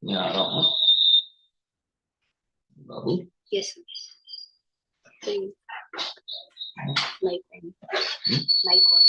Yeah, Babu. Yes, sir. So, like, like what?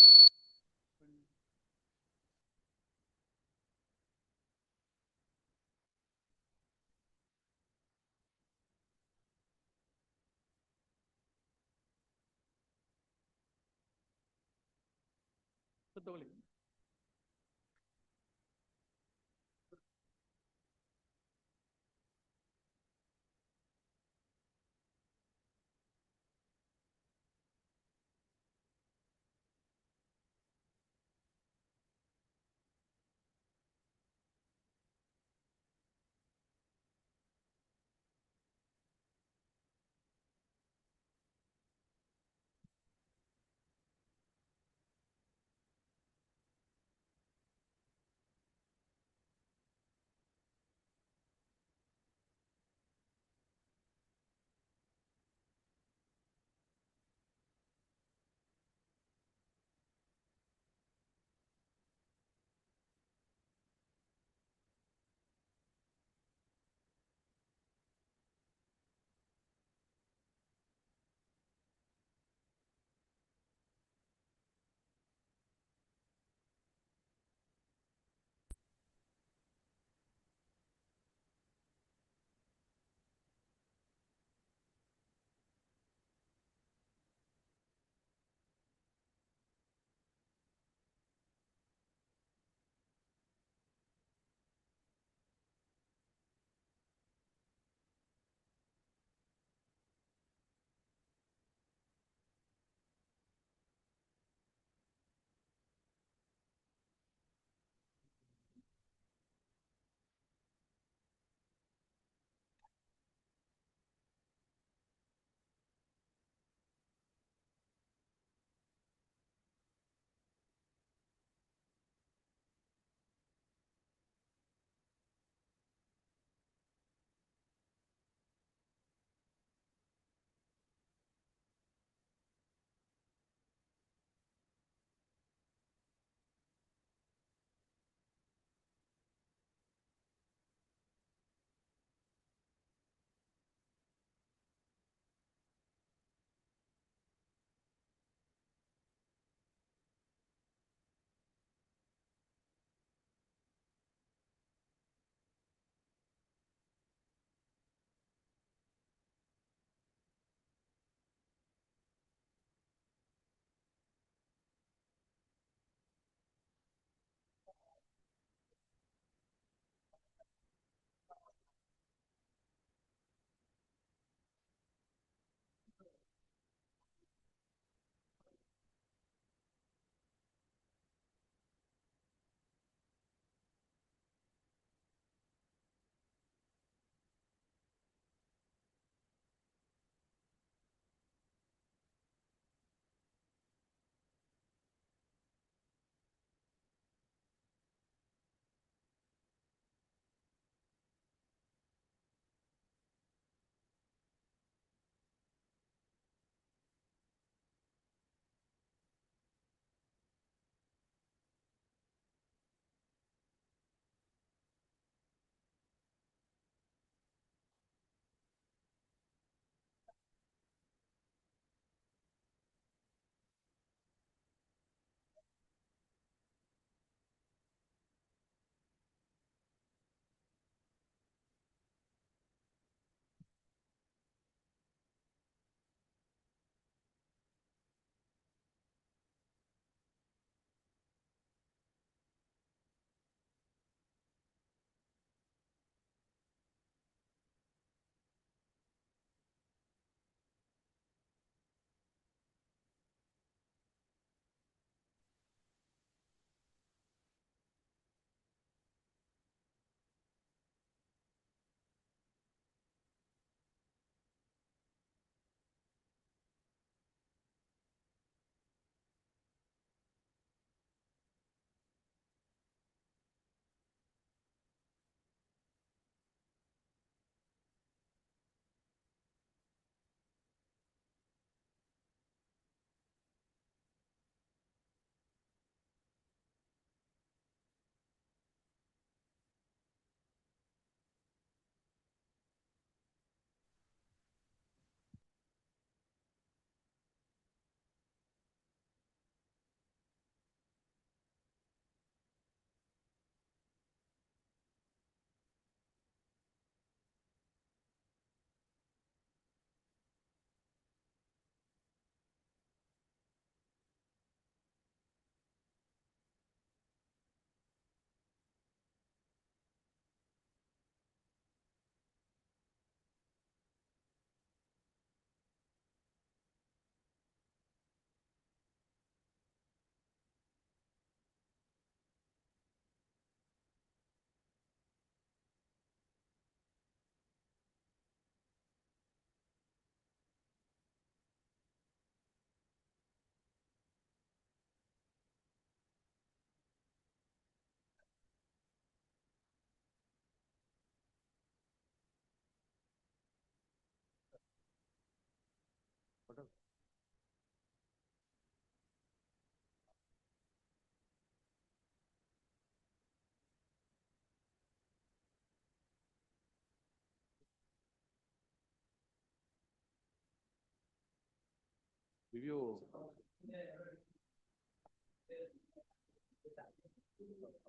Review.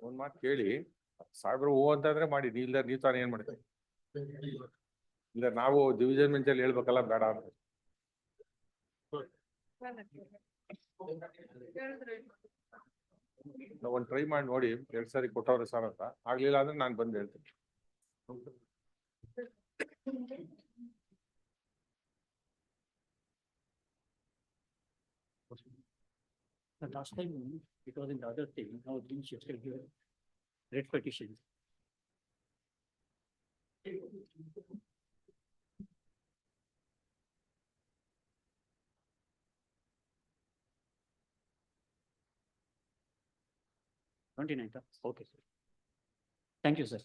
ಒಂದ್ ಮಾತು ಕೇಳಿ, ಸಾಹೇಬ್ರು ಹೂ ಅಂತಂದ್ರೆ ಮಾಡಿ, ಇಲ್ಲ ನೀವು ತಾನೇ ಏನ್ ಮಾಡ್ತೀವಿ? ಇಲ್ಲ ನಾವು ಡಿವಿಷನ್ ಬೆಂಚ್ ಅಲ್ಲಿ ಹೇಳ್ಬೇಕಲ್ಲ ಬೇಡ ಅಂತ. ಒಂದ್ ಟ್ರೈ ಮಾಡಿ ನೋಡಿ, 2 ಸಾರಿ ಕೊಟ್ಟವ್ರೆ ಸರ್ ಅಂತ. ಆಗ್ಲಿಲ್ಲ ಅಂದ್ರೆ ನಾನು ಬಂದು ಹೇಳ್ತೀನಿ. The last time it was in the other thing, now it's been shifted here. Red petition. Twenty-ninth. Okay, sir. Thank you, sir.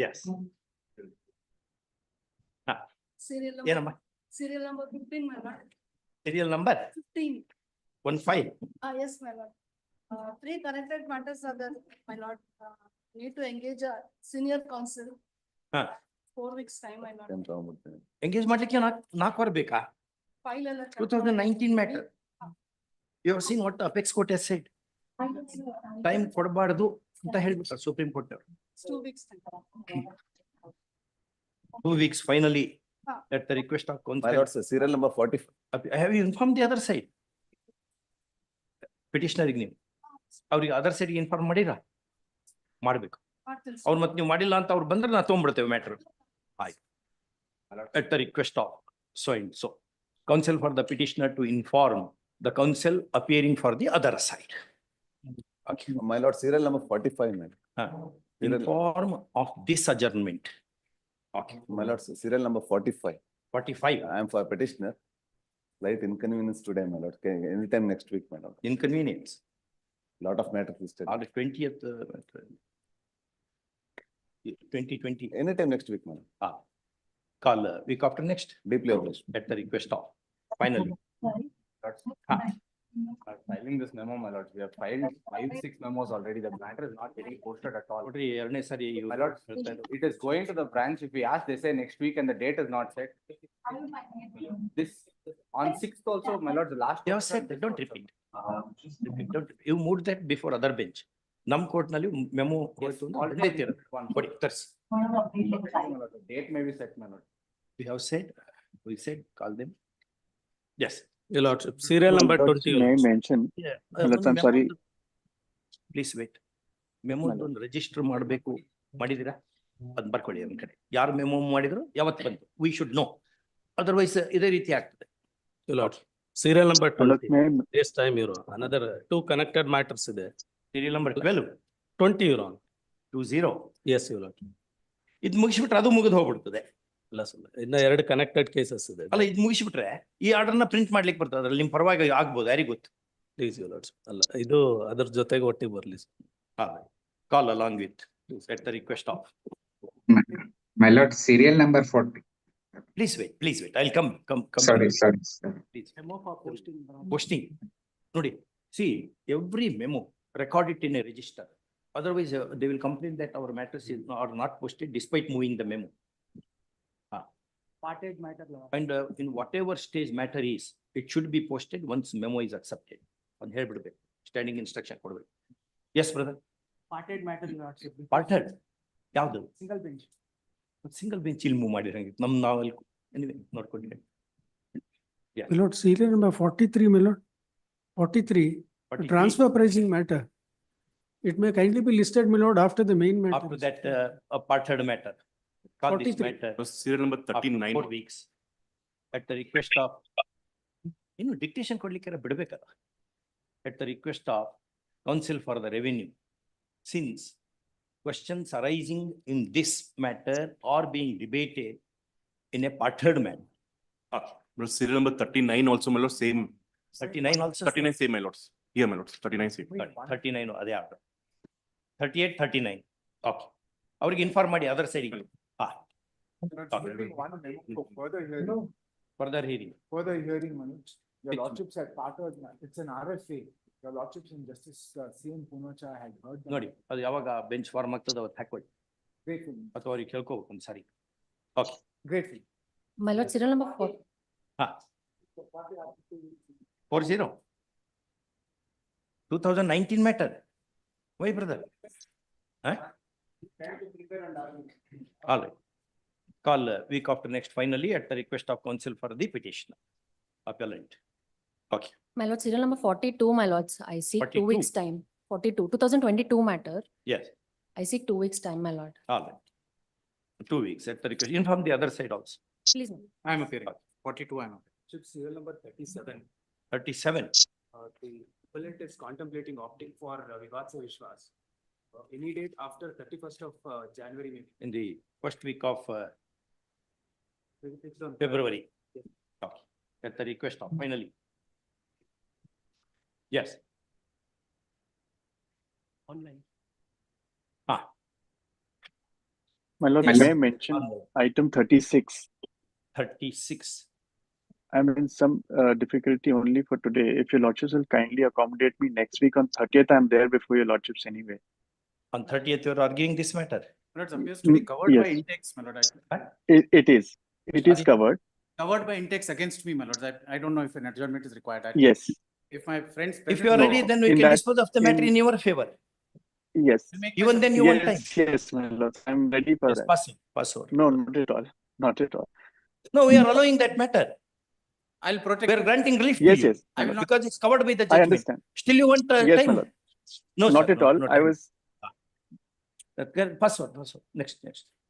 Yes. Serial Yeah, number, serial number 15, my lord. serial number 15. 15. Yes, my lord. 3 connected matters are there, my lord. Need to engage a senior counsel. 4 weeks time, my lord. Engage ಮಾಡ್ಲಿಕ್ಕೆ ನಾಲ್ಕು ವಾರ ಬೇಕಾ? File ಎಲ್ಲ 2019 matter. You have seen what the apex court has said. Time ಕೊಡಬಾರದು ಅಂತ ಹೇಳ್ಬಿಟ್ಟ supreme court. 2 weeks time. 2 weeks finally at the request of counsel. My lord, sir, serial number 45. Have you informed the other side? Petitioner ನೀವು ಅವ್ರಿಗೆ other side inform ಮಾಡಿರಾ? ಮಾಡ್ಬೇಕು. ಮಾಡ್ತೀನಿ ಅವ್ರು ಮತ್ತೆ ನೀವು ಮಾಡಿಲ್ಲ ಅಂತ ಅವ್ರು ಬಂದ್ರೆ ನಾವು ತಗೊಂಡ್ಬಿಡ್ತೇವೆ ಮ್ಯಾಟರ್. ಆಯ್ತು. At the request of so and so. Counsel for the petitioner to inform the counsel appearing for the other side. Okay. My lord, serial number 45, man. Inform of this adjournment. Okay. My lord, sir, serial number 45. 45. I am for petitioner. Slight inconvenience today, my lord. Okay, anytime next week, my lord. Inconvenience. Lot of matters listed. On the 20th. 2020. Anytime next week, my lord. Call week after next. Deeply obliged. At the request of. Finally. Filing this memo, my lord. We have filed 5-6 memos already. The matter is not getting posted at all. ಎರಡನೇ ಸಾರಿ My lord, it is going to the branch. If we ask, they say next week and the date is not set. This on 6th also, my lord, the last. They have said that, don't repeat. You moved that before other bench. Num court ನಲ್ಲಿ memo ಹೋಯ್ತು ಅಂತ Already ಕೊಡಿ ತರ್ಸಿ. Date may be set, my lord. We said, call them. Yes. Your lordship, serial number 20. May I mention, I'm sorry. Please wait. Memo ಒಂದು register ಮಾಡಬೇಕು ಮಾಡಿದಿರಾ? ಅದ್ ಬರ್ಕೊಳ್ಳಿ ಒಂದ್ ಕಡೆ. ಯಾರು ಮೆಮೊ ಮಾಡಿದ್ರು ಯಾವತ್ತು ಬಂತು? We should know. Otherwise ಇದೇ ರೀತಿ ಆಗ್ತದೆ. Your lordship, serial number 20. May This time, Your Honor, another 2 connected matters ಇದೆ. Serial number 12. 20, Your Honor. 20. Yes, Your Lordship. ಇದು ಮುಗಿಸ್ಬಿಟ್ರೆ ಅದು ಮುಗಿದು ಹೋಗ್ಬಿಡ್ತದೆ. ಇಲ್ಲ ಸರ್, ಇನ್ನ 2 connected cases ಇದೆ. ಅಲ್ಲ ಇದು ಮುಗಿಸ್ಬಿಟ್ರೆ ಈ ಆರ್ಡರ್ನ ಪ್ರಿಂಟ್ ಮಾಡ್ಲಿಕ್ಕೆ ಬರ್ತದೆ. ಅದ್ರಲ್ಲಿ ನಿಮ್ ಪರವಾಗಿ ಆಗ್ಬೋದು, ಯಾರಿಗ್ ಗೊತ್ತು? Please, Your Lordship. ಅಲ್ಲ ಇದು ಅದ್ರ ಜೊತೆಗೆ ಒಟ್ಟಿಗೆ ಬರ್ಲಿ sir. Call along with at the request of. My lord, serial number 40. Please wait. I'll come. Sorry. Please. Posting. Nodi. See, every memo, record it in a register. Otherwise, they will complain that our matters are not posted despite moving the memo. Parted matter law. And in whatever stage matter is, it should be posted once memo is accepted. On here, standing instruction. Yes, brother. Parted matter law. Parted. Yavdu. Single bench. Single bench il move ಮಾಡಿರಂಗೆ ನಮ್ ನಾವಲ್ಲಿ anyway ನೋಡ್ಕೊಂಡಿದ್ದೆ. My lord, serial number 43, my lord. 43, 43. transfer pricing matter. It may kindly be listed, my lord, after the main matter. After that, a parted matter. Call this 43. matter. Serial number after 39. 4 weeks. At the request of, dictation ಕೊಡ್ಲಿಕ್ಕೆ ಬಿಡಬೇಕಲ್ಲ. At the request of counsel for the revenue, since questions arising in this matter are being debated in a parted manner. Serial number 39 also, my lord, same. 39 also. 39 same, my lords. Here, my lords, 39 same. 39 ಅದೇ order. 38, 39. Okay. ಅವ್ರಿಗೆ inform ಮಾಡಿ other ಸೈಡಿಗೆ. Further hearing, Further hearing. Manoj. Your Which- lordship said part of, it's an RFA. Your lordships and Justice C.N. Punocha had heard. that. ನೋಡಿ ಅದು ಯಾವಾಗ bench form ಆಗ್ತದೆ ಅವತ್ತು ಹಾಕೊಳ್ಳಿ Grateful, ಅಥವಾ ಅವ್ರಿಗೆ ಕೇಳ್ಕೋಬೇಕು ಒಂದ್ಸಾರಿ. Okay. grateful. My lord, serial number 4. ಹಾ 40. 2019 matter. Why, brother? Huh? All right. Call week after next finally at the request of counsel for the petitioner. Appellant. Okay. My lord, serial number 42, my lords. I seek 2 42. weeks time. 42, 2022 matter. Yes. I seek 2 weeks time, my lord. All right. 2 weeks at the request. Inform the other side also. Please, my lord. I am appearing. 42 I am appearing. Serial number 37. 37. The appellant is contemplating opting for Vivatsa Vishwas. Any date after 31st of January, maybe. In the first week of It's on February. Okay. At the request of finally. Yes. Online. My lord, Yes. may I mention item 36? 36. I'm in some difficulty only for today. If your lordships will kindly accommodate me next week on 30th, I'm there before your lordships anyway. On 30th, you are arguing this matter. It appears to be covered by Yes. intakes, my lord. It is. It is Sorry? covered. Covered by intakes against me, my lord. I don't know if an adjournment is required. Yes. If my friends. If you are ready, then we In can that- dispose of the matter in your favor. Yes. Even then you want time. Yes, yes, my lord. I'm ready for Yes, that. pass over. No, not at all. Not at all. No, we are allowing that matter. I'll protect. We are granting relief to Yes, you. yes. I will not- Because it's covered by the I judgment. understand. Still you want Yes, time? my lord. No, Not sir, at no, all. no I time. was, Pass over. Next.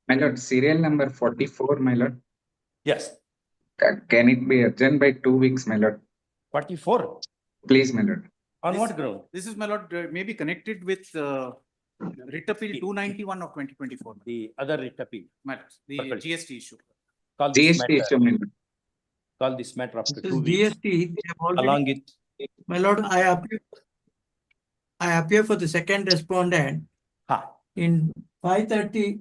My lord, serial number 44, my lord. Yes, Can it be adjourned by 2 weeks, my lord? 44. Please, my lord. On This- what ground? This is, my lord, may be connected with writ appeal 291 of 2024. The other writ appeal. My lord, the Perfect. GST issue. Call this GST matter. issue, my lord. Call this matter after This 2 is weeks. GST, they have already- Along with My lord, I appear for the second respondent in 5:30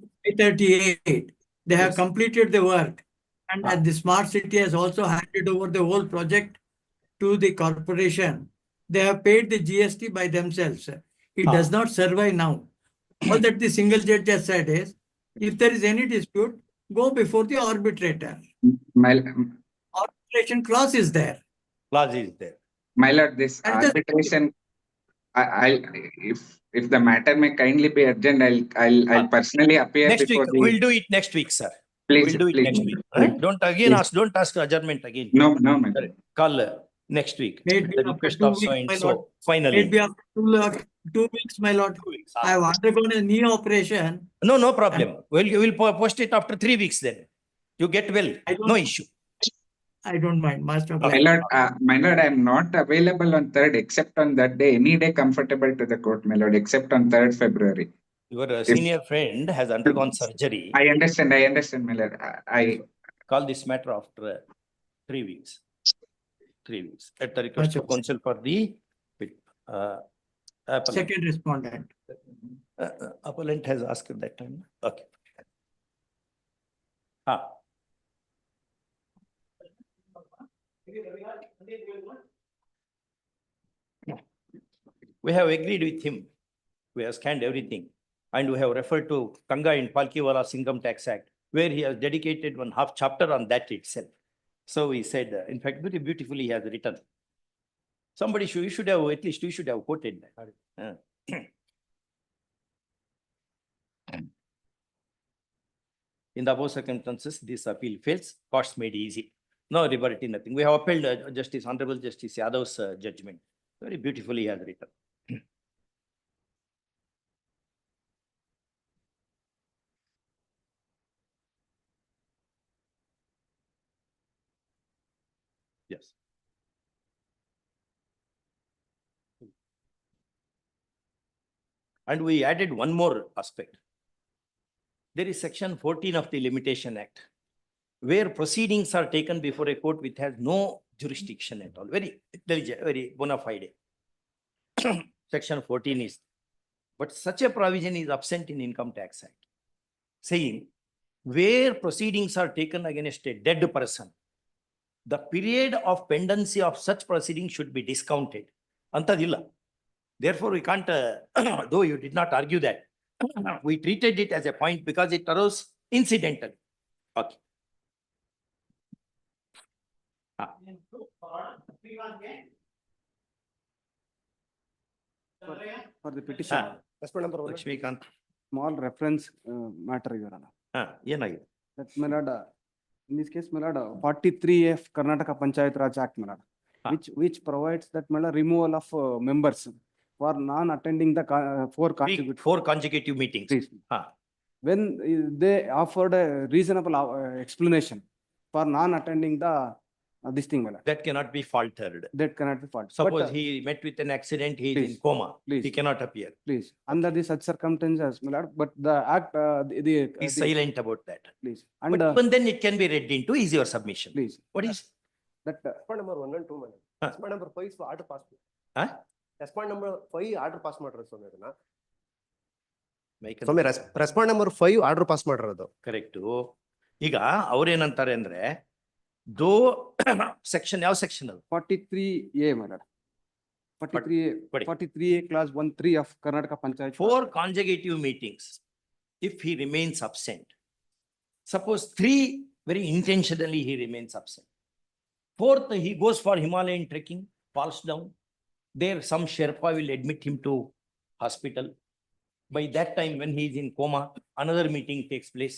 they have Yes. completed the work. And as the smart city has also handed over the whole project to the corporation. They have paid the GST by themselves. It does not survive now. All that the single judge has said is, if there is any dispute, go before the arbitrator. My, Arbitration clause is there. clause is there. my lord, this And just- arbitration, I'll, if the matter may kindly be adjourned, I'll personally appear Next week, before the. we'll do it next week, sir. Please, We'll do it please, next week. please. Don't ask adjournment again. No, my lord. Correct. Call next week. May it be The after request 2 of so weeks, and my so, lord. finally. It be after 2 weeks, my lord. 2 weeks. I have undergone a knee operation. No problem. You will post it after 3 weeks then. You get well, I don't- no issue. I don't mind, master. My lord, I'm not available on 3rd except on that day, any day comfortable to the court, my lord, except on 3rd February. Your senior friend has undergone surgery. I understand, my lord. I Call this matter after 3 weeks. 3 weeks. At the request of counsel for the appellant. Second respondent. Appellant has asked at that time. Okay. We have agreed with him We have scanned everything. And we have referred to Kanga in Palkiwala's Income Tax Act, where he has dedicated one half chapter on that itself. So he said, in fact, very beautifully he has written. Somebody should, you should have, at least you should have quoted that. In the above circumstances, this appeal fails, costs made easy. No liberty, nothing. We have upheld Honorable Justice Yadav's judgment. Very beautifully he has written. Yes. And we added one more aspect. There is section 14 of the Limitation Act, where proceedings are taken before a court which has no jurisdiction at all. Very bona fide. Section 14 is, but such a provision is absent in Income Tax Act, saying where proceedings are taken against a dead person, the period of pendency of such proceedings should be discounted. Antadilla. Therefore, we can't, though you did not argue that, we treated it as a point because it arose incidental. Okay. For the petition, Lakshmikant. small reference matter, Your Honor. Yenagide. That my lord, in this case, my lord, 43F Karnataka Panchayat Raj Act, my lord, which provides that my lord, removal of members for non-attending the four consecutive meetings. Please. When they offered a reasonable explanation for non-attending the this thing, my lord. That cannot be faltered. That cannot be faltered. Suppose he met with an accident, he is in coma. Please. He cannot appear. Please, under the such circumstances, my lord, but the act, He's silent about that. Please. And but even then it can be read into is your submission. Please. What is that? Point number 1 and 2, madam. Point number 5 is order pass. Point number 5 order pass matter. Respond number 5 order pass matter. Correct. Iga ಅವ್ರೇನಂತಾರೆ ಅಂದ್ರೆ though section ಯಾವ section 43A, my lord. 43A clause 1(3) of Karnataka Panchayat. 4 consecutive meetings. If he remains absent, suppose 3 very intentionally he remains absent. 4th, he goes for Himalayan trekking, falls down. There some Sherpa will admit him to hospital. By that time, when he is in coma, another meeting takes place.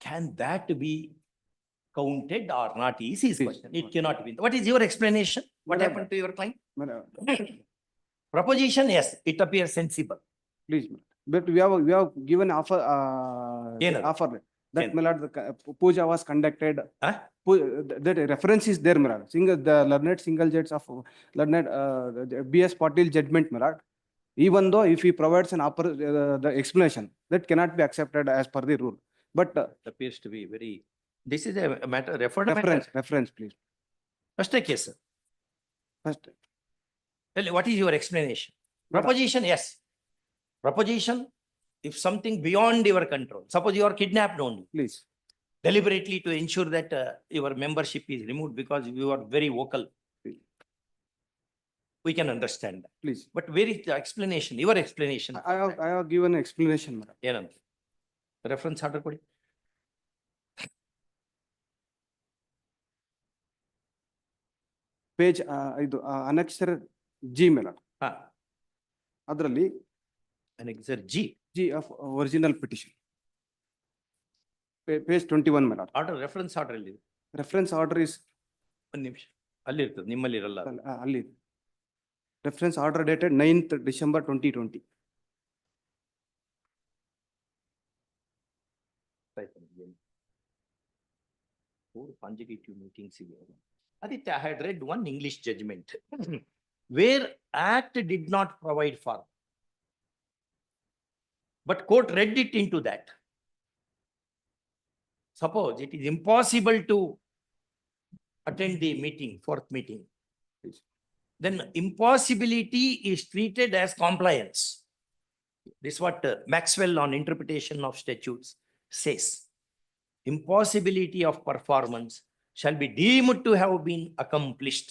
Can that be counted or not is his question. It cannot be. What is your explanation? What happened to your client? Proposition, yes, it appears sensible. Please, but we have given offer. Offer that my lord, the puja was conducted. That reference is there, my lord. The learned single judge of learned B.S. Patil judgment, my lord. Even though if he provides an the explanation, that cannot be accepted as per the rule. But appears to be very. This is a matter referred reference, please. First case, sir. First. Tell me, what is your explanation? Proposition, yes. Proposition, if something beyond your control, suppose you are kidnapped only. Please. Deliberately to ensure that your membership is removed because you are very vocal. Please. We can understand that. Please. But where is the explanation? Your explanation. I have given explanation, madam. Yenant. Reference order kodi. Page annexure G, madam. Adralli annexure G of original petition. Page 21, madam. Order reference order alli. Reference order is one ನಿಮಿಷ ಅಲ್ಲಿ ಇರ್ತದೆ ನಿಮ್ಮಲ್ಲಿ ಇರಲ್ಲ ಅಲ್ಲಿ. Reference order dated 9th December 2020. Four consecutive meetings. Aditya, I had read one English judgment where Act did not provide for, but court read it into that. Suppose it is impossible to attend the meeting, 4th meeting, then impossibility is treated as compliance. This is what Maxwell on interpretation of statutes says. Impossibility of performance shall be deemed to have been accomplished.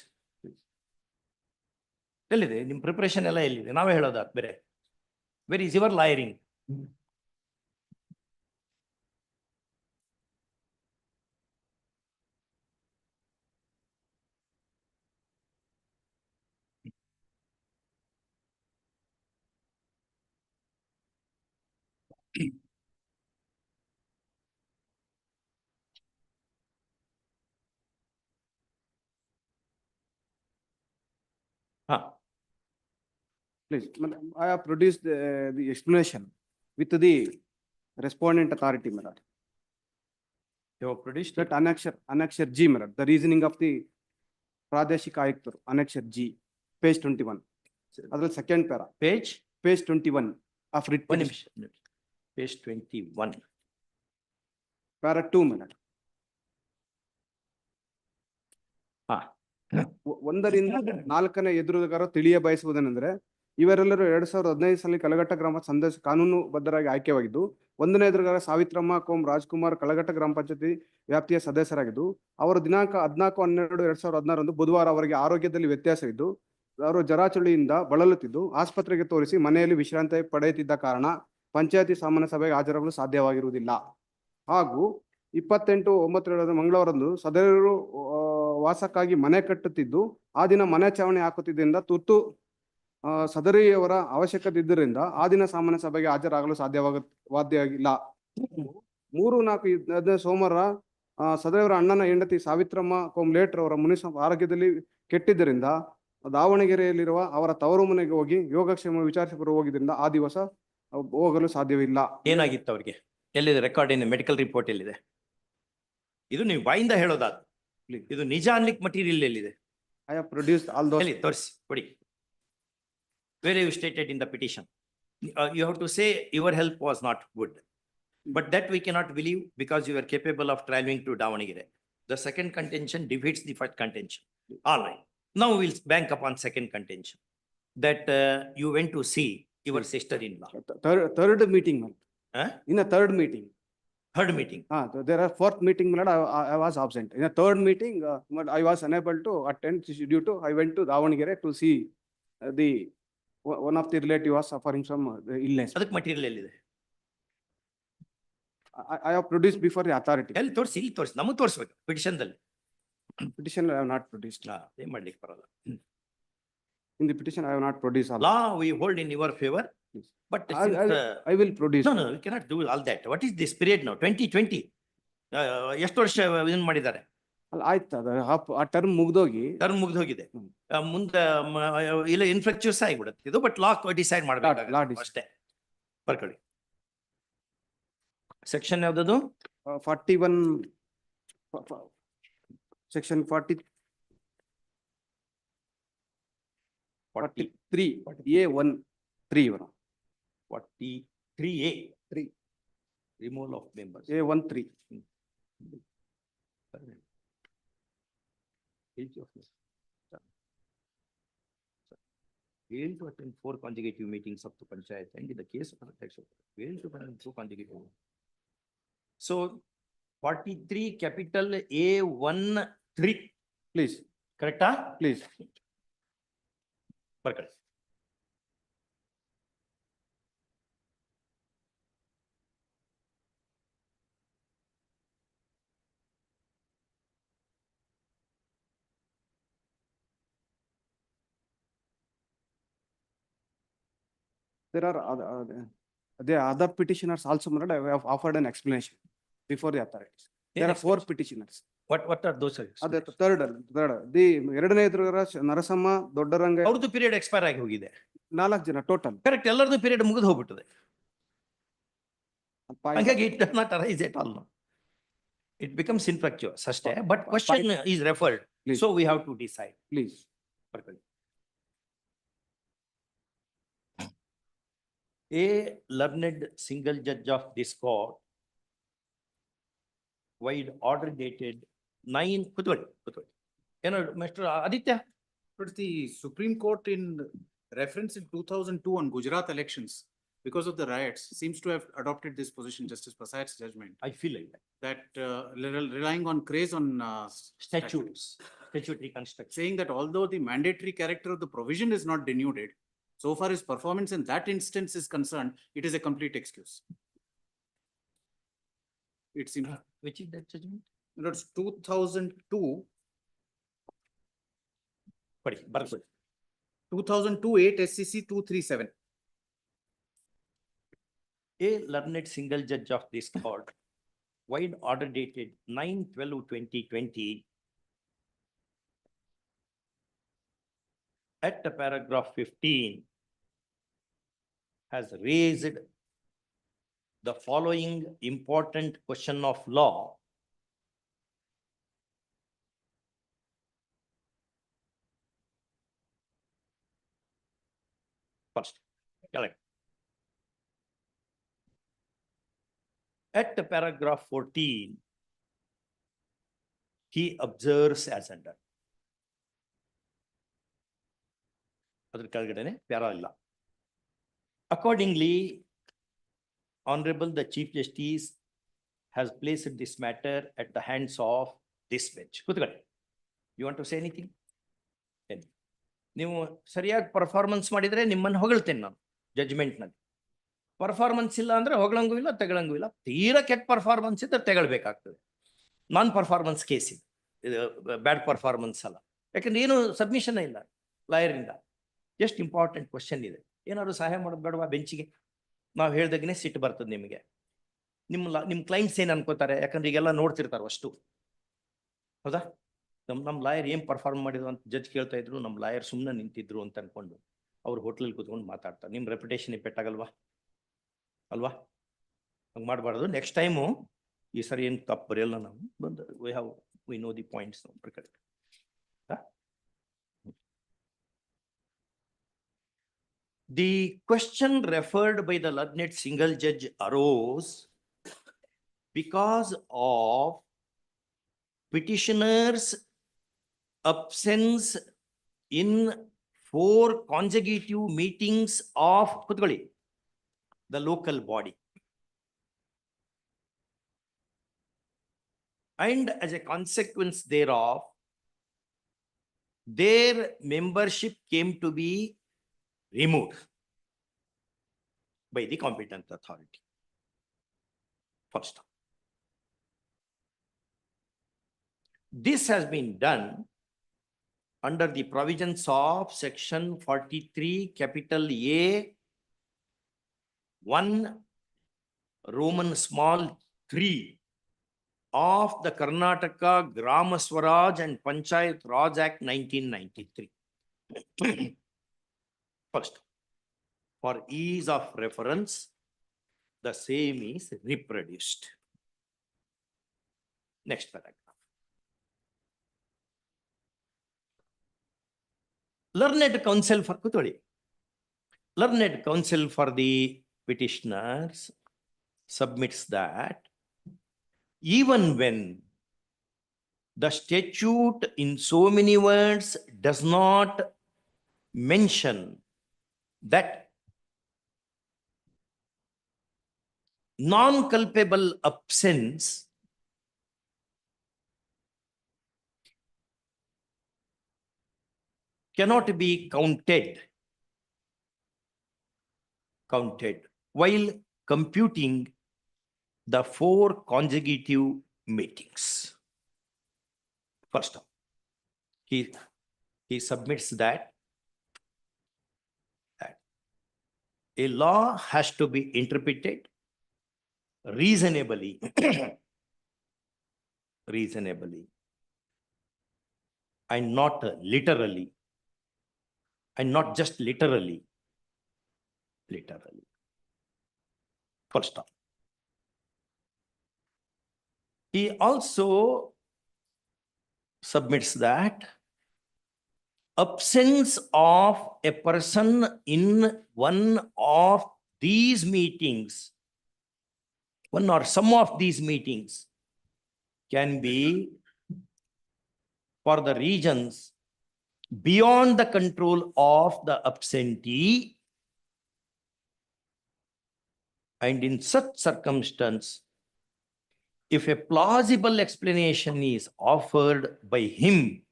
ಎಲ್ಲಿದೆ ನಿಮ್ಮ preparation ಎಲ್ಲ ಎಲ್ಲಿದೆ ನಾವೇ ಹೇಳೋದು ಬೇರೆ Where is your lawyering? Please, I have produced the explanation with the respondent authority, my lord. You have produced That annexure G, my lord, the reasoning of the Pradeshik Ayuktaru, annexure G, page 21. That's second para. Page 21 of writ one petition. ನಿಮಿಷ. Page 21. Para 2, my lord. ಒಂದರಿಂದ ನಾಲ್ಕನೇ ಎದುರುಗಾರ ತಿಳಿಯ ಬಯಸುವುದೇನೆಂದರೆ ಇವರೆಲ್ಲರೂ 2015 ಸಾಲಿ ಕಲಘಟ್ಟ ಗ್ರಾಮ ಸಂದೇಶ ಕಾನೂನುಬದ್ಧರಾಗಿ ಆಯ್ಕೆಯಾಗಿದ್ದು, ಒಂದನೇ ಎದುರುಗಾರ ಸಾವಿತ್ರಮ್ಮ ಕೋಂ ರಾಜ್ಕುಮಾರ್ ಕಲಘಟ್ಟ ಗ್ರಾಮ ಪಂಚಾಯತಿ ವ್ಯಾಪ್ತಿಯ ಸದಸ್ಯರಾಗಿದ್ದು, ಅವರ ದಿನಾಂಕ 14/12/2016 ಬುಧವಾರ ಅವರಿಗೆ ಆರೋಗ್ಯದಲ್ಲಿ ವ್ಯತ್ಯಾಸವಿದ್ದು, ಅವರು ಜರಾಚುಳಿಯಿಂದ ಬಳಲುತ್ತಿದ್ದು ಆಸ್ಪತ್ರೆಗೆ ತೋರಿಸಿ ಮನೆಯಲ್ಲಿ ವಿಶ್ರಾಂತಿ ಪಡೆಯುತ್ತಿದ್ದ ಕಾರಣ ಪಂಚಾಯತಿ ಸಾಮಾನ್ಯ ಸಭೆಗೆ ಹಾಜರಾಗಲು ಸಾಧ್ಯವಾಗಿರುವುದಿಲ್ಲ. ಹಾಗೂ 28/9 ಮಂಗಳವಾರದಂದು ಸದಸ್ಯರು ವಾಸಕ್ಕಾಗಿ ಮನೆ ಕಟ್ಟುತ್ತಿದ್ದು, ಆ ದಿನ ಮನೆ ಚಾವಣಿ ಹಾಕುತ್ತಿದ್ದರಿಂದ ತುರ್ತು ಸದರಿಯವರ ಅವಶ್ಯಕತೆ ಇದ್ದರಿಂದ ಆ ದಿನ ಸಾಮಾನ್ಯ ಸಭೆಗೆ ಹಾಜರಾಗಲು ಸಾಧ್ಯವಾಗಿಲ್ಲ. 3-4 ಸೋಮವಾರ ಸದರಿಯವರ ಅಣ್ಣನ ಹೆಂಡತಿ ಸಾವಿತ್ರಮ್ಮ ಕೋಮ್ಲೇಟ್ ಅವರ ಮುನಿಸ್ವಾಮಿ ಆರೋಗ್ಯದಲ್ಲಿ ಕೆಟ್ಟಿದ್ದರಿಂದ ದಾವಣಗೆರೆಯಲ್ಲಿರುವ ಅವರ ತವರು ಮನೆಗೆ ಹೋಗಿ ಯೋಗಕ್ಷೇಮ ವಿಚಾರಿಸಿಕೊಂಡು ಹೋಗಿದ್ದರಿಂದ ಆ ದಿವಸ ಹೋಗಲು ಸಾಧ್ಯವಿಲ್ಲ. ಏನಾಗಿತ್ತು ಅವ್ರಿಗೆ? ಎಲ್ಲಿದೆ ರೆಕಾರ್ಡ್? ಏನು ಮೆಡಿಕಲ್ ರಿಪೋರ್ಟ್ ಎಲ್ಲಿದೆ? ಇದು ನೀವು ಬಾಯಿಂದ ಹೇಳೋದಾದ, ಇದು ನಿಜ ಅನ್ಲಿಕ್ಕೆ ಮಟೀರಿಯಲ್ ಎಲ್ಲಿದೆ? I have produced all those. ಎಲ್ಲಿ ತೋರಿಸಿ ಕೊಡಿ. Where you stated in the petition, you have to say your health was not good, but that we cannot believe because you were capable of traveling to Davanagere. The second contention defeats the first contention. All right. Now we'll bank upon second contention that you went to see your sister-in-law. Third meeting, in a third meeting. Third meeting. There are fourth meeting, I was absent. In a third meeting, I was unable to attend due to I went to Davanagere to see one of the relative was suffering from illness. ಅದಕ್ಕೆ material ಎಲ್ಲಿದೆ? I have produced before the authority. ಎಲ್ಲಿ ತೋರಿಸಿ? ಇಲ್ಲಿ ತೋರಿಸಿ, ನಮಗೆ ತೋರಿಸ್ಬೇಕು ಪಿಟಿಷನ್ದಲ್ಲಿ. Petition I have not produced. ಏನ್ ಮಾಡ್ಲಿಕ್ಕೆ ಬರಲ್ಲ. In the petition I have not produced all. Law we hold in your favor, but I will produce. No, we cannot do all that. What is this period now? 2020. ಎಷ್ಟು ವರ್ಷ ಏನ್ ಮಾಡಿದ್ದಾರೆ? ಆಯ್ತು, ಆ term ಮುಗ್ದೋಗಿ ಮುಗ್ದೋಗಿದೆ. ಮುಂದೆ ಇಲ್ಲ ಇನ್ಫ್ಲೆಕ್ಚುಯಸ್ ಆಗಿಬಿಡುತ್ತೆ ಇದು, ಬಟ್ ಲಾ ಡಿಸೈಡ್ ಮಾಡ್ಬೇಕು ಅಷ್ಟೇ. ಬರ್ಕೊಳ್ಳಿ. ಸೆಕ್ಷನ್ ಯಾವ್ದದು? 41 section 43A1 3 43A 3 removal of members. A1 3. Failed to attend 4 consecutive meetings of the panchayat, and in the case of failed to attend 2 consecutive. So 43 capital A1 3. Please. Correct? Please. Perfect. There are other petitioners also, I have offered an explanation before the authorities. There are 4 petitioners. What are those? Third, the ಎರಡನೇ ಎದುರುಗಾರ ನರಸಮ್ಮ ದೊಡ್ಡರಂಗ ಅವ್ರದ್ದು period expire ಆಗಿ ಹೋಗಿದೆ. 4 ಜನ total. Correct, ಎಲ್ಲರದ್ದು period ಮುಗಿದು ಹೋಗ್ಬಿಟ್ಟಿದೆ. ಹಾಗಾಗಿ it does not arise at all. It becomes infructuous ಅಷ್ಟೇ, but question is referred. So we have to decide. Please. A learned single judge of this court, wide order dated 9. Mr. Aditya. But the Supreme Court in reference in 2002 on Gujarat elections, because of the riots, seems to have adopted this position, Justice Prasad's judgment. I feel like that relying on craze on statutes, statutory construction, saying that although the mandatory character of the provision is not denuded, So far as performance in that instance is concerned, it is a complete excuse. It seems. Which is that judgment? It's 2002. 2002-8 SCC 237. A learned single judge of this court, wide order dated 9/12/2020, at the paragraph 15, has raised the following important question of law. First, correct. At the paragraph 14, he observes as under. Accordingly, Honorable the Chief Justice has placed this matter at the hands of this bench. You want to say anything? ನೀವು ಸರಿಯಾಗಿ performance ಮಾಡಿದ್ರೆ ನಿಮ್ಮನ್ನು ಹೊಗಳ್ತೇನೆ ನಾನು judgment ನಲ್ಲಿ. Performance ಇಲ್ಲ ಅಂದ್ರೆ ಹೊಗಳಂಗೂ ಇಲ್ಲ ತೆಗಳಂಗೂ ಇಲ್ಲ. ತೀರಾ ಕೆಟ್ಟ ಪರ್ಫಾರ್ಮೆನ್ಸ್ ಇದ್ರೆ ತೆಗಳ್ಬೇಕಾಗ್ತದೆ. ನಾನ್ ಪರ್ಫಾರ್ಮೆನ್ಸ್ ಕೇಸ್ ಇದು ಬ್ಯಾಡ್ ಪರ್ಫಾರ್ಮೆನ್ಸ್ ಅಲ್ಲ. ಯಾಕಂದ್ರೆ ಏನು ಸಬ್ಮಿಷನ್ ಇಲ್ಲ ಲಾಯರ್ ಇಂದ. ಎಷ್ಟು ಇಂಪಾರ್ಟೆಂಟ್ ಕ್ವಶನ್ ಇದೆ. ಏನಾದ್ರು ಸಹಾಯ ಮಾಡೋದು ಬೇಡವಾ ಬೆಂಚಿಗೆ? ನಾವು ಹೇಳ್ದಾಗನೆ ಸಿಟ್ಟು ಬರ್ತದೆ ನಿಮಗೆ. ನಿಮ್ಮ ಕ್ಲೈಂಟ್ಸ್ ಏನ್ ಅನ್ಕೋತಾರೆ? ಯಾಕಂದ್ರೆ ಈಗೆಲ್ಲ ನೋಡ್ತಿರ್ತಾರೆ ಅಷ್ಟು. ಹೌದಾ? ನಮ್ಮ ಲಾಯರ್ ಏನ್ ಪರ್ಫಾರ್ಮ್ ಮಾಡಿದ್ರು ಅಂತ ಜಡ್ಜ್ ಕೇಳ್ತಾ ಇದ್ರು. ನಮ್ಮ ಲಾಯರ್ ಸುಮ್ಮನೆ ನಿಂತಿದ್ರು ಅಂತ ಅನ್ಕೊಂಡು ಅವ್ರು ಹೋಟ್ಲಲ್ಲಿ ಕೂತ್ಕೊಂಡು ಮಾತಾಡ್ತಾರೆ. ನಿಮ್ ರೆಪ್ಯುಟೇಷನ್ ಪೆಟ್ಟಾಗಲ್ವಾ? ಅಲ್ವಾ? ಹಂಗೆ ಮಾಡಬಾರ್ದು. ನೆಕ್ಸ್ಟ್ ಟೈಮು ಈ ಸರಿ ಏನು ತಪ್ಪು ಬರೆಯಲ್ಲ ನಾವು. ಬಂದು we know the points. The question referred by the learned single judge arose because of petitioner's absence in 4 consecutive meetings of the local body. And as a consequence thereof, their membership came to be removed by the competent authority. First, this has been done under the provisions of section 43 capital A 1 Roman small 3 of the Karnataka Grama Swaraj and Panchayat Raj Act 1993. First, for ease of reference, the same is reproduced. Next paragraph. Learned counsel for Learned counsel for the petitioners submits that even when the statute in so many words does not mention that non-culpable absence cannot be counted while computing the 4 consecutive meetings. First, he submits that a law has to be interpreted reasonably, and not literally, and not just literally. First off, he also submits that absence of a person in one of these meetings, one or some of these meetings, can be for the reasons beyond the control of the absentee, and in such circumstance, if a plausible explanation is offered by him,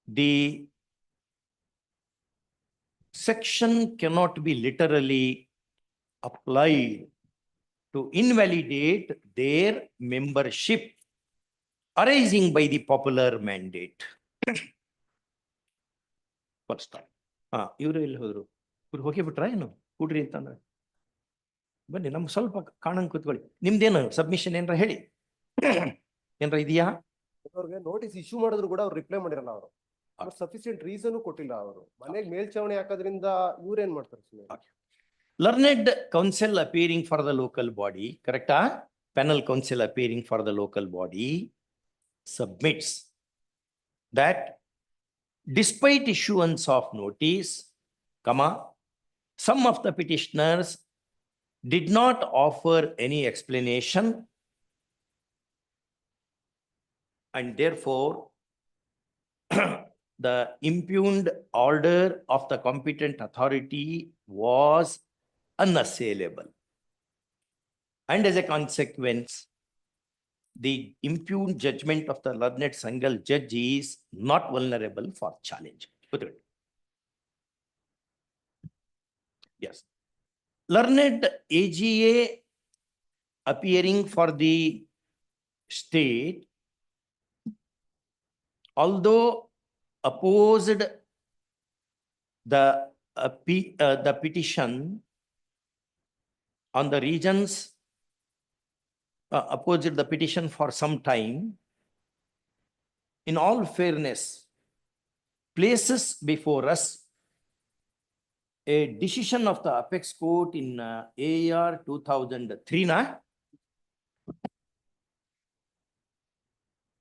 the section cannot be literally applied to invalidate their membership arising by the popular mandate. First time. ಇವರು ಎಲ್ಲಿ ಹೋದ್ರು? ಇವ್ರು ಹೋಗಿ ಬಿಟ್ರ ಏನು? ಕೂಡ್ರಿ ಅಂತಂದ್ರೆ ಬನ್ನಿ, ನಮ್ಗೆ ಸ್ವಲ್ಪ ಕಾಣಂಗ್ ಕೂತ್ಕೊಳ್ಳಿ. ನಿಮ್ದೇನು ಸಬ್ಮಿಷನ್ ಏನ್ರ ಹೇಳಿ. ಏನ್ರ ಇದೆಯಾ? ಅವ್ರಿಗೆ ನೋಟಿಸ್ ಇಶ್ಯೂ ಮಾಡಿದ್ರು ಕೂಡ ಅವ್ರು ರಿಪ್ಲೈ ಮಾಡಿರಲ್ಲ. ಅವರು ಸಫಿಸಿಯೆಂಟ್ ರೀಸನ್ ಕೊಟ್ಟಿಲ್ಲ. ಅವರು ಮನೆಗೆ ಮೇಲ್ಚಾವಣಿ ಹಾಕೋದ್ರಿಂದ ಇವ್ರೇನ್ ಮಾಡ್ತಾರೆ? Learned counsel appearing for the local body, correct? Panel counsel appearing for the local body submits that despite issuance of notice, some of the petitioners did not offer any explanation, and therefore the impugned order of the competent authority was unassailable. And as a consequence, the impugned judgment of the learned single judge is not vulnerable for challenge. Put it. Yes. Learned AGA appearing for the state, although opposed the petition on the regions, opposed the petition for some time, in all fairness, places before us a decision of the apex court in AR 2003,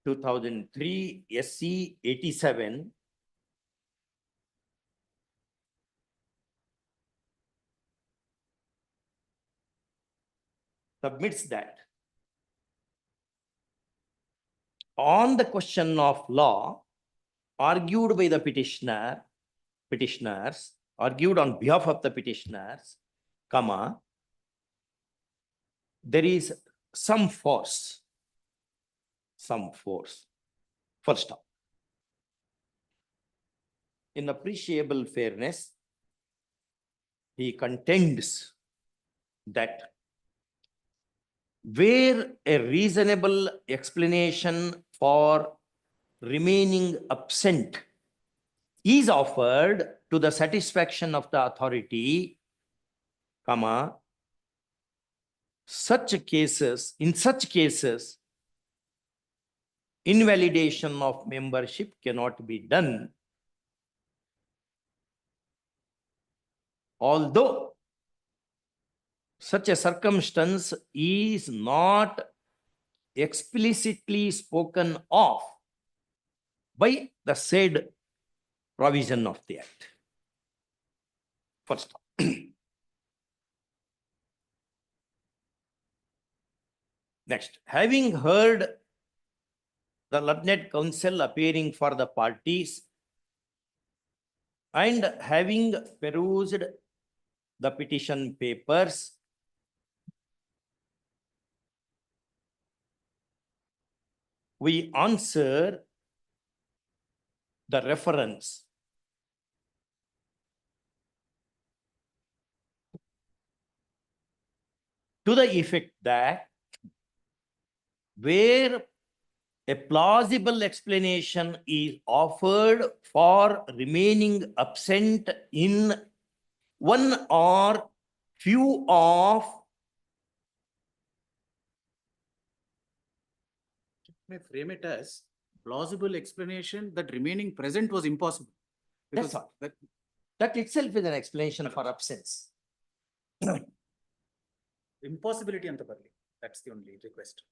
2003 SC 87, submits that on the question of law argued by the petitioners, argued on behalf of the petitioners, there is some force. First off, in appreciable fairness, he contends that where a reasonable explanation for remaining absent is offered to the satisfaction of the authority, in such cases, invalidation of membership cannot be done, although such a circumstance is not explicitly spoken of by the said provision of the Act. First, next, having heard the learned counsel appearing for the parties and having perused the petition papers, we answer the reference to the effect that where a plausible explanation is offered for remaining absent in one or few of may frame it as plausible explanation that remaining present was impossible. That's all. That itself is an explanation for absence. Impossibility anta barli. That's the only request.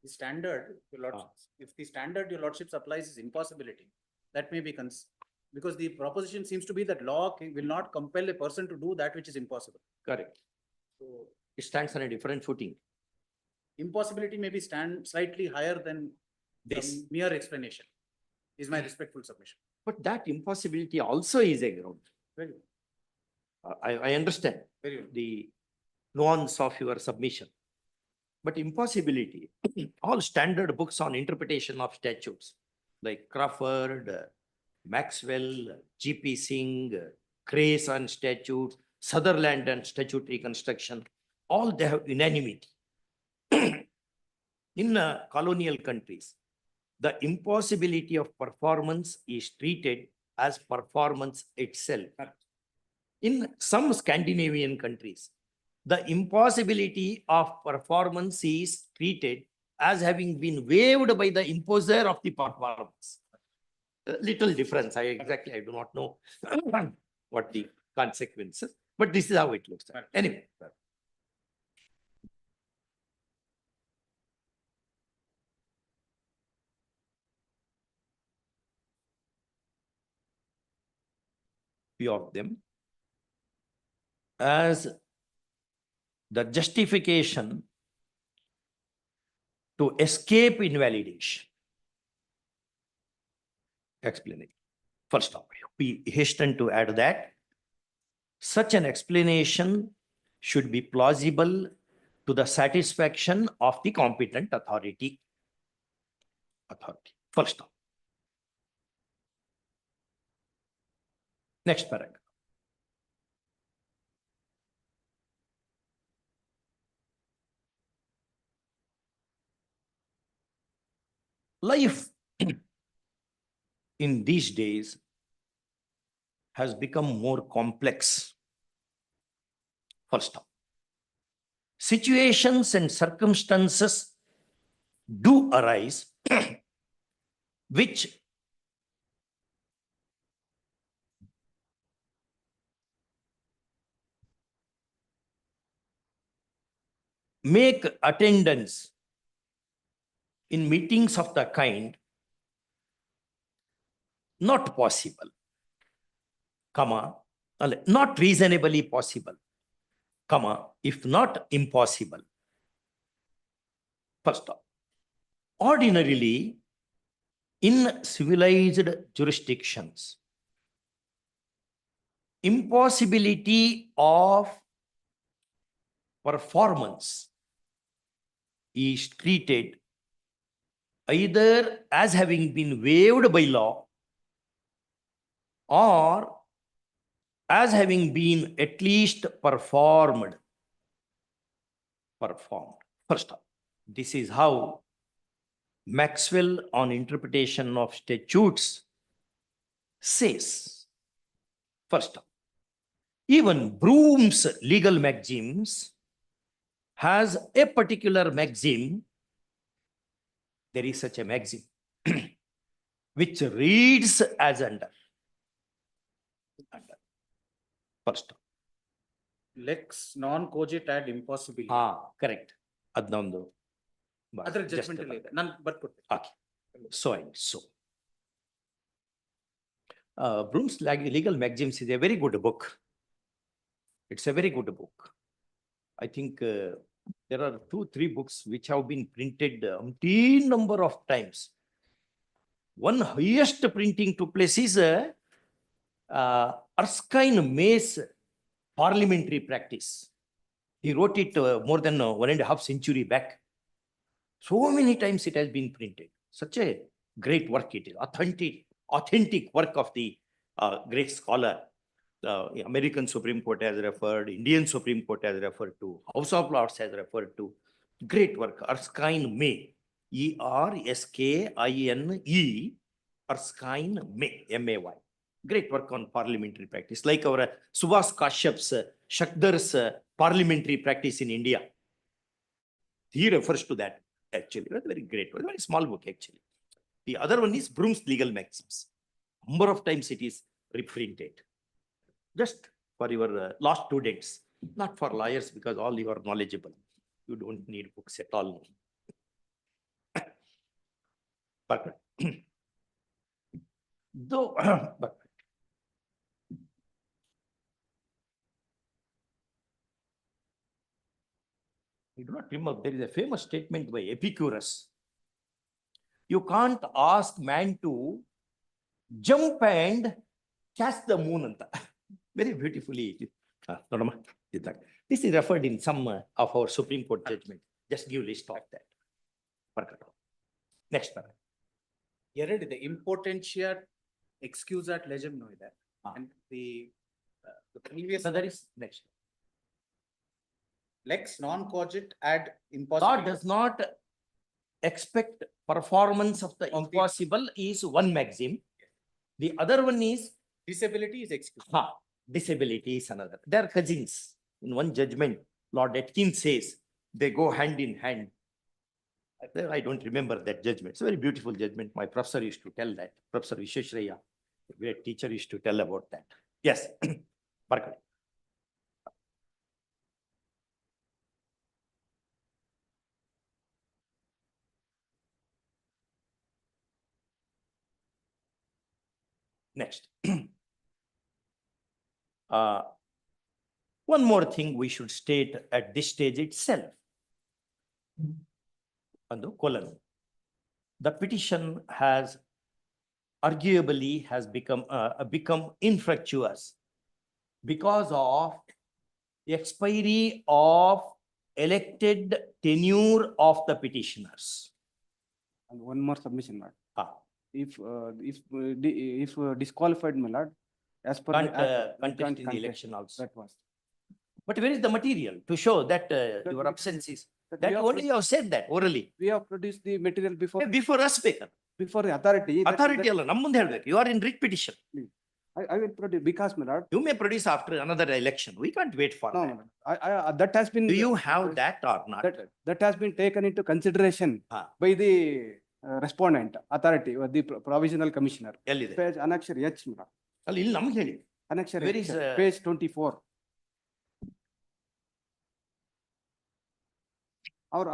The standard, your lordships, if the standard your lordships applies is impossibility, that may be because the proposition seems to be that law will not compel a person to do that which is impossible. Correct. So it stands on a different footing. Impossibility may be slightly higher than this mere explanation, is my respectful submission. But that impossibility also is a ground. Very well. I understand Very well. the nuance of your submission. But impossibility, all standard books on interpretation of statutes like Crawford, Maxwell, GP Singh, Grayson statute, Sutherland and statutory construction, all they have unanimity. In colonial countries, the impossibility of performance is treated as performance itself. In some Scandinavian countries, the impossibility of performance is treated as having been waived by the imposer of the performance. A little difference. I do not know what the consequences, but this is how it looks. Anyway. Few of them as the justification to escape invalidation. Explanation. First off, we hasten to add that such an explanation should be plausible to the satisfaction of the competent authority. First off. Next paragraph. Life in these days has become more complex. First off, situations and circumstances do arise which make attendance in meetings of the kind not possible, comma, not reasonably possible, comma, if not impossible. First off, ordinarily in civilized jurisdictions, impossibility of performance is treated either as having been waived by law or as having been at least performed. First off, this is how Maxwell on interpretation of statutes says. First off, even Broom's legal maxims has a particular maxim. There is such a maxim which reads as under. First off. Lex non cogit ad impossibility. Correct. Adnandu. Other judgment. Okay. So and so. Broom's legal maxims is a very good book. It's a very good book. I think there are 2-3 books which have been printed umpteen number of times. One highest printing took place is Erskine May's parliamentary practice. He wrote it more than 1.5 century back. So many times it has been printed. Such a great work it is. Authentic work of the great scholar. The American Supreme Court has referred, Indian Supreme Court has referred to, House of Lords has referred to. Great work. Erskine May. E-R-S-K-I-N-E. Erskine May. M-A-Y. Great work on parliamentary practice. Like our Subhas Kashyap's, Shakdar's parliamentary practice in India. He refers to that actually. That's very great. It's a very small book actually. The other one is Broom's legal maxims. Number of times it is reprinted. Just for your law students, not for lawyers, because all you are knowledgeable. You don't need books at all. But though, but you do not remember, there is a famous statement by Epicurus. You can't ask man to jump and catch the moon. Very beautifully. This is referred in some of our Supreme Court judgment. Just give list of that. Next paragraph. The impotentia excuse at legem no ಇದೆ. And the previous. So that is next. Lex non-cogit ad Law impossible. does not expect performance of the impossible is one maxim. The other one is Disability is excuse. disability is another. They are cousins. In one judgment, Lord Atkins says they go hand in hand. I don't remember that judgment. It's a very beautiful judgment. My professor used to tell that. Professor Vishweshraya, a great teacher, used to tell about that. Yes. Barkade. Next. One more thing we should state at this stage itself. And the colon. The petition has arguably become infructuous because of the expiry of elected tenure of the petitioners. And one more submission, my lord. If disqualified, my lord, as per the act, Contest in the election also. That was. But where is the material to show that your absence is? That only you have said that orally. We have produced the material Before us, speaker. before the authority. Authority alla ನಮ್ಮ ಮುಂದೆ ಹೇಳ್ಬೇಕು. You are in writ petition. I will produce because, my lord. You may produce after another election. We can't wait for No, that. no, that has been. Do you have that or not? That has been taken into consideration by the respondent authority or the provisional commissioner. ಎಲ್ಲಿದೆ? Page annexure H, my lord. ಅಲ್ಲಿ ಇಲ್ಲಿ ನಮ್ಗೆ ಹೇಳಿ. Annexure Where H, is, page 24. ಅವ್ರು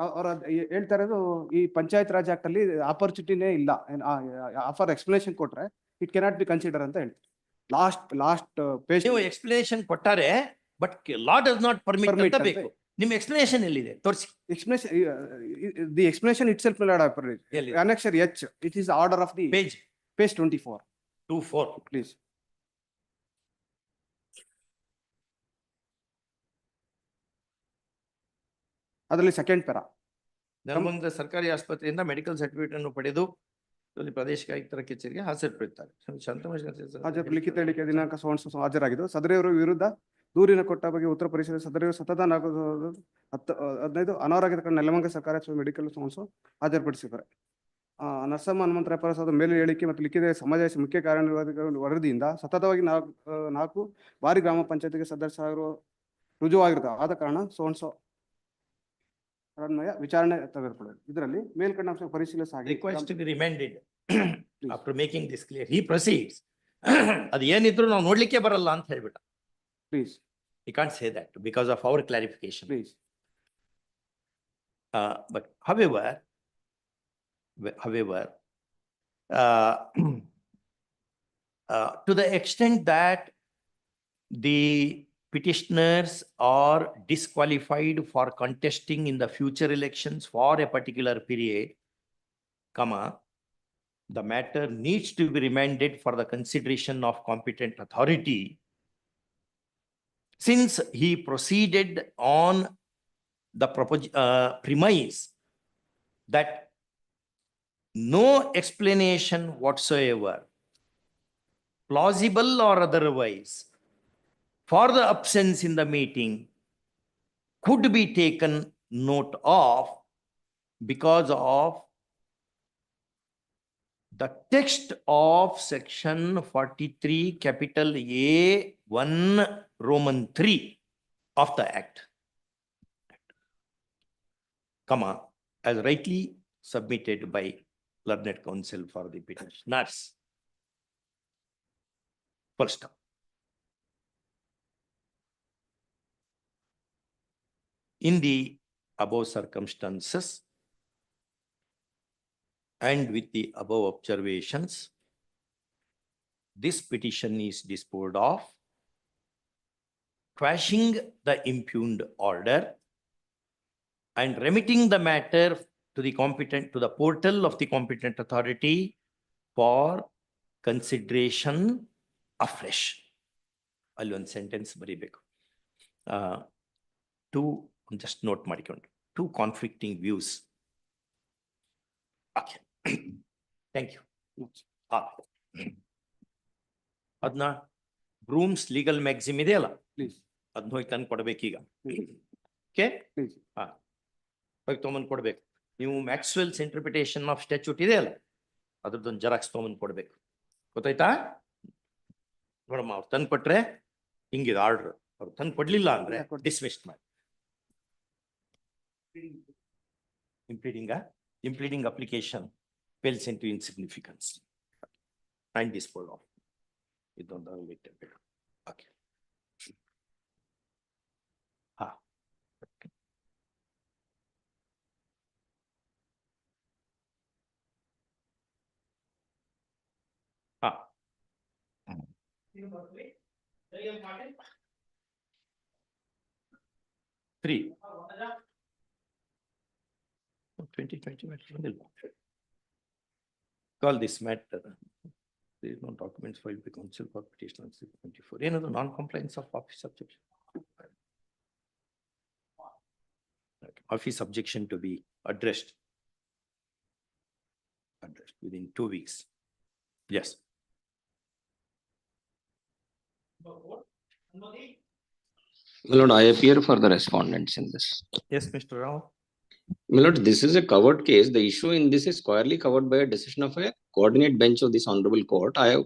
ಹೇಳ್ತಾ ಇರೋದು ಈ panchayat Raj act ಅಲ್ಲಿ ಆಪರ್ಚುನಿಟಿನೇ ಇಲ್ಲ. ಆಫರ್ ಎಕ್ಸ್ಪ್ಲನೇಷನ್ ಕೊಟ್ರೆ ಇಟ್ ಕೆನಾಟ್ ಬಿ ಕನ್ಸಿಡರ್ ಅಂತ ಹೇಳ್ತೀವಿ. ಲಾಸ್ಟ್ ಪೇಜ್ ನೀವು ಎಕ್ಸ್ಪ್ಲನೇಷನ್ ಕೊಟ್ಟಾರೆ but law does not permit ಅಂತ ಬೇಕು. ನಿಮ್ಮ ಎಕ್ಸ್ಪ್ಲನೇಷನ್ ಎಲ್ಲಿದೆ ತೋರಿಸಿ. explanation, the explanation itself, my lord, annexure H, it is order of the page 24. 24. Please. ಅದರಲ್ಲಿ ಸೆಕೆಂಡ್ ಪ್ಯಾರಾ. ಧರ್ಮಂಗ ಸರ್ಕಾರಿ ಆಸ್ಪತ್ರೆಯಿಂದ ಮೆಡಿಕಲ್ ಸರ್ಟಿಫಿಕೇಟ್ ಅನ್ನು ಪಡೆದು ಪ್ರಾದೇಶಿಕ ಆಯುಕ್ತರ ಕಚೇರಿಗೆ ಹಾಜರುಪಡಿಸುತ್ತಾರೆ. ಲಿಖಿತ ಹೇಳಿಕೆ ದಿನಾಂಕ ಹಾಜರಾಗಿದ್ದು ಸದರಿಯವರ ವಿರುದ್ಧ ದೂರಿನ ಕೊಟ್ಟ ಬಗ್ಗೆ ಉತ್ತರ ಪರಿಶೀಲನೆ ಸದರಿಯವರು ಸತತ 15 ಅನಾರೋಗ್ಯದ ನೆಲಮಂಗ ಸರ್ಕಾರಿ ಮೆಡಿಕಲ್ ಹಾಜರುಪಡಿಸಿದ್ದಾರೆ. ನರಸಮ್ಮ ಹನುಮಂತರಾಯಪುರ ಮೇಲೆ ಹೇಳಿಕೆ ಮತ್ತು ಲಿಖಿತ ಸಮಾಜ ಮುಖ್ಯ ಕಾರ್ಯನಿರ್ವಾಹಕ ವರದಿಯಿಂದ ಸತತವಾಗಿ 4 ಬಾರಿ ಗ್ರಾಮ ಪಂಚಾಯತಿಗೆ ಸದಸ್ಯರಾಗಿರುವ ರುಜುವಾಗಿರ್ತಾವೆ. ಆದ ಕಾರಣ ವಿಚಾರಣೆ ತೆಗೆದುಕೊಳ್ಳೋದು. ಇದರಲ್ಲಿ ಮೇಲ್ಕಂಡ ಅಂಶ ಪರಿಶೀಲಿಸಿ request to be reminded after making this clear he proceeds. ಅದು ಏನಿದ್ರು ನಾವು ನೋಡ್ಲಿಕ್ಕೆ ಬರಲ್ಲ ಅಂತ ಹೇಳ್ಬಿಟ್ಟ. Please you can't say that because of our clarification. Please. But however, to the extent that the petitioners are disqualified for contesting in the future elections for a particular period, the matter needs to be remanded for the consideration of competent authority, since he proceeded on the premise that no explanation whatsoever, plausible or otherwise, for the absence in the meeting could be taken note of because of the text of section 43 capital A1 Roman 3 of the Act, as rightly submitted by learned counsel for the petitioners. Full stop. In the above circumstances and with the above observations, this petition is disposed of, quashing the impugned order and remitting the matter to the portal of the competent authority for consideration afresh. ಅಲ್ಲಿ ಒಂದು sentence ಬರೀಬೇಕು. just note ಮಾಡಿಕೊಂಡು 2 conflicting views. Okay. Thank you. ಅದನ್ನ ಬ್ರೂಮ್ಸ್ legal maxim ಇದೆಯಲ್ಲ, Please. ಅದನ್ನ ಹೋಗಿ ತಂದು ಕೊಡ್ಬೇಕೀಗ. Okay, Please. ಹಾ, ಹೋಗಿ ತೊಗೊಂಬಂದು ಕೊಡ್ಬೇಕು. ನೀವು ಮ್ಯಾಕ್ಸ್ವೆಲ್ಸ್ ಇಂಟರ್ಪ್ರಿಟೇಷನ್ ಆಫ್ ಸ್ಟ್ಯಾಚ್ಯೂಟ್ ಇದೆಯಲ್ಲ, ಅದ್ರದ್ದೊಂದು ಜೆರಾಕ್ಸ್ ತೊಗೊಂಬಂದು ಕೊಡ್ಬೇಕು. ಗೊತ್ತಾಯ್ತಾ? ನೋಡಮ್ಮ, ಅವ್ರು ತಂದು ಕೊಟ್ರೆ ಹಿಂಗಿದೆ ಆರ್ಡರ್. ಅವ್ರು ತಂದು ಕೊಡ್ಲಿಲ್ಲ ಅಂದ್ರೆ ಡಿಸ್ಮಿಸ್ ಮಾಡಿ. Impleading application fails into insignificance and disposal of. ಇದೊಂದು ಇಟ್ಟಿರ್ಬೇಕು. ಓಕೆ, ಹಾ, ಹಾ, 3 2020 call this matter. There is no documents filed by counsel for petition on 624. Another non-compliance of office objection. Okay. Office objection to be addressed within 2 weeks. Yes. My lord, I appear for the respondents in this. Yes, Mr. Rao. My lord, this is a covered case. The issue in this is squarely covered by a decision of a coordinate bench of this honorable court. I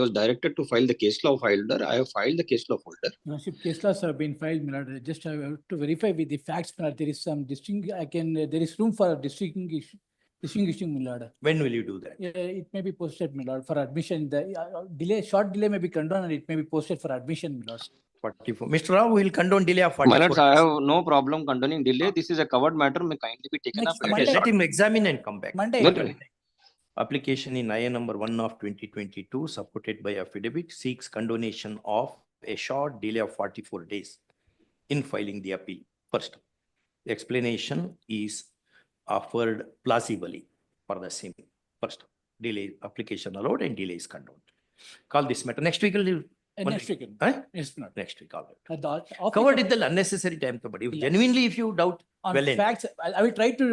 was directed to file the case law folder. I have filed the case law folder. No, see, case laws have been filed, my lord. Just I have to verify with the facts, my lord. There is some there is room for distinguishing, my lord. When will you do that? It may be posted, my lord, for admission. The short delay may be condoned and it may be posted for admission, my lord. 44. Mr. Rao will condone delay of 44. My lords, I have no problem condoning delay. This is a covered matter. May kindly be taken up. Okay, let him examine and come back. Monday. Application in IA number 1 of 2022, supported by affidavit, seeks condonation of a short delay of 44 days in filing the appeal. First, the explanation is offered plausibly for the same. First, delay application allowed and delay is condoned. Call this matter. Next week, Next week. Yes, my lord. next week, all right. Office Covered in the unnecessary time, but if genuinely, if you doubt, on well in. facts, I will try to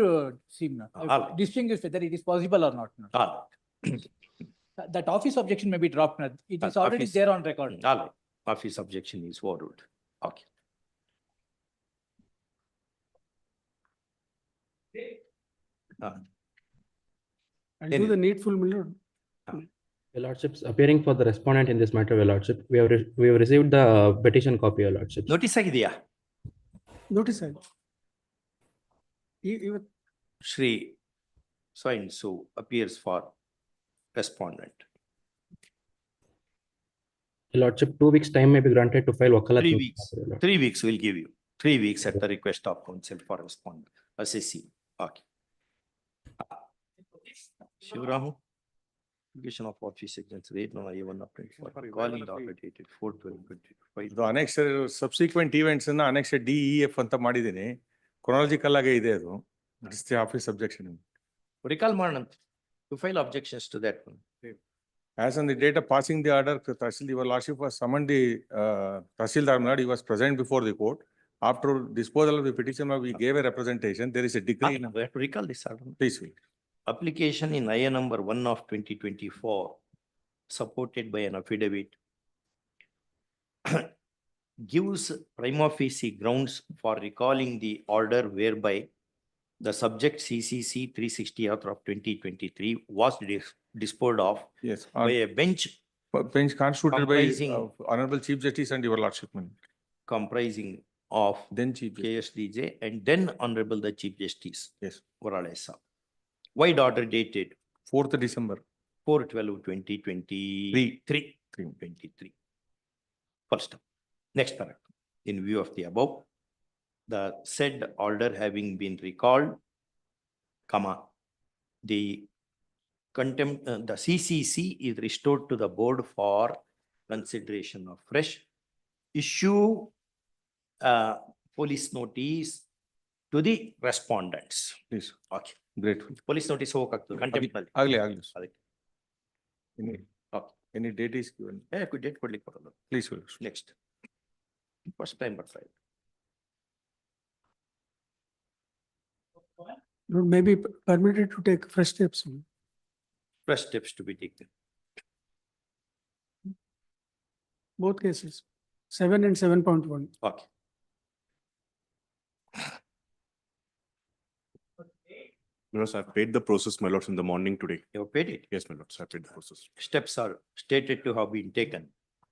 see, my lord. All right. Distinguish whether it is possible or not, my lord. All right. That office objection may be dropped, my lord. It is already Office- there on record. All right. Office objection is overruled. Okay. I'll do the needful, my lord. Your lordships, appearing for the respondent in this matter, your lordship, we have received the petition copy, your lordships. Notice ಆಗಿದೆಯಾ? Notice I. Even Shri so and so appears for respondent. Your lordship, 2 weeks time may be granted to file wakalat. 3 weeks. 3 weeks will give you. 3 weeks at the request of counsel for respondent. Assessee. Okay. Shivramu. Application of office agents rate no I1 update for calling the order dated 4/12/25. ಇದು annexe subsequent events ಅನ್ನ annexe DEF ಅಂತ ಮಾಡಿದ್ದೀನಿ. Chronological ಆಗಿ ಇದೆ ಅದು. It's the office objection. Recall Manant to file objections to that one. As on the date of passing the order, your lordship was summoned the Tahsildar. He was present before the court. After disposal of the petition, we gave a representation. There is a decree. We have to recall this order. Please. Application in IA number 1 of 2024, supported by an affidavit, gives prima facie grounds for recalling the order whereby the subject CCC 360 author of 2023 was disposed of Yes. by a bench Constituted by comprising- Honorable Chief Justice and your lordship. comprising of Then Chief Justice. KSDJ and then Honorable the Chief Justice. Yes. Varalesa. Wide order dated 4th December. 4/12/2023. 23. First, next paragraph. In view of the above, the said order having been recalled, comma, the contempt, the CCC is restored to the board for consideration of fresh issue, police notice to the respondents. Please. Okay. Grateful. Police notice ಹೋಗಕ್ಕಾಗ್ತದೆ contempt ನಲ್ಲಿ. Agli. ಅದಕ್ಕೆ. Okay. Any date is given. Could date ಕೊಡ್ಲಿಕ್ಕೆ ಬರಲ್ಲ. Please. Will. Next. First time ಬರ್ತಾ ಇದೆ. Lord, may be permitted to take fresh steps. Fresh steps to be taken. both cases, 7 and 7.1. Okay. My lords, I've paid the process, my lords, in the morning today. You have paid it. Yes, my lords, I paid the process. Steps are stated to have been taken.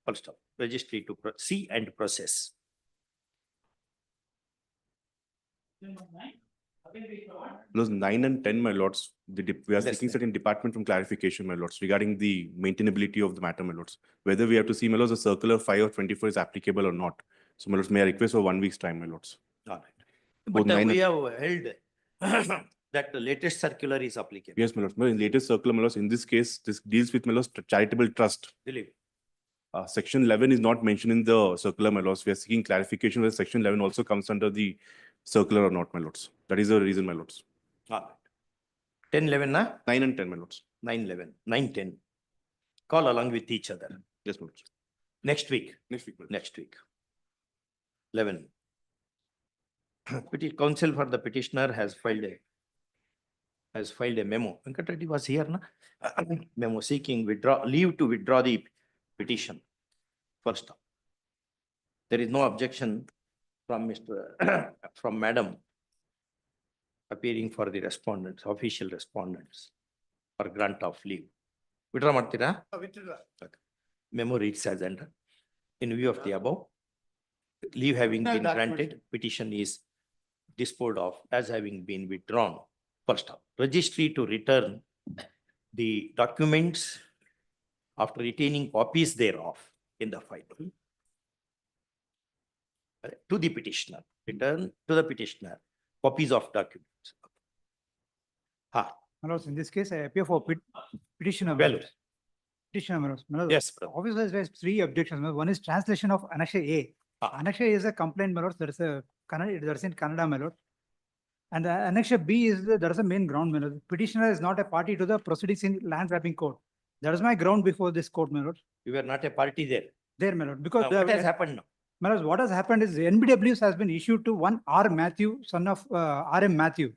First of registry to see and process. Those 9 and 10, my lords, we are Yes, seeking sir. certain department from clarification, my lords, regarding the maintainability of the matter, my lords. Whether we have to see, my lords, the circular 5 or 24 is applicable or not. So, my lords, may I request for 1 week's time, my lords? All right. Both But 9 we and- have held that the latest circular is applicable. Yes, my lords. My latest circular, my lords, in this case, this deals with, my lords, charitable trust. Believe. Section 11 is not mentioned in the circular, my lords. We are seeking clarification whether section 11 also comes under the circular or not, my lords. That is the reason, my lords. All right. 10, 11, na? 9 and 10, my lords. 9, 11, 9, 10. Call along with each other. Yes, my lords. Next week. Next week, my lords. Next week. 11. Counsel for the petitioner has filed a memo. Venkat Reddy was here, na? Memo seeking leave to withdraw the petition. First, there is no objection from from Madam appearing for the respondents, official respondents, for grant of leave. Withdraw ಮಾಡ್ತೀರಾ? Okay. Memo reads as under. In view of the above, leave having been granted, petition is disposed of as having been withdrawn. First up, registry to return the documents after retaining copies thereof in the file to the petitioner. Return to the petitioner copies of documents. In this case, I appear for petitioner. Well, Petitioner. yes, Obviously, there's 3 objections. One is translation of Annexure A. Annexure A is a complaint, my lord. There is a there's in Kannada, my lord. And the Annexure B is there is a main ground, my lord. Petitioner is not a party to the proceedings in land grabbing court. That is my ground before this court, my lord. You were not a party there. There, my lord. Because What has happened now? My lord, what has happened is the NBWs has been issued to one R. Matthew, son of R.M. Matthew,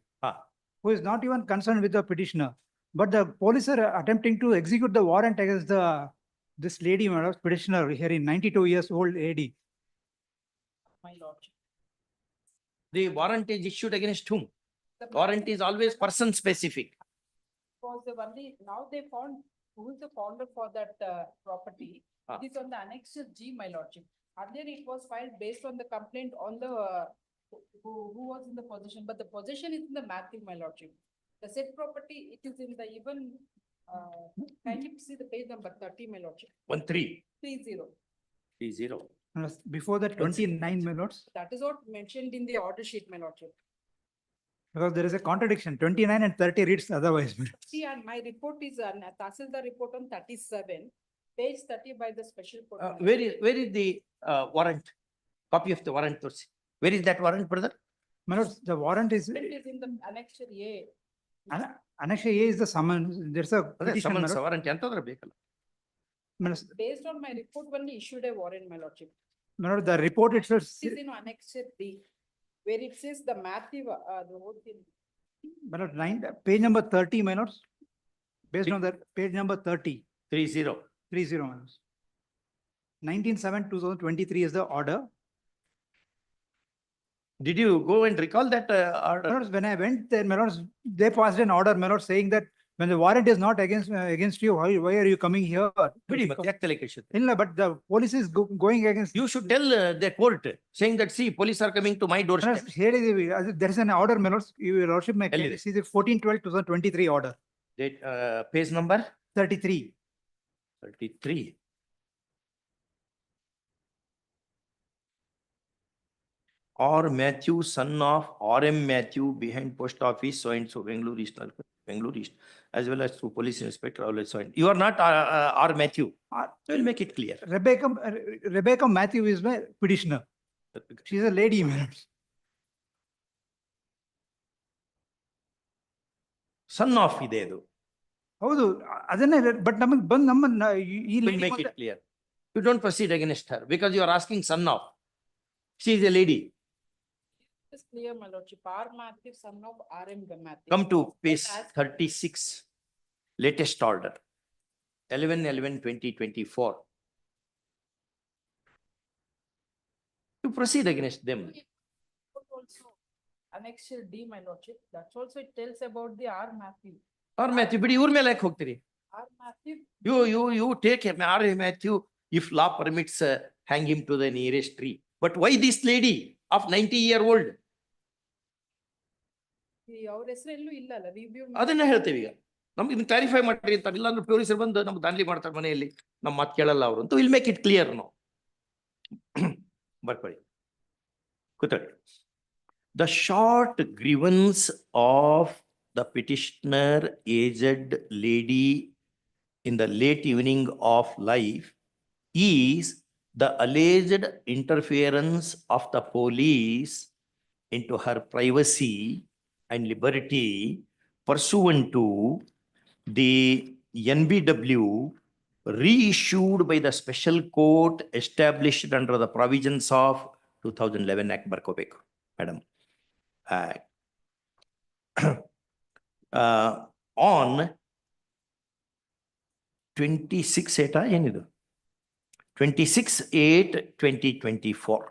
who is not even concerned with the petitioner. But the police are attempting to execute the warrant against this lady, my lord, petitioner here in 92 years old AD. My lord. The warrant is issued against whom? Warrant is always person specific. Was the only, now they found who is the founder for that property. It is on the Annexure G, my lordship. Earlier it was filed based on the complaint on the who was in the possession, but the possession is in the Matthew, my lordship. The said property, it is in the even, kindly see the page number 30, my lordship. 13. 30. 30. Before that, 29, my lords. That is what mentioned in the order sheet, my lordship. Because there is a contradiction. 29 and 30 reads otherwise. See, and my report is Tahsildar report on 37, page 30 by the special court. Where is the warrant? Copy of the warrant. Where is that warrant, brother? My lords, the warrant is. It is in the Annexure A. Annexure A is the summons. There's a petition. Summons warrant. Based on my report, only issued a warrant, my lordship. My lord, the report itself. It is in Annexure D, where it says the Matthew, the whole thing. My lord, page number 30, my lords. Based on that, page number 30. 30. 30, my lords. 19/7/2023 is the order. Did you go and recall that order? My lords, when I went there, my lords, they passed an order, my lords, saying that when the warrant is not against you, why are you coming here? But the police is going against. You should tell the court, saying that, see, police are coming to my doorstep. There is an order, my lords. Your lordship may see the 14/12/2023 order. Date, page number? 33. 33. R. Matthew, son of R.M. Matthew, behind post office, so and so, Bangalore East, as well as to police inspector, so and. You are not R. Matthew. I will make it clear. Rebecca Matthew is my petitioner. She is a lady, man. Son of idedu. Howdu, adane, but We'll make it clear. You don't proceed against her because you are asking son of. She is a lady. It's clear, my lordship. R. Matthew, son of R.M. Matthew. Come to page 36, latest order, 11/11/2024. proceed against them. Also, annexure D, my lordship, that's also it tells about the R Matthew. Or Matthew, but ಇವ್ರ ಮೇಲೆ ಯಾಕೆ ಹೋಗ್ತೀರಿ? R Matthew. You take him, R Matthew, if law permits, hang him to the nearest tree. But why this lady of 90-year-old? ಅವ್ರ ಹೆಸರೆಲ್ಲೂ ಇಲ್ಲ ಅಲ್ಲ review. ಅದನ್ನ ಹೇಳ್ತೇವೆ ಈಗ. ನಮ್ಗೆ ಇದನ್ನ ಕ್ಲಾರಿಫೈ ಮಾಡ್ರಿ ಅಂತ, ಇಲ್ಲಾಂದ್ರೆ ಪೊಲೀಸರು ಬಂದು ನಮ್ಗೆ ದಾಂಧಲಿ ಮಾಡ್ತಾರೆ ಮನೆಯಲ್ಲಿ, ನಮ್ಮ ಮಾತು ಕೇಳಲ್ಲ ಅವರು ಅಂತ. ವಿಲ್ ಮೇಕ್ ಇಟ್ ಕ್ಲಿಯರ್ ನಾವು. ಬರ್ಕೊಳ್ಳಿ, ಕೂತ್ಕೊಳ್ಳಿ. The short grievance of the petitioner, aged lady in the late evening of life, is the alleged interference of the police into her privacy and liberty pursuant to the NBW reissued by the special court established under the provisions of 2011 Act ಬರ್ಕೋಬೇಕು madam. On 26/8 ಏನಿದು 26/8/2024.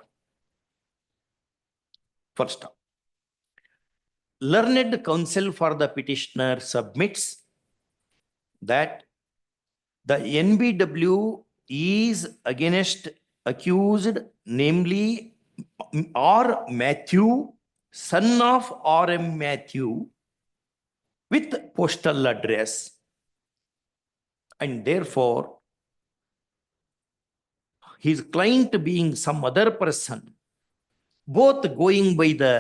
First, learned counsel for the petitioner submits that the NBW is against accused, namely R. Matthew, son of R.M. Matthew, with postal address, and therefore his client being some other person, both going by the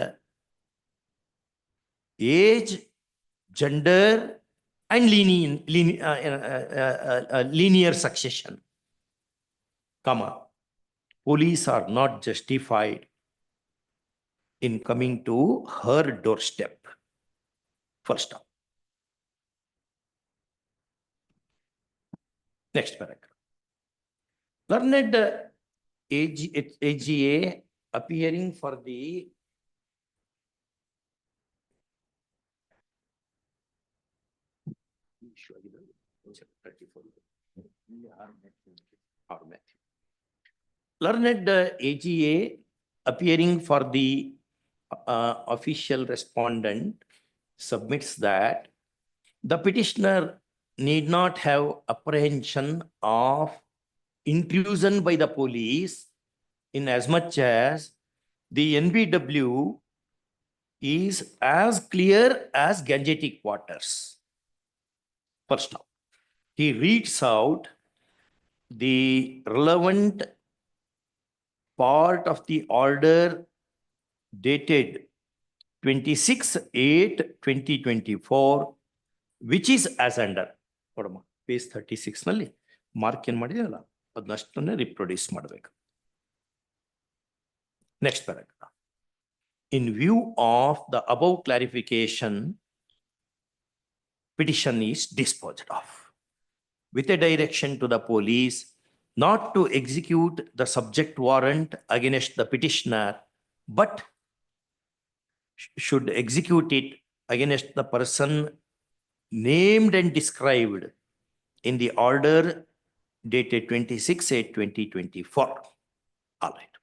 age, gender, and linear succession, comma, police are not justified in coming to her doorstep. First up. Next paragraph. Learned AGA appearing for the learned AGA appearing for the official respondent submits that the petitioner need not have apprehension of intrusion by the police in as much as the NBW is as clear as Gangetic waters. First off, he reads out the relevant part of the order dated 26/8/2024, which is as under. Page 36 ನಲ್ಲಿ mark ಏನ್ ಮಾಡಿದಲ್ಲ ಅದನ್ನಷ್ಟನ್ನೇ reproduce ಮಾಡಬೇಕು. Next paragraph. In view of the above clarification, petition is disposed of with a direction to the police not to execute the subject warrant against the petitioner, but should execute it against the person named and described in the order dated 26/8/2024. All right.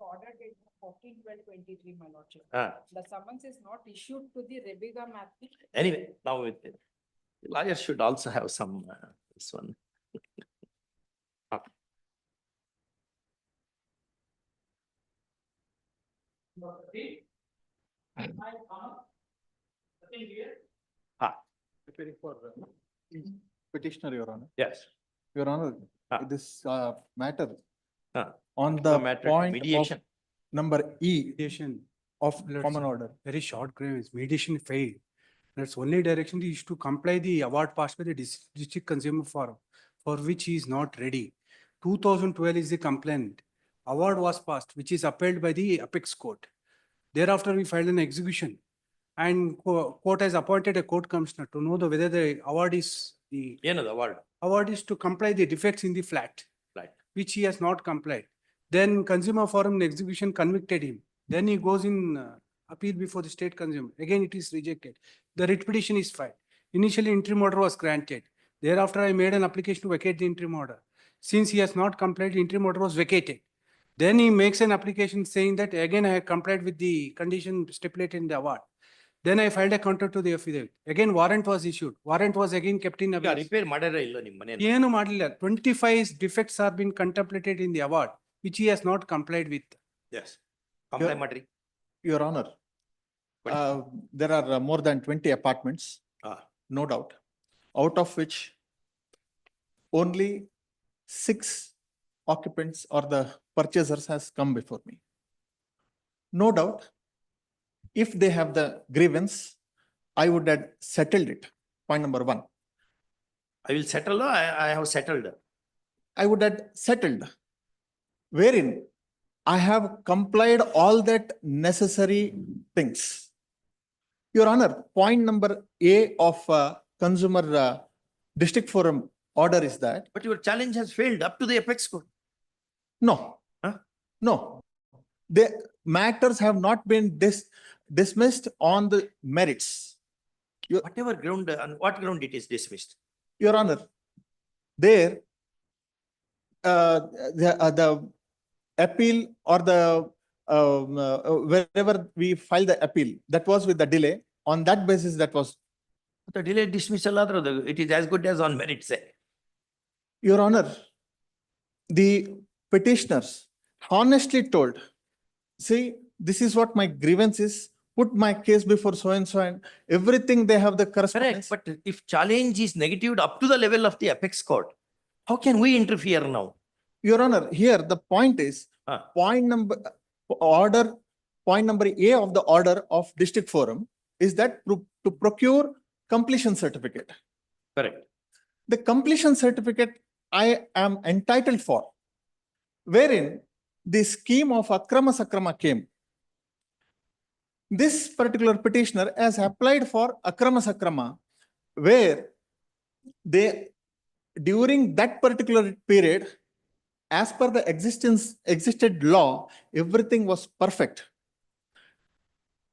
Order date 14/12/23, my lordship. Ah. The summons is not issued to the Rebecca Matthew. Anyway, now with it. Lawyers should also have some, this one. Preparing for petitioner, Your Honor. Yes. Your Honor, this matter on The the matter, point of mediation. number E Mediation. of Let's common see. order. Very short grievance, mediation failed. That's only direction is to comply the award passed by the district consumer forum, for which he is not ready. 2012 is the complaint. Award was passed, which is upheld by the apex court. Thereafter, we filed an execution. And court has appointed a court commissioner to know whether the award is the Another award. award is to comply the defects in the flat, Flat. which he has not complied. Then consumer forum in execution convicted him Then he goes in appeal before the state consumer. Again, it is rejected. The writ petition is filed. Initially, interim order was granted. Thereafter, I made an application to vacate the interim order. Since he has not complied, the interim order was vacated. Then he makes an application saying that again I have complied with the condition stipulated in the award. Then I filed a counter to the affidavit. Again, warrant was issued. Warrant was again kept in ಈಗ abeyance. Repair ಮಾಡ್ಯಾರ ಇಲ್ಲ ನಿಮ್ಮ ಮನೆ ಏನು ಮಾಡಲಿಲ್ಲ. 25 defects are been contemplated in the award, which he has not complied with. Yes. Comply ಮಾಡ್ರಿ. Your Honor, there are more than 20 apartments, no doubt, out of which only 6 occupants or the purchasers has come before me. No doubt, if they have the grievance, I would have settled it. Point number 1. I will settle. I have settled. I would have settled, wherein I have complied all that necessary things. Your Honor, point number A of consumer district forum order is that. But your challenge has failed up to the apex court. No. No. The matters have not been dismissed on the merits. Whatever ground, on what ground it is dismissed? Your Honor, there the appeal or the wherever we file the appeal, that was with the delay. On that basis, that was. The delay dismissal, it is as good as on merit, say. Your Honor, the petitioners honestly told, see, this is what my grievance is, put my case before so and everything they have the correspondence. Correct, but if challenge is negatived up to the level of the apex court, how can we interfere now? Your Honor, here the point is, point number A of the order of district forum is that to procure completion certificate. Correct. The completion certificate I am entitled for, wherein the scheme of akrama sakrama came. This particular petitioner has applied for akrama sakrama, where they, during that particular period, as per the existed law, everything was perfect.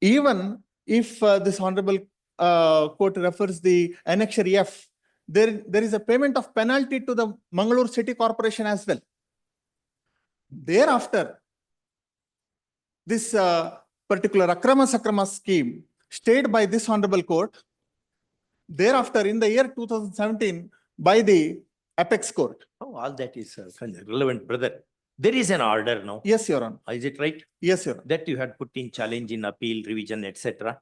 Even if this honorable court refers the annexure F, there is a payment of penalty to the Mangalore City Corporation as well. Thereafter, this particular akrama sakrama scheme stayed by this honorable court. Thereafter, in the year 2017, by the apex court. Oh, all that is relevant, brother. There is an order now. Yes, Your Honor. Is it right? Yes, Your Honor. That you had put in challenge in appeal, revision, etc.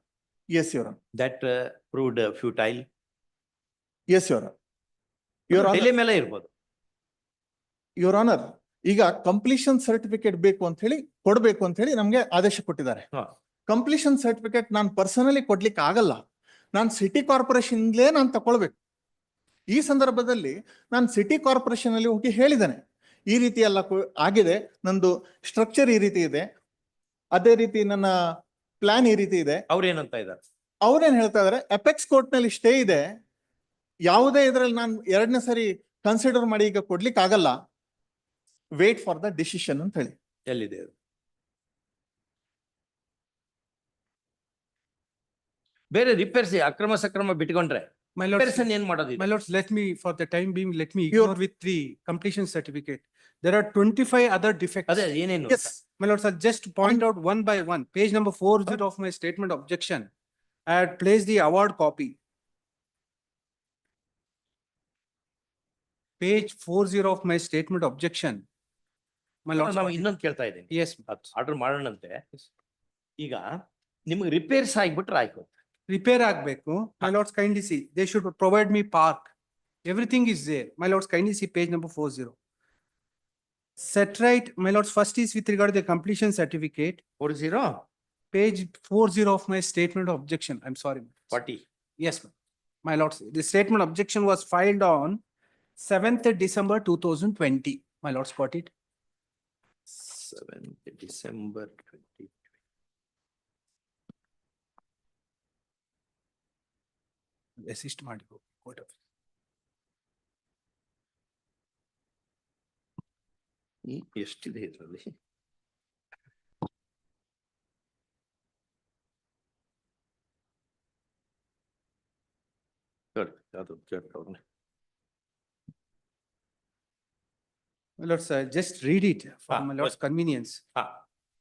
Yes, Your Honor. That proved futile. Yes, Your Honor. Your Honor. Delay ಮೇಲೆ ಇರಬಹುದು. Your Honor, ಈಗ completion certificate ಬೇಕು ಅಂತ ಹೇಳಿ ಕೊಡಬೇಕು ಅಂತ ಹೇಳಿ ನಮ್ಗೆ ಆದೇಶ ಕೊಟ್ಟಿದ್ದಾರೆ. ಕಂಪ್ಲೀಷನ್ ಸರ್ಟಿಫಿಕೇಟ್ ನಾನು ಪರ್ಸನಲಿ ಕೊಡ್ಲಿಕ್ಕೆ ಆಗಲ್ಲ. ನಾನು ಸಿಟಿ ಕಾರ್ಪೊರೇಷನ್ ನಾನು ತಗೊಳ್ಬೇಕು. ಈ ಸಂದರ್ಭದಲ್ಲಿ ನಾನು ಸಿಟಿ ಕಾರ್ಪೊರೇಷನ್ ಅಲ್ಲಿ ಹೋಗಿ ಹೇಳಿದ್ದೇನೆ, ಈ ರೀತಿ ಎಲ್ಲ ಆಗಿದೆ, ನಂದು ಸ್ಟ್ರಕ್ಚರ್ ಈ ರೀತಿ ಇದೆ, ಅದೇ ರೀತಿ ನನ್ನ ಪ್ಲಾನ್ ಈ ರೀತಿ ಇದೆ. ಅವ್ರೇನಂತ ಇದ್ದಾರೆ? ಅವ್ರೇನ್ ಹೇಳ್ತಾ ಇದಾರೆ, ಅಪೆಕ್ಸ್ ಕೋರ್ಟ್ ನಲ್ಲಿ ಸ್ಟೇ ಇದೆ, ಯಾವುದೇ ಇದರಲ್ಲಿ ನಾನು 2ನೇ ಸರಿ ಕನ್ಸಿಡರ್ ಮಾಡಿ ಈಗ ಕೊಡ್ಲಿಕ್ಕೆ ಆಗಲ್ಲ, ವೇಟ್ ಫಾರ್ ದ ಡಿಸಿಷನ್ ಅಂತ ಹೇಳಿ. ಎಲ್ಲಿದೆ? ಬೇರೆ ರಿಪೇರ್ಸ್ ಅಕ್ರಮ ಸಕ್ರಮ ಬಿಟ್ಕೊಂಡ್ರೆ My lords, ಏನ್ ಮಾಡೋದು? my lords, let me, for the time being, let me ignore with the completion certificate. There are 25 other defects. ಅದೇ ಏನೇನು? Yes, my lords, I'll just point out one by one. Page number 40 of my statement of objection. I had placed the award copy. Page 40 of my statement of objection. My lords. ನಾವು ಇನ್ನೊಂದು ಕೇಳ್ತಾ ಇದ್ದೀನಿ. Yes. Order ಮಾಡೋಣಂತೆ. ಈಗ ನಿಮಗೆ repairs ಆಗಿಬಿಟ್ರೆ ಆಯ್ತು. Repair agbeku. My lords, kindly see. They should provide me park. Everything is there. My lords, kindly see page number 40. Set right. My lords, first is with regard to the completion certificate. 40? Page 40 of my statement of objection. I'm sorry. 40. Yes, ma'am. My lords, the statement of objection was filed on 7th December 2020. My lords, got it? 7th December 2020. Assist ಮಾಡಿಕೊ court of. ಎಷ್ಟಿದೆ ಇದರಲ್ಲಿ? Let's just read it for my lord's convenience. Ah.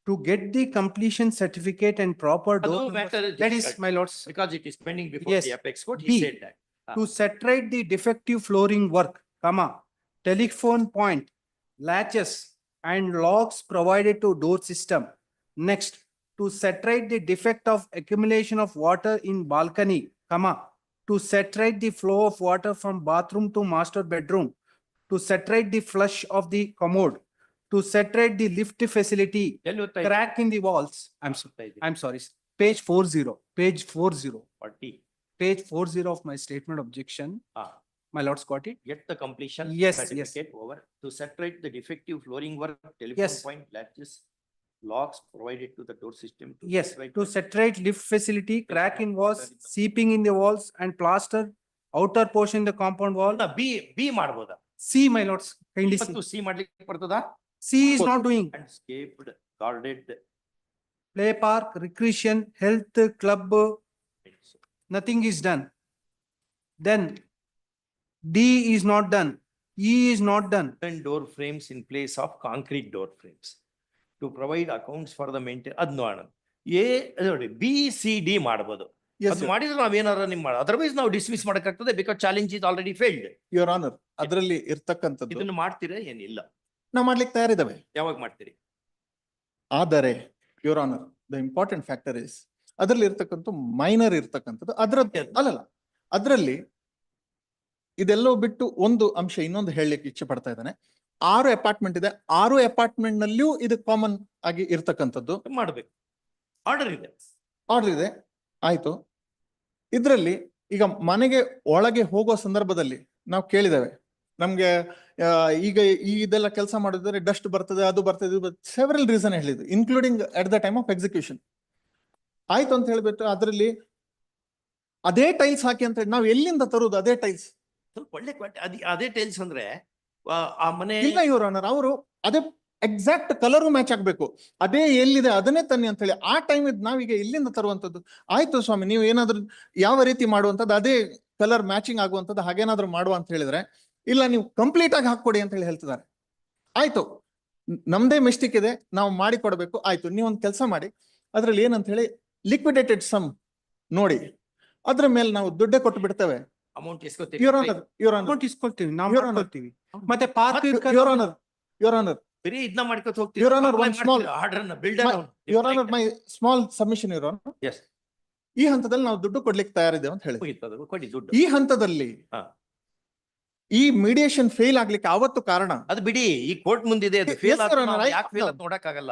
To get the completion certificate and proper door ಅದು numbers- matter that is, difficult. my lords. Because it is pending before Yes. the apex court, he B, said that. to saturate the defective flooring work, comma, telephone point, latches and locks provided to door system. Next, to saturate the defect of accumulation of water in balcony, comma, to saturate the flow of water from bathroom to master bedroom, to saturate the flush of the commode, to saturate the lift facility, crack in the walls. I'm sorry, page 40, page 40. 40. Page 40 of my statement of objection. My lords got it? Get the completion Yes, certificate over to saturate the defective flooring work, telephone Yes. point, latches, locks provided to the door system. To Yes, saturate to the- saturate lift facility, crack in walls, seeping in the walls and plaster, outer portion in the compound wall. B ಮಾಡ್ಬೋದಾ? C, my lords, kindly see. ಮತ್ತು C ಮಾಡ್ಲಿಕ್ಕೆ ಬರ್ತದಾ? C is not doing. Landscaped, guarded. Play park, recreation, health club, nothing is done. Then D is not done. E is not done. And door frames in place of concrete door frames. To provide accounts for the maintain, ಅದ್ ನೋಡೋಣ. ನೋಡಿ B, C, D ಮಾಡ್ಬೋದು. Yes, ಅದು sir. ಮಾಡಿದ್ರೆ ನಾವೇನಾರ ನಿಮ್ ಮಾಡ otherwise ನಾವು dismiss ಮಾಡಕ್ಕಾಗ್ತದೆ because challenge is already failed. Your honour, ಅದರಲ್ಲಿ ಇರ್ತಕ್ಕಂಥದ್ದು ಇದನ್ನು ಮಾಡ್ತೀರಾ ಏನಿಲ್ಲ? ನಾವು ಮಾಡ್ಲಿಕ್ಕೆ ತಯಾರಿದ್ದಾವೆ. ಯಾವಾಗ ಮಾಡ್ತೀರಿ? ಆದರೆ your honour, the important factor is ಅದರಲ್ಲಿ ಇರ್ತಕ್ಕಂಥ ಮೈನರ್ ಇರ್ತಕ್ಕಂಥದ್ದು ಅದ್ರದ್ದು ಅಲ್ಲಲ್ಲ, ಅದರಲ್ಲಿ ಇದೆಲ್ಲೋ ಬಿಟ್ಟು ಒಂದು ಅಂಶ ಇನ್ನೊಂದು ಹೇಳಲಿಕ್ಕೆ ಇಚ್ಛೆ ಪಡ್ತಾ ಇದ್ದಾನೆ. 6 ಅಪಾರ್ಟ್ಮೆಂಟ್ ಇದೆ, 6 ಅಪಾರ್ಟ್ಮೆಂಟ್ ನಲ್ಲಿಯೂ ಇದು ಕಾಮನ್ ಆಗಿ ಇರ್ತಕ್ಕಂಥದ್ದು. ಮಾಡ್ಬೇಕು, ಆರ್ಡರ್ ಇದೆ, ಆರ್ಡರ್ ಇದೆ, ಆಯ್ತು. ಇದ್ರಲ್ಲಿ ಈಗ ಮನೆಗೆ ಒಳಗೆ ಹೋಗೋ ಸಂದರ್ಭದಲ್ಲಿ ನಾವು ಕೇಳಿದ್ದೇವೆ, ನಮ್ಗೆ ಈಗ ಇದೆಲ್ಲ ಕೆಲಸ ಮಾಡಿದ್ರೆ ಡಸ್ಟ್ ಬರ್ತದೆ, ಅದು ಬರ್ತದೆ, ಸೆವೆರಲ್ ರೀಸನ್ ಹೇಳಿದ್ರು, including at the time of execution. ಆಯ್ತು ಅಂತ ಹೇಳ್ಬಿಟ್ಟು ಅದರಲ್ಲಿ ಅದೇ ಟೈಲ್ಸ್ ಹಾಕಿ ಅಂತ ಹೇಳಿ ನಾವು ಎಲ್ಲಿಂದ ತರುವುದು ಅದೇ ಟೈಲ್ಸ್? ಸ್ವಲ್ಪ ಒಳ್ಳೆ ಅದೇ ಟೈಲ್ಸ್ ಅಂದ್ರೆ ಆ ಮನೆ ಇಲ್ಲ ಯುವರ್ ಆನರ್, ಅವರು ಅದೇ ಎಕ್ಸಾಕ್ಟ್ ಕಲರ್ ಮ್ಯಾಚ್ ಆಗ್ಬೇಕು, ಅದೇ ಎಲ್ಲಿದೆ ಅದನ್ನೇ ತನ್ನಿ ಅಂತ ಹೇಳಿ. ಆ ಟೈಮ್ ನಾವೀಗ ಎಲ್ಲಿಂದ ತರುವಂತದ್ದು? ಆಯ್ತು ಸ್ವಾಮಿ, ನೀವು ಏನಾದ್ರು ಯಾವ ರೀತಿ ಮಾಡುವಂತದ್ದು ಅದೇ ಕಲರ್ ಮ್ಯಾಚಿಂಗ್ ಆಗುವಂತದ್ದು ಹಾಗೇನಾದ್ರು ಮಾಡುವ ಅಂತ ಹೇಳಿದ್ರೆ, ಇಲ್ಲ ನೀವು ಕಂಪ್ಲೀಟ್ ಆಗಿ ಹಾಕೊಡಿ ಅಂತ ಹೇಳಿ ಹೇಳ್ತಿದ್ದಾರೆ. ಆಯ್ತು, ನಮ್ದೇ ಮಿಸ್ಟೇಕ್ ಇದೆ, ನಾವು ಮಾಡಿ ಕೊಡ್ಬೇಕು. ಆಯ್ತು, ನೀವೊಂದು ಕೆಲಸ ಮಾಡಿ, ಅದ್ರಲ್ಲಿ ಏನಂತ ಹೇಳಿ ಲಿಕ್ವಿಡೇಟೆಡ್ ಸಮ್ ನೋಡಿ, ಅದ್ರ ಮೇಲೆ ನಾವು ದುಡ್ಡೇ ಕೊಟ್ಟು ಬಿಡ್ತೇವೆ. ಅಮೌಂಟ್ ಅಮೌಂಟ್ ಇಸ್ಕೊಳ್ತೀವಿ, ನಾವು ಮಾಡ್ಕೊಳ್ತೀವಿ. ಮತ್ತೆ ಪಾರ್ಕ್ ಯುವರ್ ಆನರ್ ಬರೀ ಇದನ್ನ ಮಾಡ್ಕೊತ ಹೋಗ್ತೀವಿ. Your Honor, one small- order builder your honour, my small submission your honour. Yes, ಈ ಹಂತದಲ್ಲಿ ನಾವು ದುಡ್ಡು ಕೊಡ್ಲಿಕ್ಕೆ ತಯಾರಿದ್ದೇವೆ ಅಂತ ಹೇಳಿ. ಕೊಡಿ ದುಡ್ಡು. ಈ ಹಂತದಲ್ಲಿ ಈ ಮೀಡಿಯೇಷನ್ ಫೇಲ್ ಆಗ್ಲಿಕ್ಕೆ ಅವತ್ತು ಕಾರಣ ಅದು ಬಿಡಿ, ಈ ಕೋರ್ಟ್ ಮುಂದಿದೆ, ಅದು Yes, ಫೇಲ್ Your Honor, ಯಾಕೆ ಫೇಲ್ ಅಂತ ನೋಡಕ್ಕಾಗಲ್ಲ.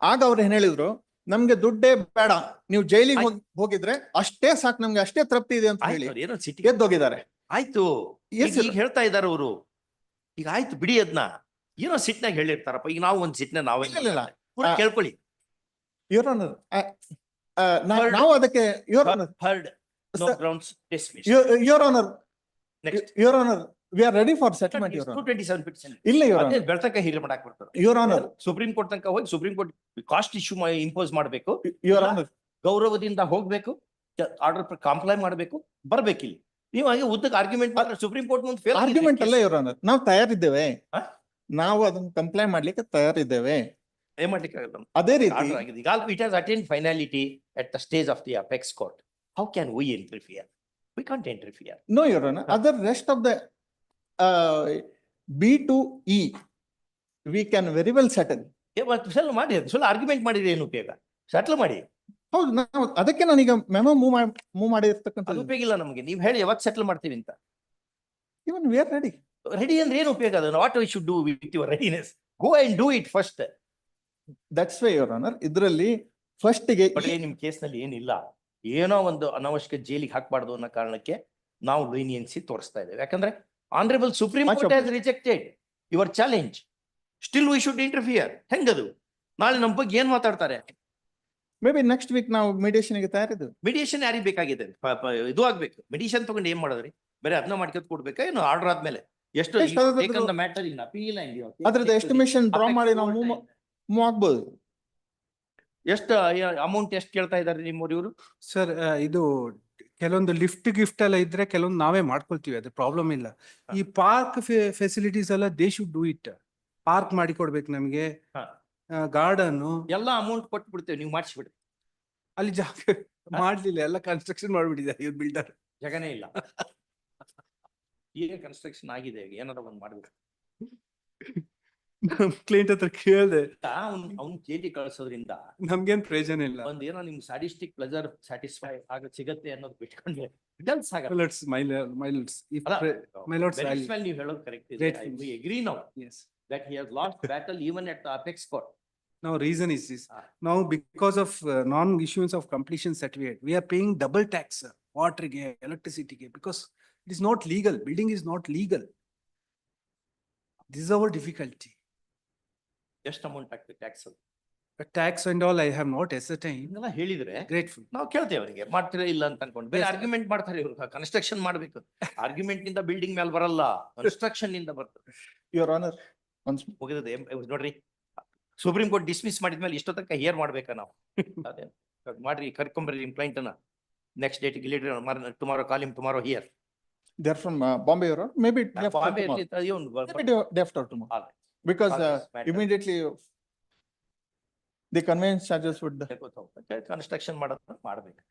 ಆಗ ಅವ್ರು ಏನ್ ಹೇಳಿದ್ರು, ನಮ್ಗೆ ದುಡ್ಡೇ ಬೇಡ, ನೀವು ಜೈಲಿಗೆ ಹೋಗಿದ್ರೆ ಅಷ್ಟೇ ಸಾಕು, ನಮ್ಗೆ ಅಷ್ಟೇ ತೃಪ್ತಿ ಇದೆ ಅಂತ ಹೇಳಿ ಏನೋ ಸಿಟಿ ಎದ್ದೋಗಿದ್ದಾರೆ. ಆಯ್ತು, Yes, ಈಗ ಹೇಳ್ತಾ ಇದಾರೆ ಅವರು. ಈಗ ಆಯ್ತು ಬಿಡಿ, ಅದನ್ನ ಏನೋ ಸಿಟ್ನಾಗ ಹೇಳಿರ್ತಾರಪ್ಪ. ಈಗ ನಾವು ಒಂದ್ ಸಿಟ್ನ ನಾವೇ ಕೇಳ್ಕೊಳ್ಳಿ. ಯುವರ್ ಆನರ್, ನಾವು ಅದಕ್ಕೆ your honour, heard, no grounds dismiss. Your honour, next your honour, we are ready for settlement. Your honour, 227 ಇಲ್ಲ ಯುವರ್ ಆನರ್, ಬೆಳ್ತಕ ಹೀರೆ ಮಾಡಕ್ ಬರ್ತಾರೆ. ಯುವರ್ ಆನರ್, ಸುಪ್ರೀಂ ಕೋರ್ಟ್ ತನಕ ಹೋಗಿ supreme court cost issue impose ಮಾಡಬೇಕು. Your honour, ಗೌರವದಿಂದ ಹೋಗ್ಬೇಕು, order ಕಾಂಪ್ಲೈ ಮಾಡಬೇಕು, ಬರ್ಬೇಕಿಲ್ಲಿ. ನೀವು ಹಾಗೆ ಉದ್ದಕ್ಕೆ ಆರ್ಗ್ಯುಮೆಂಟ್ ಮಾಡಿದ್ರೆ ಸುಪ್ರೀಂ ಕೋರ್ಟ್ ಮುಂದೆ ಫೇಲ್ ಆರ್ಗ್ಯುಮೆಂಟ್ ಅಲ್ಲ ಯುವರ್ ಆನರ್, ನಾವು ತಯಾರಿದ್ದೇವೆ, ನಾವು ಅದನ್ನ ಕಂಪ್ಲೈ ಮಾಡ್ಲಿಕ್ಕೆ ತಯಾರಿದ್ದೇವೆ. ಏನ್ ಮಾಡ್ಲಿಕ್ಕೆ ಆಗಲ್ಲ. ಅದೇ ರೀತಿ ಆರ್ಡರ್ ಆಗಿದೆ. ಈಗ it has attained finality at the stage of the apex court. How can we interfere? We can't interfere. Know your honour, other rest of the B to E we can very well settle. ಸ್ವಲ್ಪ ಮಾಡಿ, ಸ್ವಲ್ಪ argument ಮಾಡಿದ್ರೆ ಏನು ಉಪಯೋಗ? Settle ಮಾಡಿ. ಹೌದು, ನಾವು ಅದಕ್ಕೆ ನಾನೀಗ ಮೆಮೊ ಮೂವ್ ಮಾಡಿರ್ತಕ್ಕಂಥದ್ದು. ಅದು ಉಪಯೋಗ ಇಲ್ಲ ನಮಗೆ. ನೀವು ಹೇಳಿ ಯಾವತ್ತು ಸೆಟ್ಲ್ ಮಾಡ್ತೀವಿ ಅಂತ. ಇವನ್ ವಿ ಆರ್ ರೆಡಿ. ರೆಡಿ ಅಂದ್ರೆ ಏನು ಉಪಯೋಗ? ಅದನ್ನು what we should do with your readiness? Go and do it first. That's why your honour, ಇದರಲ್ಲಿ ಫಸ್ಟ್ ಗೆ ನಿಮ್ ಕೇಸ್ ನಲ್ಲಿ ಏನಿಲ್ಲ, ಏನೋ ಒಂದು ಅನಾವಶ್ಯಕ ಜೈಲಿಗೆ ಹಾಕಬಾರ್ದು ಅನ್ನೋ ಕಾರಣಕ್ಕೆ ನಾವು ಲೀನಿಯನ್ಸಿ ತೋರಿಸ್ತಾ ಇದ್ದೇವೆ. ಯಾಕಂದ್ರೆ honourable Supreme Court has rejected your challenge. Still we should interfere. ಹೆಂಗದು? ನಾಳೆ ನಮ್ಮ ಬಗ್ಗೆ ಏನ್ ಮಾತಾಡ್ತಾರೆ? ಮೇ ಬಿ ನೆಕ್ಸ್ಟ್ ವೀಕ್ ನಾವು ಮೆಡಿಯೇಷನ್ ಗೆ ತಯಾರಿದ್ದು. ಮೆಡಿಯೇಷನ್ ಯಾರಿಗೆ ಬೇಕಾಗಿದೆ? ಇದು ಆಗ್ಬೇಕು. ಮೆಡಿಯೇಷನ್ ತಗೊಂಡು ಏನ್ ಮಾಡೋದ್ರಿ? ಬೇರೆ ಅದನ್ನ ಮಾಡ್ಕೊತ ಕೊಡ್ಬೇಕಾ ಏನು? ಆರ್ಡರ್ ಆದ್ಮೇಲೆ ಎಷ್ಟು ಮ್ಯಾಟರ್ ಇನ್ ಅಪೀಲ್ ಅದ್ರದ್ದು ಎಸ್ಟಿಮೇಷನ್ ಡ್ರಾ ಮಾಡಿ ನಾವು ಮೂವ್ ಆಗ್ಬೋದು. ಎಷ್ಟು ಅಮೌಂಟ್ ಎಷ್ಟು ಕೇಳ್ತಾ ಇದ್ದಾರೆ ನಿಮ್ಮವ್ರು? ಇವರು ಸರ್, ಇದು ಕೆಲವೊಂದು ಲಿಫ್ಟ್ ಗಿಫ್ಟ್ ಎಲ್ಲ ಇದ್ರೆ ಕೆಲವೊಂದು ನಾವೇ ಮಾಡ್ಕೊಳ್ತೀವಿ, ಅದು ಪ್ರಾಬ್ಲಮ್ ಇಲ್ಲ. ಈ ಪಾರ್ಕ್ ಫೆಸಿಲಿಟೀಸ್ ಎಲ್ಲ they should do it. Park ಮಾಡಿ ಕೊಡ್ಬೇಕು ನಮ್ಗೆ, ಗಾರ್ಡನ್ ಎಲ್ಲ ಅಮೌಂಟ್ ಕೊಟ್ಬಿಡ್ತೇವೆ, ನೀವು ಮಾಡಿಸ್ಬಿಡಿ. ಅಲ್ಲಿ ಜಾಗ ಮಾಡ್ಲಿಲ್ಲ, ಎಲ್ಲ ಕನ್ಸ್ಟ್ರಕ್ಷನ್ ಮಾಡ್ಬಿಟ್ಟಿದ್ದಾರೆ ಇವ್ರು ಬಿಲ್ಡರ್. ಜಾಗನೇ ಇಲ್ಲ. ಈಗ ಕನ್ಸ್ಟ್ರಕ್ಷನ್ ಆಗಿದೆ, ಏನಾರ ಒಂದ್ ಮಾಡ್ಬೇಕು. ನಮ್ ಕ್ಲೈಂಟ್ ಹತ್ರ ಕೇಳ್ದೆ, ಅವ್ನ್ ಕೇಳಿ ಕಳ್ಸೋದ್ರಿಂದ ನಮ್ಗೇನ್ ಪ್ರಯೋಜನ ಇಲ್ಲ. ಒಂದ್ ಏನೋ ನಿಮ್ ಸ್ಯಾಡಿಸ್ಟಿಕ್ ಪ್ಲೆಜರ್ ಸ್ಯಾಟಿಸ್ಫೈ ಆಗ ಸಿಗತ್ತೆ ಅನ್ನೋದು ಬಿಟ್ಕೊಂಡ್ರೆ ಡಲ್ಸ್ ಆಗಲ್ಲ. ನೀವು ಹೇಳೋದು ಕರೆಕ್ಟ್ ಇದೆ. We agree now. Yes. That he has lost battle even at the apex court. Now reason is this. Now because of non-issuance of completion certificate, we are paying double tax, water, electricity, because it is not legal. Building is not legal. This is our difficulty. Just amount ಆಗ್ತದೆ tax. Tax and all I have not ascertained. ಇದೆಲ್ಲ ಹೇಳಿದ್ರೆ Grateful. ನಾವು ಕೇಳ್ತೇವೆ ಅವರಿಗೆ, ಮಾಡ್ತೀರಾ ಇಲ್ಲ ಅಂತ ಅನ್ಕೊಂಡು. ಬೇರೆ ಆರ್ಗ್ಯುಮೆಂಟ್ ಮಾಡ್ತಾರೆ ಇವ್ರು, ಕನ್ಸ್ಟ್ರಕ್ಷನ್ ಮಾಡ್ಬೇಕು. ಆರ್ಗ್ಯುಮೆಂಟ್ ನಿಂದ ಬಿಲ್ಡಿಂಗ್ ಮೇಲೆ ಬರಲ್ಲ, ಕನ್ಸ್ಟ್ರಕ್ಷನ್ ನಿಂದ ಬರ್ತದೆ. Your Honor, ಮುಗಿದದೆ ನೋಡ್ರಿ, ಸುಪ್ರೀಂ ಕೋರ್ಟ್ ಡಿಸ್ಮಿಸ್ ಮಾಡಿದ್ಮೇಲೆ ಇಷ್ಟೋ ತನಕ ಹಿಯರ್ ಮಾಡ್ಬೇಕಾ ನಾವು? ಅದೇ ಮಾಡ್ರಿ, ಕರ್ಕೊಂಬರ್ರಿ ನಿಮ್ ಕ್ಲೈಂಟ್ ಅನ್ನ. Next date tomorrow call him, tomorrow here. They're from Bombay, Your Honor. Maybe day after tomorrow. Maybe day after tomorrow. Because immediately the conveyance charges would. Construction ಮಾಡೋದು ಮಾಡ್ಬೇಕು.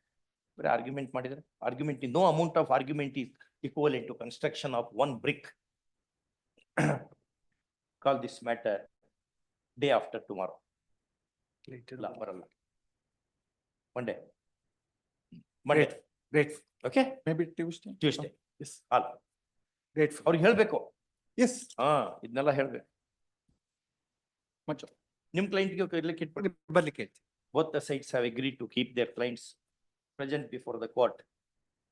ಬರೀ ಆರ್ಗ್ಯುಮೆಂಟ್ ಮಾಡಿದ್ರೆ, argument no amount of argument is equivalent to construction of one brick. Call this matter day after tomorrow. ಇಲ್ಲ ಬರಲ್ಲ, Monday. Great. Okay? Maybe Tuesday. Yes. All. Great. ಅವ್ರಿಗೆ ಹೇಳ್ಬೇಕು. Yes. ಇದನ್ನೆಲ್ಲ ಹೇಳ್ಬೇಕು. ನಿಮ್ ಕ್ಲೈಂಟ್ಗೆ ಬರ್ಲಿಕ್ಕೆ both the sides have agreed to keep their clients present before the court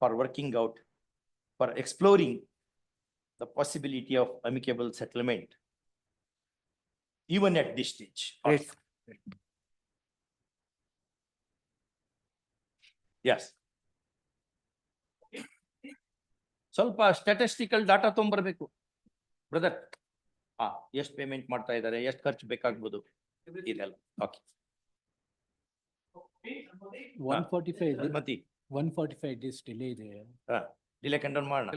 for working out, for exploring the possibility of amicable settlement even at this stage. Great. Yes. ಸ್ವಲ್ಪ statistical data ತೊಗೊಂಬರ್ಬೇಕು brother. ಎಷ್ಟು payment ಮಾಡ್ತಾ ಇದ್ದಾರೆ, ಎಷ್ಟು ಖರ್ಚು ಬೇಕಾಗ್ಬೋದು ಇದೆಲ್ಲ. Okay. 145 days delay ಇದೆ. ಡಿಲೇ ಕಂಡೋನ್ ಮಾಡೋಣ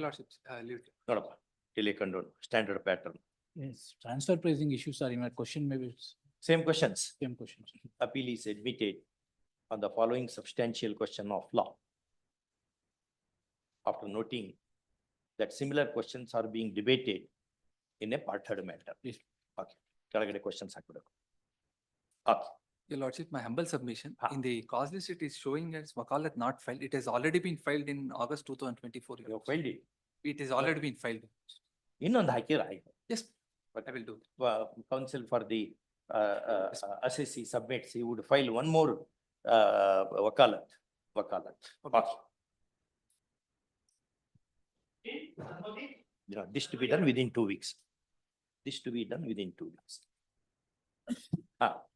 ನೋಡಪ್ಪ. Delay condone standard pattern. Yes, transfer pricing issues are in my question, maybe Same questions. Same questions. Appeal is admitted on the following substantial question of law. After noting that similar questions are being debated in a parted matter. Please. Okay. Keಳಗಡೆ questions ಹಾಕ್ಬಿಡಬೇಕು. Okay. Your Lordship, my humble submission. In the cause list, it is showing as wakalat not filed. It has already been filed in August 2024. You have filed it? It has already been filed. ಇನ್ನೊಂದು ಹಾಕಿರ ಆಯ್ತು. Yes, but I will do. Counsel for the assessee submits, he would file one more wakalat. Okay. This to be done within 2 weeks.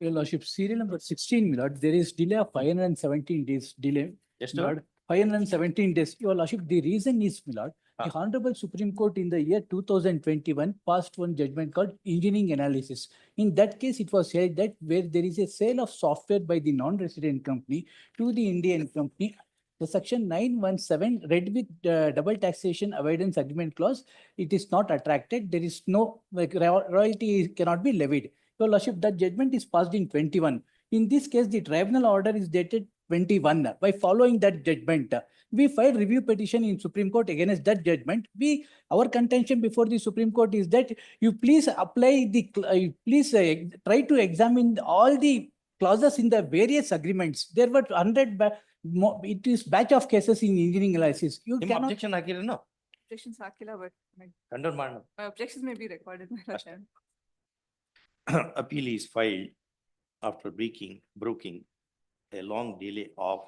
Your Lordship, serial number 16, my lord, there is delay of 517 days delay. Yes, my lord. 517 days. Your Lordship, the reason is, my lord, the Honorable Supreme Court in the year 2021 passed one judgment called engineering analysis. In that case, it was said that where there is a sale of software by the non-resident company to the Indian company, the section 917 read with double taxation avoidance agreement clause, it is not attracted. There is no royalty cannot be levied. Your Lordship, that judgment is passed in 21. In this case, the tribunal order is dated 21. By following that judgment, we filed review petition in Supreme Court against that judgment. Our contention before the Supreme Court is that you please apply the, try to examine all the clauses in the various agreements. There were 100, it is batch of cases in engineering analysis. You cannot. Objection hakira no? Objections hakila, but Condone ಮಾಡೋಣ. my objections may be recorded. My lordship. Appeal is filed after broking a long delay of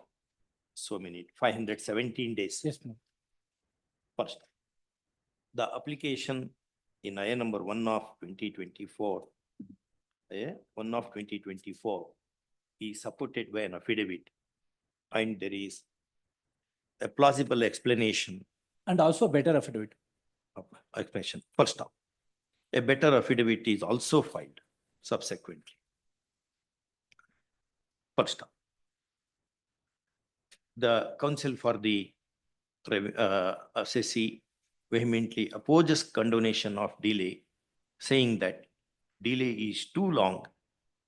so many 517 days. Yes, ma'am. First, the application in IA number 1 of 2024, is supported by an affidavit, and there is a plausible explanation. And also a better affidavit. Explanation. First off, a better affidavit is also filed subsequently. First off, the counsel for the assessee vehemently opposes condonation of delay, saying that delay is too long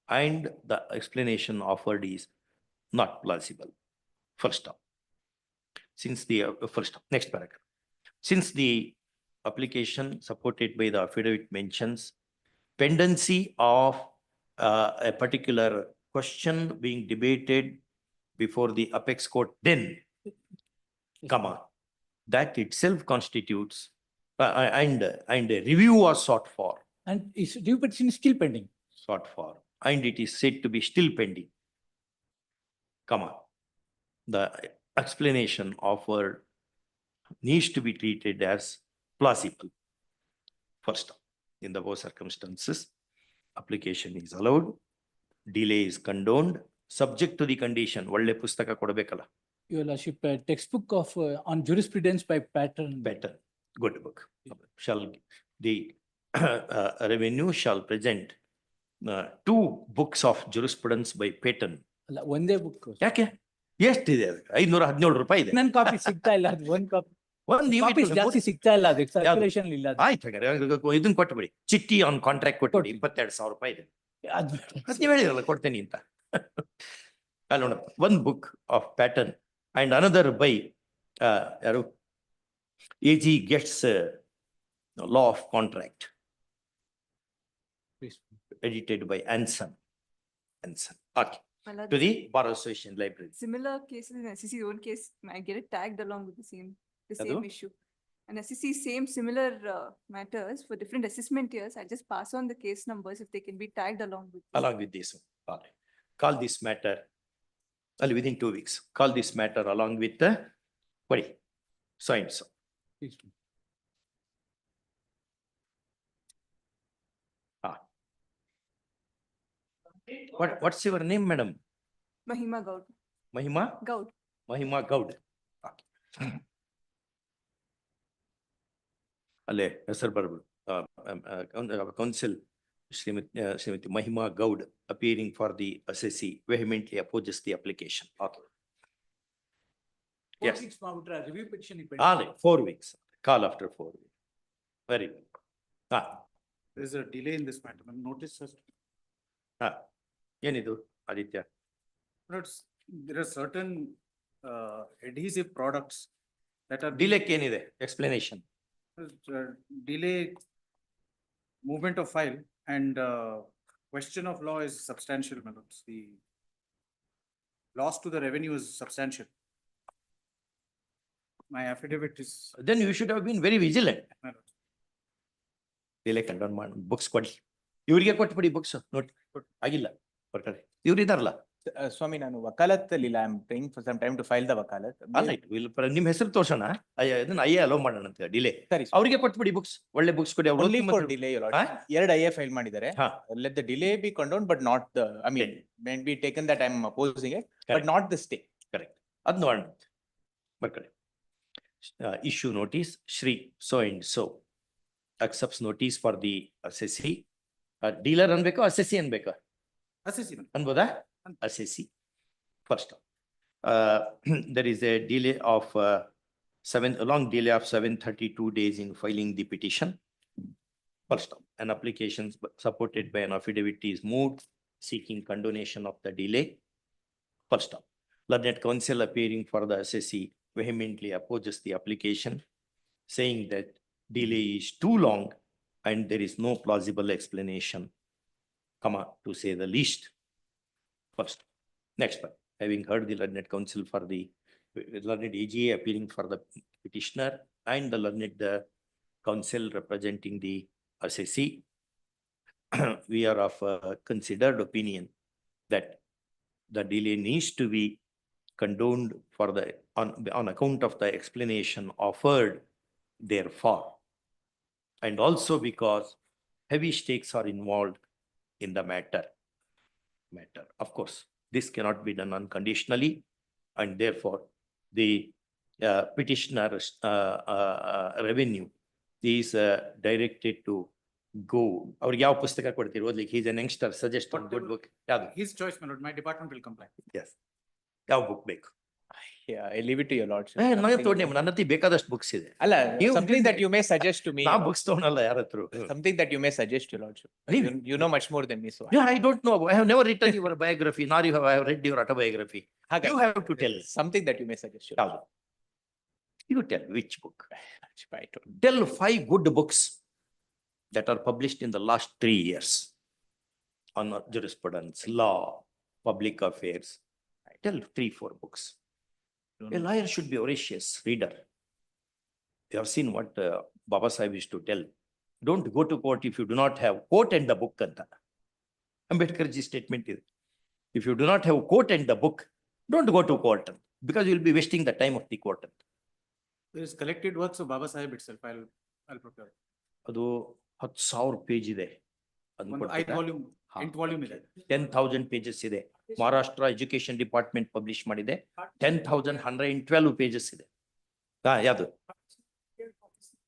and the explanation offered is not plausible. First up, since the next paragraph, since the application supported by the affidavit mentions pendency of a particular question being debated before the apex court, then, comma, that itself constitutes and a review was sought for. And is review petition is still pending. Sought for, and it is said to be still pending, comma, the explanation offered needs to be treated as plausible. First, in the above circumstances, application is allowed, delay is condoned, subject to the condition. Valle pustaka kodabekala. Your Lordship, textbook of on jurisprudence by pattern. Pattern, good book. Shall the revenue shall present 2 books of jurisprudence by pattern. ಅಲ್ಲ ಒಂದೇ book. ಯಾಕೆ ಎಷ್ಟಿದೆ? 517 ರೂಪಾಯಿ ಇದೆ. ನನ್ನ copy ಸಿಗ್ತಾ ಇಲ್ಲ, ಅದು ಒಂದು ಕಾಪಿ. ಒಂದು ಕಾಪೀಸ್ ಜಾಸ್ತಿ ಸಿಗ್ತಾ ಇಲ್ಲ, ಅದಕ್ಕೆ ಸರ್ಕ್ಯುಲೇಷನ್ ಇಲ್ಲ. ಆಯ್ತು ಹಾಗಾದ್ರೆ ಇದನ್ನ ಕೊಟ್ಬಿಡಿ, ಚಿಟ್ಟಿ ಆನ್ ಕಾಂಟ್ರಾಕ್ಟ್ ಕೊಟ್ಬಿಡಿ, 22,000 ರೂಪಾಯಿ ಇದೆ. ನೀವು ಹೇಳಿರಲ್ಲ ಕೊಡ್ತೇನೆ ಅಂತ. ಅಲ್ಲ ನೋಡಪ್ಪ, one book of pattern and another by ಯಾರು AG gets law of contract edited by Anson. Okay. To the Bar Association Library. Similar cases in SEC own case, I get it tagged along with the same issue. And SEC similar matters for different assessment years. I just pass on the case numbers if they can be tagged along with. Along with this, all right. Call this matter within 2 weeks. Call this matter along with the so and so. What's your name, madam? Mahima Gaud. Mahima? Gaud. Mahima Gaud. Okay. ಅಲ್ಲೇ ಹೆಸರು ಬರ್ಬೋದು. Counsel Srimati Mahima Gaud appearing for the assessee vehemently opposes the application. Okay. Yes. Review petition. All right, 4 weeks. Call after 4 weeks. Very good. There is a delay in this matter. Notice first. ಏನಿದು Aditya? There are certain adhesive products that are. Delay ಏನಿದೆ? Explanation. Delay movement of file and question of law is substantial. The loss to the revenue is substantial. My affidavit is. Then you should have been very vigilant. Delay condone ಮಾಡಿ books ಕೊಡಿ, ಇವರಿಗೆ ಕೊಟ್ಬಿಡಿ books. Note ಆಗಿಲ್ಲ ಬರ್ತಾರೆ, ಇವ್ರು ಇದಾರಲ್ಲ. ಸ್ವಾಮಿ, ನಾನು ವಕಾಲತ್ತಲ್ಲಿಲ್ಲ. I am praying for some time to file the vakalat. ನಿಮ್ ಹೆಸರು ತೋರ್ಸೋಣ, ಇದನ್ನ ಐಎ ಅಲೋ ಮಾಡೋಣ ಅಂತ ಡಿಲೇ. ಅವ್ರಿಗೆ ಕೊಟ್ಬಿಡಿ ಬುಕ್ಸ್, ಒಳ್ಳೆ ಬುಕ್ಸ್ ಕೊಡಿ. Only for delay, your lordship. 2 IA file ಮಾಡಿದ್ದಾರೆ. Let the delay be condoned but not the, I mean, may be taken that I am opposing it, but not the stay. Correct. ಅದ್ ನೋಡೋಣ ಬರ್ಕಡೆ. Issue notice, Shri so and so accepts notice for the assessee. Dealer ಅನ್ಬೇಕಾ assessee ಅನ್ಬೇಕಾ? Assessee ಅನ್ಬೋದಾ? Assessee. First, there is a delay of a long delay of 732 days in filing the petition. First, an application supported by an affidavit is moved seeking condonation of the delay. First, learned counsel appearing for the assessee vehemently opposes the application, saying that delay is too long and there is no plausible explanation, to say the least. First, next one, having heard the learned counsel for the learned AGA appearing for the petitioner and the learned counsel representing the assessee, we are of considered opinion that the delay needs to be condoned for the on account of the explanation offered therefore, and also because heavy stakes are involved in the matter. Of course, this cannot be done unconditionally, and therefore the petitioner's revenue is directed to go. ಅವ್ರಿಗೆ ಯಾವ ಪುಸ್ತಕ ಕೊಡ್ತೀರಿ ಓದ್ಲಿಕ್ಕೆ? He's an youngster, suggest one good book. His choice, my lord. My department will comply. Yes. ಯಾವ book ಬೇಕು? Yeah, I leave it to your lordship. ನನ್ನ ಹತ್ರ ಬೇಕಾದಷ್ಟು ಬುಕ್ಸ್ ಇದೆ. ಅಲ್ಲ, ನೀವು something that you may suggest to me. ನಾ books ತಗೊಳಲ್ಲ ಯಾರ ಹತ್ರ. Something that you may suggest to your lordship. You know much more than me, so. Yeah, I don't know. I have never written your biography, nor I have read your autobiography. You have to tell. Something that you may suggest. ಯಾವುದು? You tell which book. Tell 5 good books that are published in the last 3 years on jurisprudence, law, public affairs. Tell 3-4 books. A lawyer should be a voracious reader. You have seen what Baba Sahib used to tell. Don't go to court if you do not have quote and the book. Ambedkar's statement is, if you do not have quote and the book, don't go to court because you will be wasting the time of the court. There is collected works of Baba Sahib itself. I'll procure. ಅದು 10,000 page ಇದೆ. 8 volume ಇದೆ. 10,000 pages ಇದೆ. Maharashtra education department publish ಮಾಡಿದೆ. 10,112 pages ಇದೆ. ಯಾವುದು?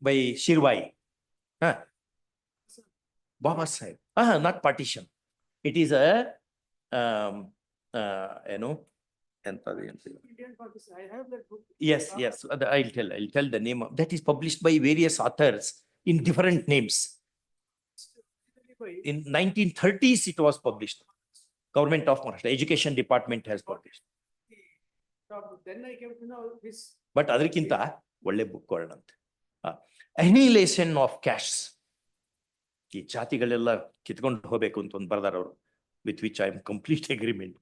By ಶಿರ್ವಾಯಿ. Baba Sahib. Not partition. It is a, I have that book. Yes. I'll tell the name of that is published by various authors in different names. In 1930s, it was published. Government of Maharashtra Education Department has published. Then I came to know this. But ಅದಕ್ಕಿಂತ ಒಳ್ಳೆ book ಕೊಡೋಣಂತ. Annihilation of castes. ಈ ಜಾತಿಗಳೆಲ್ಲ ಕಿತ್ಕೊಂಡು ಹೋಗ್ಬೇಕು ಅಂತ ಒಂದು ಬರ್ದಾರ ಅವರು, with which I am complete agreement.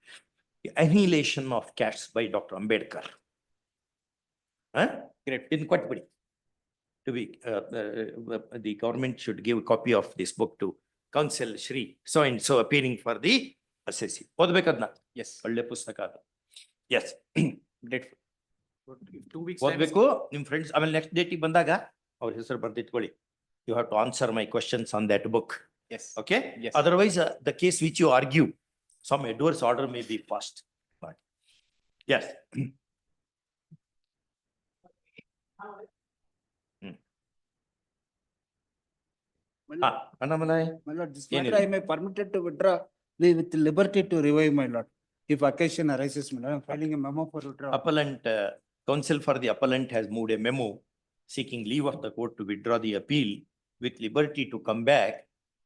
Annihilation of castes by Dr. Ambedkar. Great. In ಕೊಟ್ಬಿಡಿ. To be the government should give a copy of this book to Counsel Shri so and so appearing for the assessee. ಓದ್ಬೇಕದ್ನ? Yes. ಒಳ್ಳೆ ಪುಸ್ತಕ ಅದು. Yes. Grateful. 2 weeks. ಓದ್ಬೇಕು ನಿಮ್ friends. ಆಮೇಲೆ next ಡೇಟಿಗೆ ಬಂದಾಗ ಅವ್ರ ಹೆಸರು ಬರ್ದಿಟ್ಕೊಳ್ಳಿ. You have to answer my questions on that book. Yes. Okay? Yes. Otherwise, the case which you argue, some adverse order may be passed. But yes. Annamalai. My lord, this matter I may permitted to withdraw with liberty to revive, my lord. If occasion arises, my lord, I'm filing a memo for withdrawal. Appellant, counsel for the appellant has moved a memo seeking leave of the court to withdraw the appeal with liberty to come back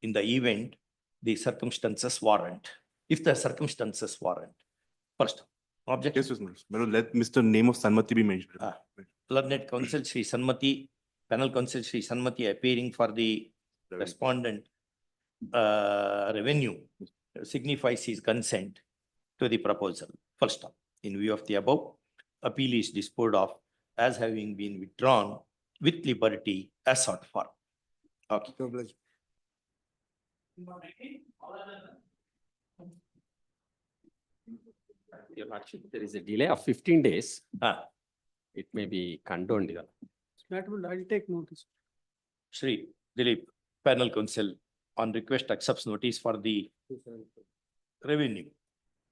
in the event the circumstances warrant. If the circumstances warrant. First, objection. Yes, my lord, let Mr. name of Sanmati be mentioned. Learned counsel Shri Sanmati, panel counsel Shri Sanmati appearing for the respondent revenue signifies his consent to the proposal. First, in view of the above, appeal is disposed of as having been withdrawn with liberty as sought for. Okay. Your Lordship, there is a delay of 15 days. It may be condoned. I'll take notice. Shri Dilip, panel counsel on request accepts notice for the revenue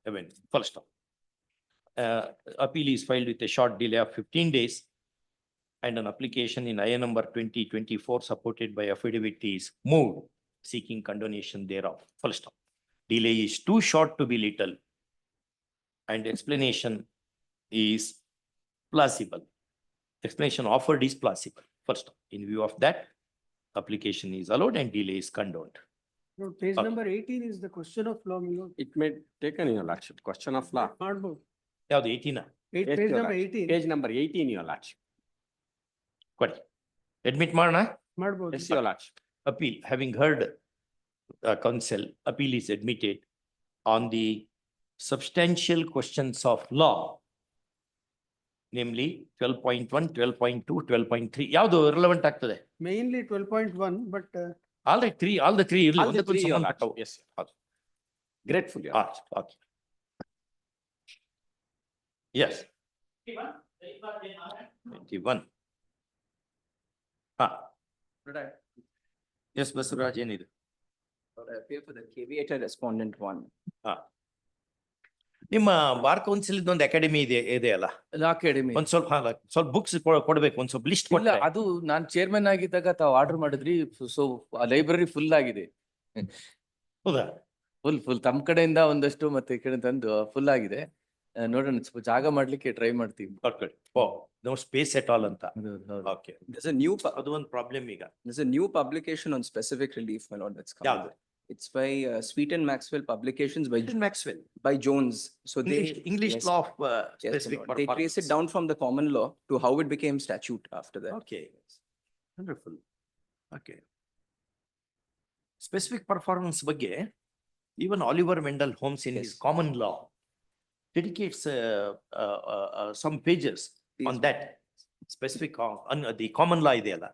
event. First, appeal is filed with a short delay of 15 days and an application in IA number 2024 supported by affidavit is moved seeking condonation thereof. First, delay is too short to be little and explanation is plausible. Explanation offered is plausible. First, in view of that, application is allowed and delay is condoned. No, page number 18 is the question of law, my lord. It may take an, Your Lordship, question of law. ಯಾವ್ದು 18? Page number 18. Page number 18, Your Lordship. ಕೊಡಿ. Admit ಮಾಡೋಣ? ಮಾಡ್ಬೋದು. Yes, Your Lordship. Appeal, having heard counsel, appeal is admitted on the substantial questions of law, namely 12.1, 12.2, 12.3. ಯಾವುದು relevant ಆಗ್ತದೆ? Mainly 12.1, but all the three ಇರ್ಲಿ. All the 3, Your Lordship. Yes, grateful, Your Lordship. Okay. Yes. 21. Yes, Basuraj, ಏನಿದೆ? Appear for the caveated respondent 1. ನಿಮ್ಮ bar council ಒಂದು academy ಇದೆ ಅಲ್ಲ? Academy ಒಂದ್ ಸ್ವಲ್ಪ ಬುಕ್ಸ್ ಕೊಡ್ಬೇಕು, ಒಂದ್ ಸ್ವಲ್ಪ ಲಿಸ್ಟ್ ಇಲ್ಲ. ಅದು ನಾನ್ ಚೇರ್ಮನ್ ಆಗಿದ್ದಾಗ ತಾವು ಆರ್ಡರ್ ಮಾಡಿದ್ರಿ. ಸೊ ಲೈಬ್ರರಿ ಫುಲ್ ಆಗಿದೆ. ಹೌದಾ? ಫುಲ್ ತಮ್ಮ ಕಡೆಯಿಂದ ಒಂದಷ್ಟು ಮತ್ತೆ ಈ ಕಡೆ ತಂದು ಫುಲ್ ಆಗಿದೆ. ನೋಡೋಣ ಸ್ವಲ್ಪ ಜಾಗ ಮಾಡ್ಲಿಕ್ಕೆ ಟ್ರೈ ಮಾಡ್ತೀವಿ. No space at all anta. Okay. There's a new, ಅದು ಒಂದು ಪ್ರಾಬ್ಲಮ್ ಈಗ. there's a new publication on specific relief, my lord, that's come. ಯಾವ್ದು? It's by Sweet and Maxwell Publications by Maxwell. by Jones. So they English yes, law of yes, my specific lord. They trace it performance. down from the common law to how it became statute after that. Okay. Wonderful. Okay. Specific performance ಬಗ್ಗೆ even Oliver Wendell Holmes in his common law dedicates some pages on that specific on the common law ಇದೆಯಲ್ಲ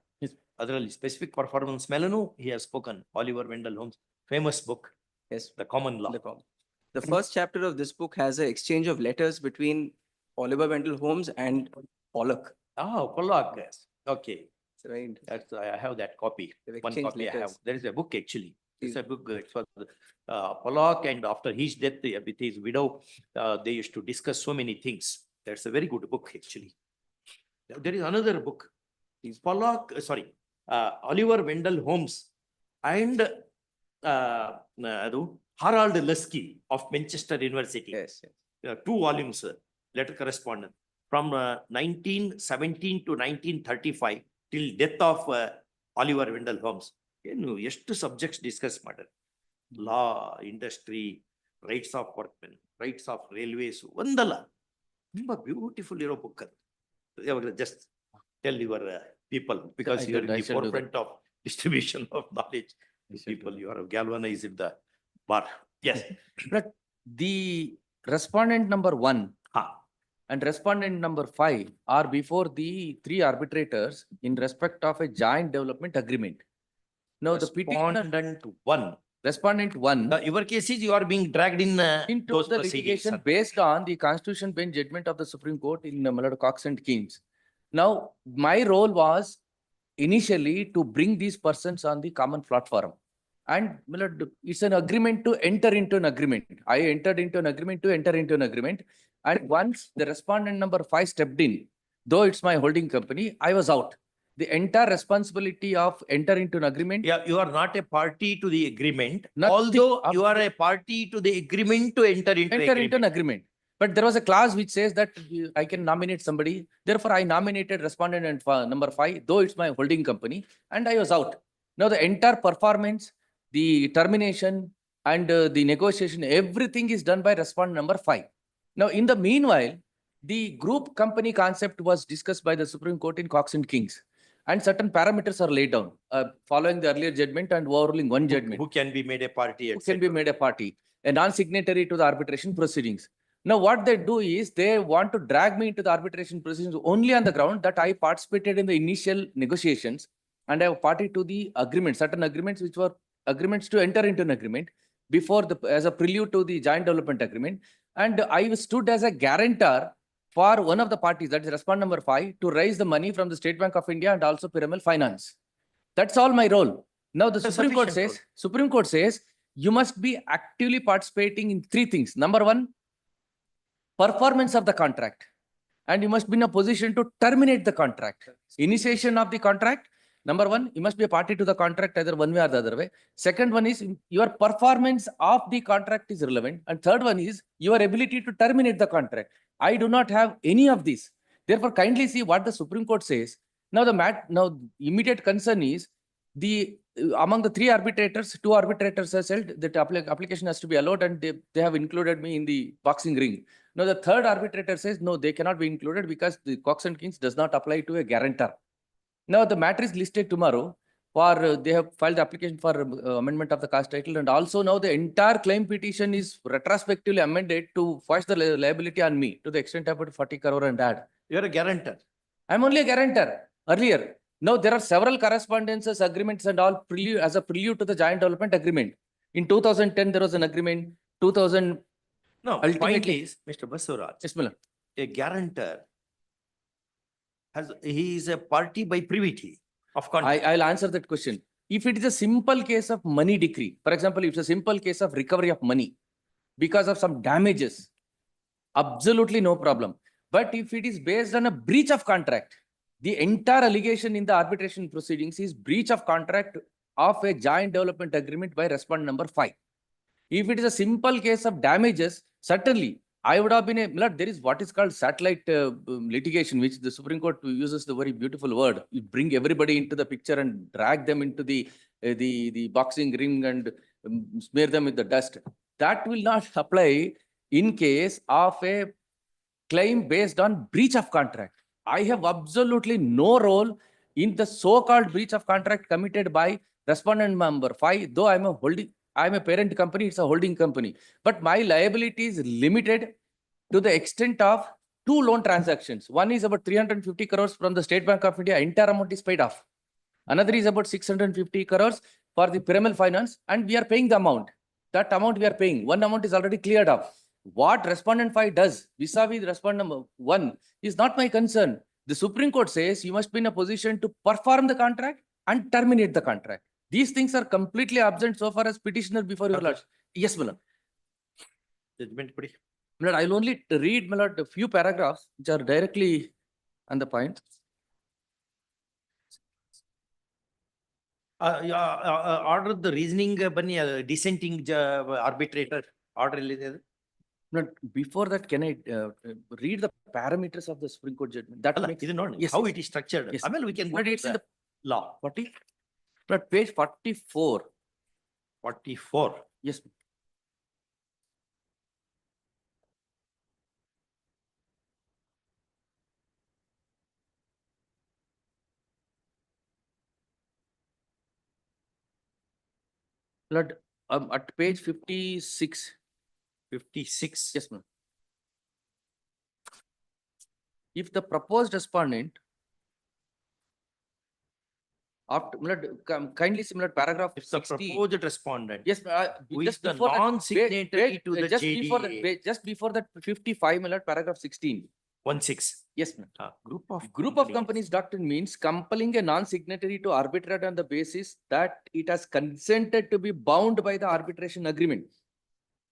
ಅದರಲ್ಲಿ specific performance ಮೇಲೂ he has spoken. Oliver Wendell Holmes famous book. Yes, the common law. The first chapter of this book has an exchange of letters between Oliver Wendell Holmes and Pollock. Pollock, yes. Okay. Right. That's, I have that copy. They've One exchanged copy I have. letters. There is a book actually. It's a book. It's for Pollock, and after his death with his widow, they used to discuss so many things. That's a very good book actually. There is another book. Is Pollock, Oliver Wendell Holmes and Harold Lusky of Manchester University. Yes, yes. 2 volumes, letter correspondence from 1917 to 1935 till death of Oliver Wendell Holmes. ಏನು ಎಷ್ಟು subjects discuss ಮಾಡ್ಯಾರ. Law, industry, rights of workmen, rights of railways, ಒಂದಲ್ಲ ತುಂಬಾ beautiful ಇರೋ book ಅದು. ಯಾವಾಗ just tell your people because you are in the forefront of distribution of knowledge. People, you are galvanizing the bar. Yes. But the respondent number 1 and respondent number 5 are before the 3 arbitrators in respect of a joint development agreement. Now the Respondent 1. Respondent 1. Your case is you are being dragged in into those the proceedings. litigation based on the Constitution bench judgment of the Supreme Court in Malad Cox and Kings. Now, my role was initially to bring these persons on the common platform. And Malad, it's an agreement to enter into an agreement. I entered into an agreement to enter into an agreement. And once the respondent number 5 stepped in, though it's my holding company, I was out. The entire responsibility of enter into an agreement. Yeah, you are not a party to the agreement, although you are a party to the agreement to enter into an agreement. But there was a clause which says that I can nominate somebody. Therefore, I nominated respondent and number 5, though it's my holding company, and I was out. Now, the entire performance, the termination, and the negotiation, everything is done by respondent number 5. Now, in the meanwhile, the group company concept was discussed by the Supreme Court in Cox and Kings. And certain parameters are laid down following the earlier judgment and overruling one judgment. Who can be made a party? Who can be made a party? A non-signatory to the arbitration proceedings. Now, what they do is they want to drag me into the arbitration proceedings only on the ground that I participated in the initial negotiations and I have party to the agreement, certain agreements which were agreements to enter into an agreement before as a prelude to the joint development agreement. And I stood as a guarantor for one of the parties, that is respondent number 5, to raise the money from the State Bank of India and also Pyramid Finance. That's all my role. Now the Supreme Court says you must be actively participating in 3 things. Number 1, performance of the contract, and you must be in a position to terminate the contract. Initiation of the contract. Number 1, you must be a party to the contract either one way or the other way. Second one is your performance of the contract is relevant. And third one is your ability to terminate the contract. I do not have any of these. Therefore, kindly see what the Supreme Court says. Now, now immediate concern is among the 3 arbitrators, 2 arbitrators have said that application has to be allowed, and they have included me in the boxing ring. Now, the 3rd arbitrator says no, they cannot be included because the Cox and Kings does not apply to a guarantor. Now, the matter is listed tomorrow for they have filed the application for amendment of the cast title, and also now the entire claim petition is retrospectively amended to foist the liability on me to the extent of 40 crore and add. You are a guarantor. I'm only a guarantor earlier. Now there are several correspondences, agreements and all as a prelude to the joint development agreement. In 2010, there was an agreement. 2000. No, ultimately, point is, Mr. Basuraj, yes, Miller. A guarantor he is a party by privity of contract. I'll answer that question. If it is a simple case of money decree, for example, if it's a simple case of recovery of money because of some damages, absolutely no problem. But if it is based on a breach of contract, the entire allegation in the arbitration proceedings is breach of contract of a joint development agreement by respondent number 5. If it is a simple case of damages, certainly I would have been there is what is called satellite litigation, which the Supreme Court uses the very beautiful word. You bring everybody into the picture and drag them into the boxing ring and smear them with the dust. That will not apply in case of a claim based on breach of contract. I have absolutely no role in the so-called breach of contract committed by respondent number 5, though I'm a parent company, it's a holding company. But my liability is limited to the extent of 2 loan transactions. One is about 350 crores from the State Bank of India, entire amount is paid off. Another is about 650 crores for the pyramidal finance, and we are paying the amount. That amount we are paying. One amount is already cleared off. What respondent 5 does vis-a-vis respondent 1 is not my concern. The Supreme Court says you must be in a position to perform the contract and terminate the contract. These things are completely absent so far as petitioner before your lodge. Yes, my lord. Judgment, please. My lord, I'll only read, my lord, a few paragraphs which are directly on the point. Order the reasoning, bani dissenting arbitrator order. Not before that, can I read the parameters of the Supreme Court judgment? That makes Yes, how it is structured. Yes. I mean, we can go But to it's in the law. 40. But page 44. 44. Yes. Blood at page 56. 56. Yes, ma'am. If the proposed respondent after kindly similar paragraph If the 60. proposed respondent. Yes, who just is the before that, non-signatory to the just before JDA. that, just before that 55, paragraph 16. 16. Yes, ma'am. Group of companies doctrine means compelling a non-signatory to arbitrate on the basis that it has consented to be bound by the arbitration agreement.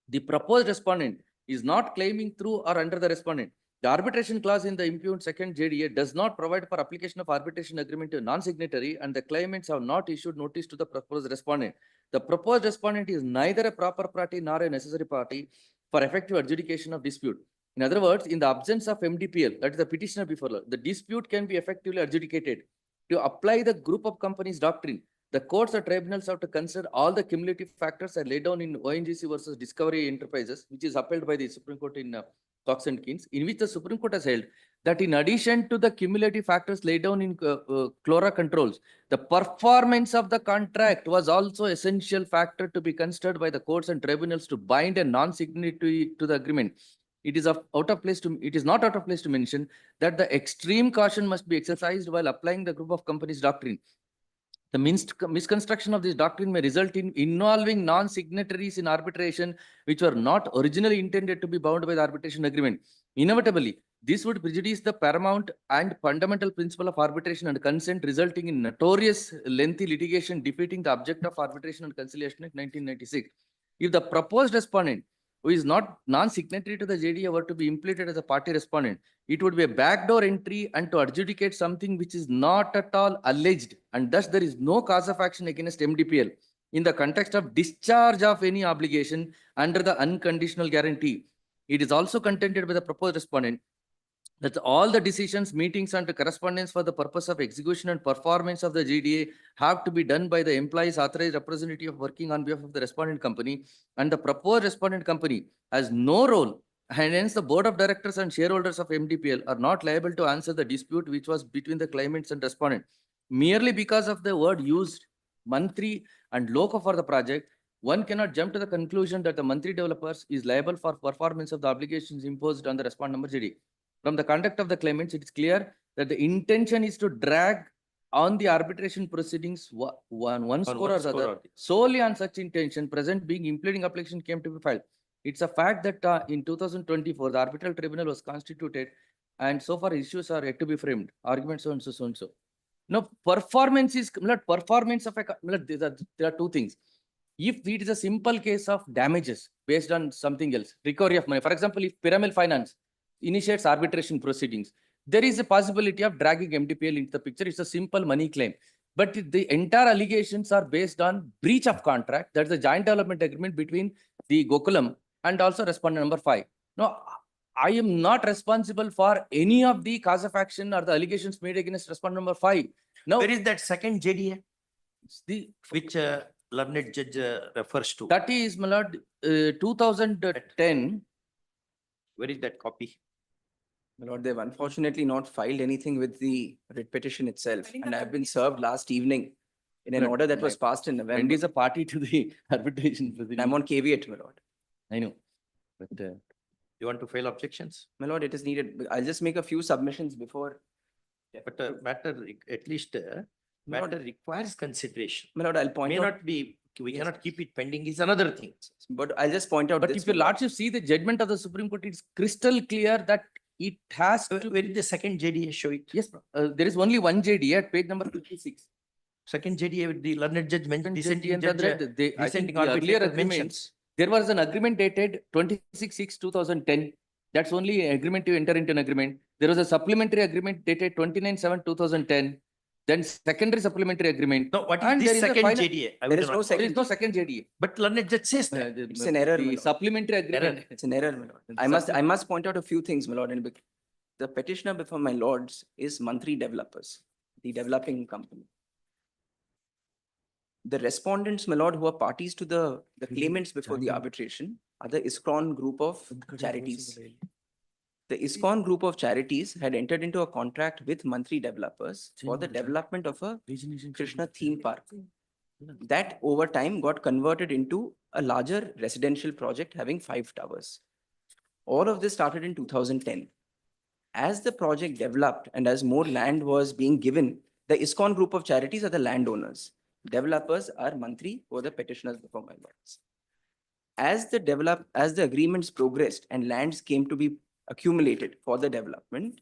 The proposed respondent is not claiming through or under the respondent. The arbitration clause in the impugned second JDA does not provide for application of arbitration agreement to a non-signatory, and the claimants have not issued notice to the proposed respondent. The proposed respondent is neither a proper party nor a necessary party for effective adjudication of dispute. In other words, in the absence of MDPL, that is the petitioner before law, the dispute can be effectively adjudicated. To apply the group of companies doctrine, the courts or tribunals have to consider all the cumulative factors laid down in ONGC versus Discovery Enterprises, which is upheld by the Supreme Court in Cox and Keynes, in which the Supreme Court has held that in addition to the cumulative factors laid down in Clora controls, the performance of the contract was also essential factor to be considered by the courts and tribunals to bind a non-signatory to the agreement. It is not out of place to mention that the extreme caution must be exercised while applying the group of companies doctrine. The misconstruction of this doctrine may result in involving non-signatories in arbitration, which were not originally intended to be bound by the arbitration agreement. Inevitably, this would prejudice the paramount and fundamental principle of arbitration and consent, resulting in notorious lengthy litigation defeating the object of Arbitration and Conciliation Act 1996. If the proposed respondent, who is not non-signatory to the JDA, were to be implicated as a party respondent, it would be a backdoor entry and to adjudicate something which is not at all alleged, and thus there is no cause of action against MDPL in the context of discharge of any obligation under the unconditional guarantee. It is also contended by the proposed respondent that all the decisions, meetings, and correspondence for the purpose of execution and performance of the JDA have to be done by the employee's authorized representative working on behalf of the respondent company, and the proposed respondent company has no role, and hence the board of directors and shareholders of MDPL are not liable to answer the dispute which was between the claimants and respondent. Merely because of the word used, Mantri and Loco for the project, one cannot jump to the conclusion that the Mantri developers is liable for performance of the obligations imposed on the respondent number JDA. From the conduct of the claimants, it is clear that the intention is to drag on the arbitration proceedings one score or the other, solely on such intention, present being impleading application came to be filed. It's a fact that in 2024, the arbitral tribunal was constituted, and so far issues are yet to be framed. Arguments so and so, so and so. Now, performance is performance of a there are two things. If it is a simple case of damages based on something else, recovery of money, for example, if pyramidal finance initiates arbitration proceedings, there is a possibility of dragging MDPL into the picture. It's a simple money claim. But the entire allegations are based on breach of contract. That's the joint development agreement between the Gokulam and also respondent number 5. Now, I am not responsible for any of the cause of action or the allegations made against respondent number 5. Now, Where is that second JDA? the Which learned judge refers to? that is, my lord, 2010. Where is that copy? My lord, they've unfortunately not filed anything with the writ petition itself, and I've been served last evening in an Good. order that was My passed in Friend November. is a party to the arbitration proceeding. I'm on caveat, my lord. I know, but You want to file objections? My lord, it is needed. I'll just make a few submissions before. But at least My lord, matter requires consideration. my lord, I'll point May out. not be, we Yes. cannot keep it pending is another thing. But I'll just point out but this. if your my lord. lordship see the judgment of the Supreme Court, it's crystal clear that it has to. Where is the second JDA show it? Yes, there is only one JD at page number 56. Second JDA with the learned judge mentioned, dissenting And judge, I think dissenting the earlier arbitrator agreements, mentions. there was an agreement dated 26/6/2010. That's only an agreement to enter into an agreement. There was a supplementary agreement dated 29/7/2010. Then secondary supplementary agreement. No, what is And there this is a second final- JDA? I There would is no not- There is second. no second JDA. But learned judge says that. It's an error, my The lord. supplementary agreement. It's an error, my lord. The I must point out a few things, my lord. And the petitioner before my lords is Mantri Developers, the developing company. The respondents, my lord, who are parties to the claimants before the arbitration are the ISKCON group of charities. The ISKCON group of charities had entered into a contract with Mantri Developers for the development of a Krishna theme park. That over time got converted into a larger residential project having 5 towers. All of this started in 2010. As the project developed and as more land was being given, the ISKCON group of charities are the landowners. Developers are Mantri or the petitioners before my lords. As the agreements progressed and lands came to be accumulated for the development,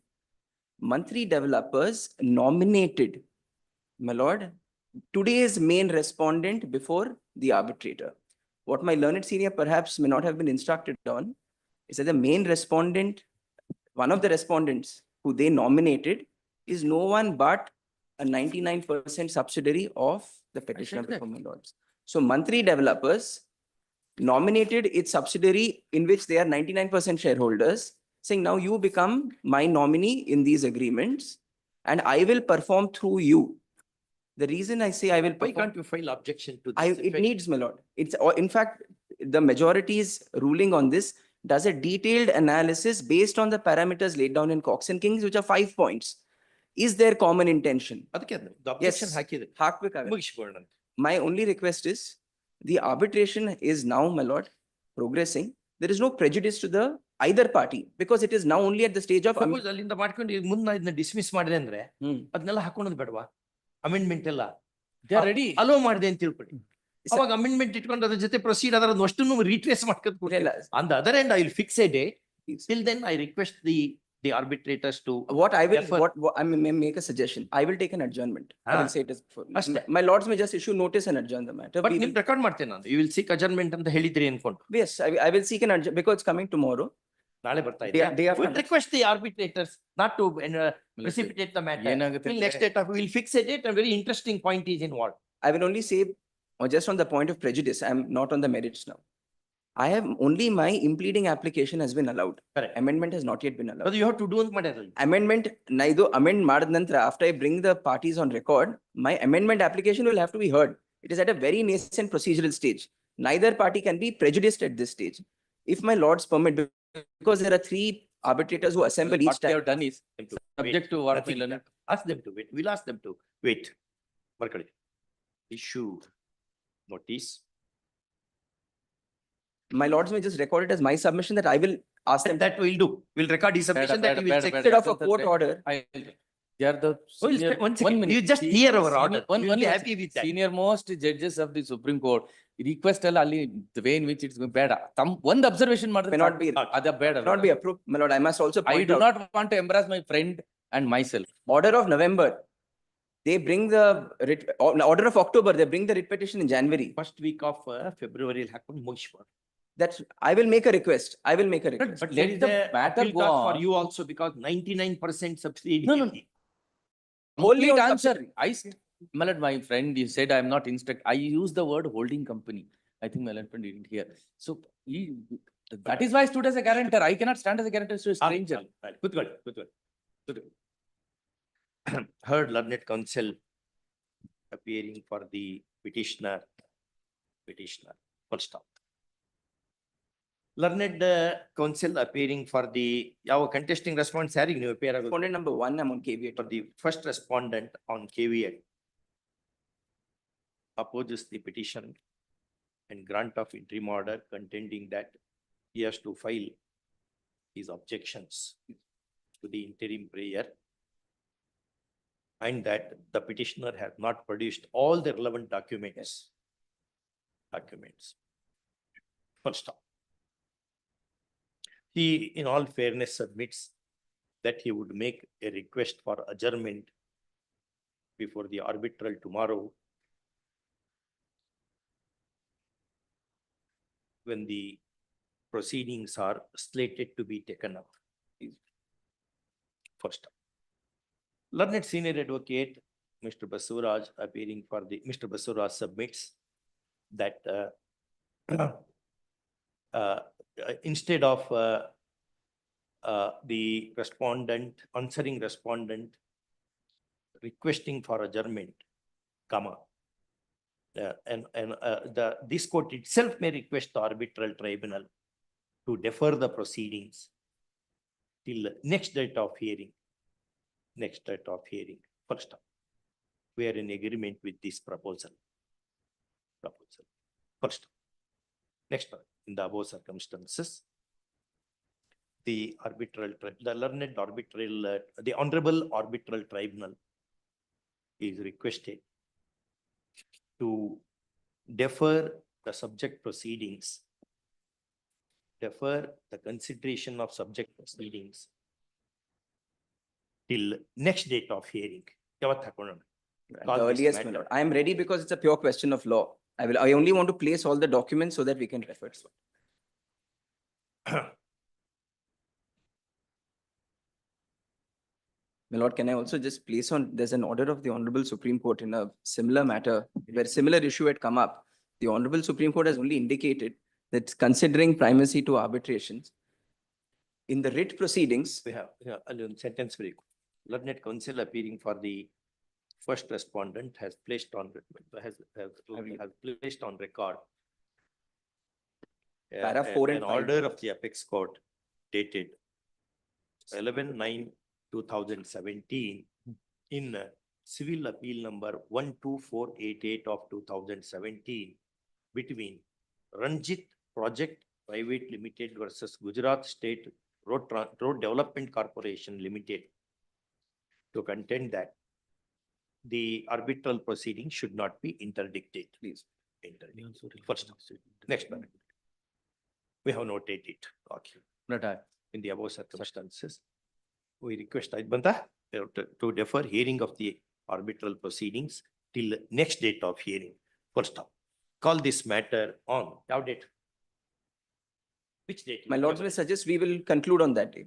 Mantri Developers nominated, my lord, today's main respondent before the arbitrator. What my learned senior perhaps may not have been instructed on is that the main respondent, one of the respondents who they nominated, is no one but a 99% subsidiary of the petitioner before my lords. So Mantri Developers nominated its subsidiary in which they are 99% shareholders, saying now you become my nominee in these agreements and I will perform through you. The reason I say I will Why perform, can't you file objection to this? it needs, my lord. In fact, the majority's ruling on this does a detailed analysis based on the parameters laid down in Cox and Kings, which are 5 points. Is there common intention? ಅದಕ್ಕೆ the objection Yes. ಹಾಕಿದೆ. ಹಾಕ್ಬೇಕಾಗತ್ತೆ. ಮುಗಿಸ್ಕೊಳ್ಳೋಣ. My only request is the arbitration is now, my lord, progressing. There is no prejudice to the either party because it is now only at the stage of. Suppose ಅಲ್ಲಿಂದ ಮಾಡ್ಕೊಂಡು ಈಗ ಮುಂದೆ ಇದನ್ನ dismiss ಮಾಡಿದೆ ಅಂದ್ರೆ ಅದನ್ನೆಲ್ಲ ಹಾಕೊಳ್ಳೋದು ಬೇಡವಾ? ಅಮೆಂಡ್ಮೆಂಟ್ ಎಲ್ಲ They are ready. ಅಲೋ ಮಾಡಿದೆ ಅಂತ ತಿಳ್ಕೊಳ್ಳಿ. ಅವಾಗ ಅಮೆಂಡ್ಮೆಂಟ್ ಇಟ್ಕೊಂಡು ಅದ್ರ ಜೊತೆ ಪ್ರೊಸೀಡ್ ಅದರ ಅಷ್ಟನ್ನು ರೀಟ್ರೇಸ್ ಮಾಡ್ಕೊಂಡು on the other end I will fix A date. Till then I request the arbitrators to. What I will, what I may make a suggestion. I will take an adjournment. I will say it is. My lords may just issue notice and adjourn the matter. But ನಿಮ್ record ಮಾಡ್ತೇನೆ ನಾನು. You will seek adjournment ಅಂತ ಹೇಳಿದ್ರಿ ಅನ್ಕೊಂಡು. Yes, I will seek an adjournment because it's coming tomorrow. ನಾಳೆ ಬರ್ತಾ ಇದೆ. We will request the arbitrators not to precipitate the matter. Till next date we will fix a date and very interesting point is involved. I will only say, or just on the point of prejudice, I am not on the merits now. I have only my impleading application has been allowed. Correct. Amendment has not yet been allowed. But you have to do it. Amendment, neither amend madad nantra, after I bring the parties on record, my amendment application will have to be heard. It is at a very nascent procedural stage. Neither party can be prejudiced at this stage. If my lords permit, because there are 3 arbitrators who assemble each What they time. have done is subject to what we learned. Ask them to wait. We'll ask them to wait. Markali. Issue notice. My lords may just record it as my submission that I will ask them. That we'll do. We'll record his submission that we will check. Instead of a court order. They are the senior, one second. You just hear our order. One, You will be happy with that. Senior most judges of the Supreme Court request ಅಲ್ಲಿ the way in which it's going ಬೇಡ. One observation ಮಾಡಿದ್ರೆ May not be. ಅದ ಬೇಡ. Not be approved. My lord, I must also I point do out. not want to embarrass my friend and myself. Order of November. They bring the order of October. They bring the writ petition in January. First week of February happen ಮುಗಿಸ್ಬೋದು. That's, I will make a request. I will make a request. But let the matter go for on. you also because 99% subsidy. No. Wholly Complete on answer. My lord, my friend, you said I am not instruct. I use the word holding company. I think my lord friend didn't hear. So That is why I stood as a guarantor. I cannot stand as a guarantor to a stranger. Good. Heard learned counsel appearing for the petitioner. Full stop. Learned counsel appearing for the, our contesting response having new appear. Respondent number 1, I'm on caveat. For the first respondent on caveat opposes the petition and grant of interim order, contending that he has to file his objections to the interim prayer, and that the petitioner has not produced all the relevant documents. First stop. He, in all fairness, submits that he would make a request for adjournment before the arbitral tomorrow, when the proceedings are slated to be taken up. First up. Learned senior advocate, Mr. Basuraj, appearing for the, Mr. Basuraj submits that instead of the answering respondent requesting for adjournment, this court itself may request the arbitral tribunal to defer the proceedings till next date of hearing. First up, we are in agreement with this proposal. First, next one, in the above circumstances, the honorable arbitral tribunal is requested to defer the subject proceedings, defer the consideration of subject proceedings till next date of hearing. The earliest, my lord. I am ready because it's a pure question of law. I only want to place all the documents so that we can refer to it. My lord, can I also just place on, there's an order of the Honorable Supreme Court in a similar matter where similar issue had come up. The Honorable Supreme Court has only indicated that considering primacy to arbitrations, in the writ proceedings, we have sentence very good. Learned counsel appearing for the first respondent has placed on record Para 4 and an 5. order of the apex court dated 11/9/2017 in civil appeal number 12488 of 2017 between Ranjit Project Private Limited versus Gujarat State Road Development Corporation Limited, to contend that the arbitral proceeding should not be interdicted. Please. First, next one. We have noted it. Okay. In the above circumstances, we request Adbanta to defer hearing of the arbitral proceedings till next date of hearing. First up, call this matter on. How date? Which date? My lord, I suggest we will conclude on that day.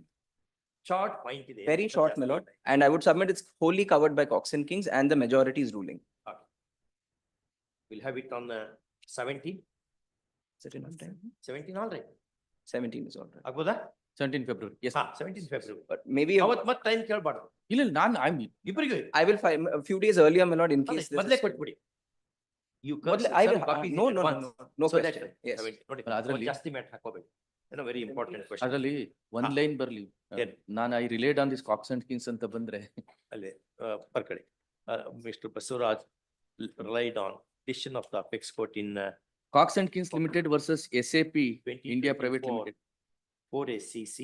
Short point. Very short, my lord. And I would submit it's wholly covered by Cox and Kings and the majority's ruling. Okay. We'll have it on 17. Is it enough time? 17 all right. 17 is all right. Agoda? 17 February. Yes. 17 February. But maybe what time care about? I will find a few days earlier, my lord, in case this is. You I will, no so question. Yes. Just the matter. Very important question. ಅದರಲ್ಲಿ one line ಬರ್ಲಿ. ನಾನು I relied on this Cox and Kings ಅಂತ ಬಂದ್ರೆ. Perkade. Mr. Basuraj relied on decision of the apex court in Cox and Kings Limited versus SAP India Private Limited. 4SCC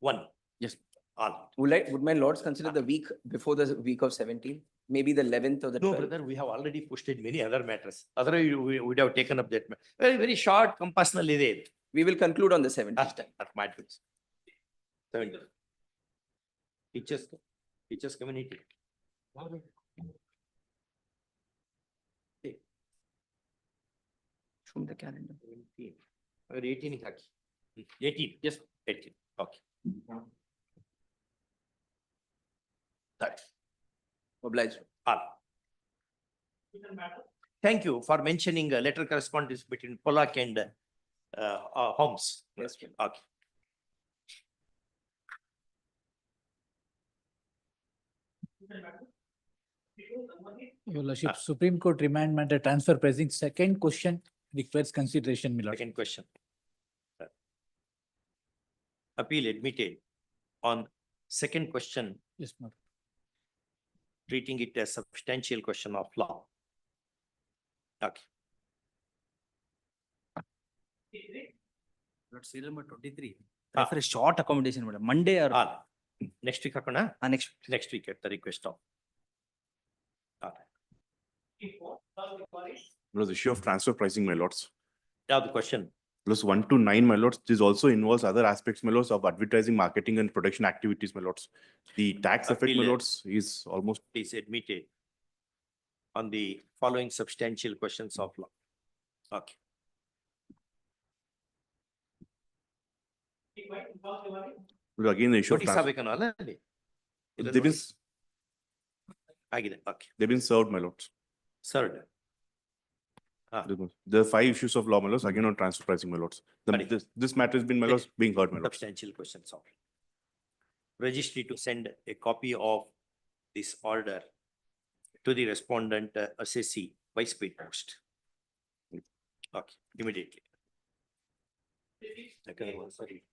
1. Yes. All. Would my lords consider the week before the week of 17? Maybe the 11th or the 12th? No, brother, we have already pushed in many other matters. Otherwise, we would have taken up that. Very, very short, compassionately there. We will conclude on the 17th. That's my advice. 17th. Teachers community. From the calendar. 18. 18. Yes, 18. Okay. That. Obliged. All. Thank you for mentioning a letter correspondence between Polak and Holmes. Yes, Okay. Your Lordship, Supreme Court remand matter transfer pricing. Second question requires consideration, my Lord. Second question. Appeal admitted on second question, Yes, my Lord. treating it as substantial question of law. Okay. Lord, serial number 23. For a short accommodation, madam. Monday or Next week, hakona? Next week at the request of. It was issue of transfer pricing, my lords. Now the question. Plus 1 to 9, my lords. This also involves other aspects, my lords, of advertising, marketing, and production activities, my lords. The tax effect, my lords, is almost. Is admitted on the following substantial questions of law. Okay. Again, the issue of transfer. They've been, okay. They've been served, my lords. Served. There are 5 issues of law, my lords, again on transfer pricing, my lords. This matter has been, my lords, being heard, my lords. Substantial questions of registry to send a copy of this order to the respondent assessee by speed post. Okay, immediately. Sorry.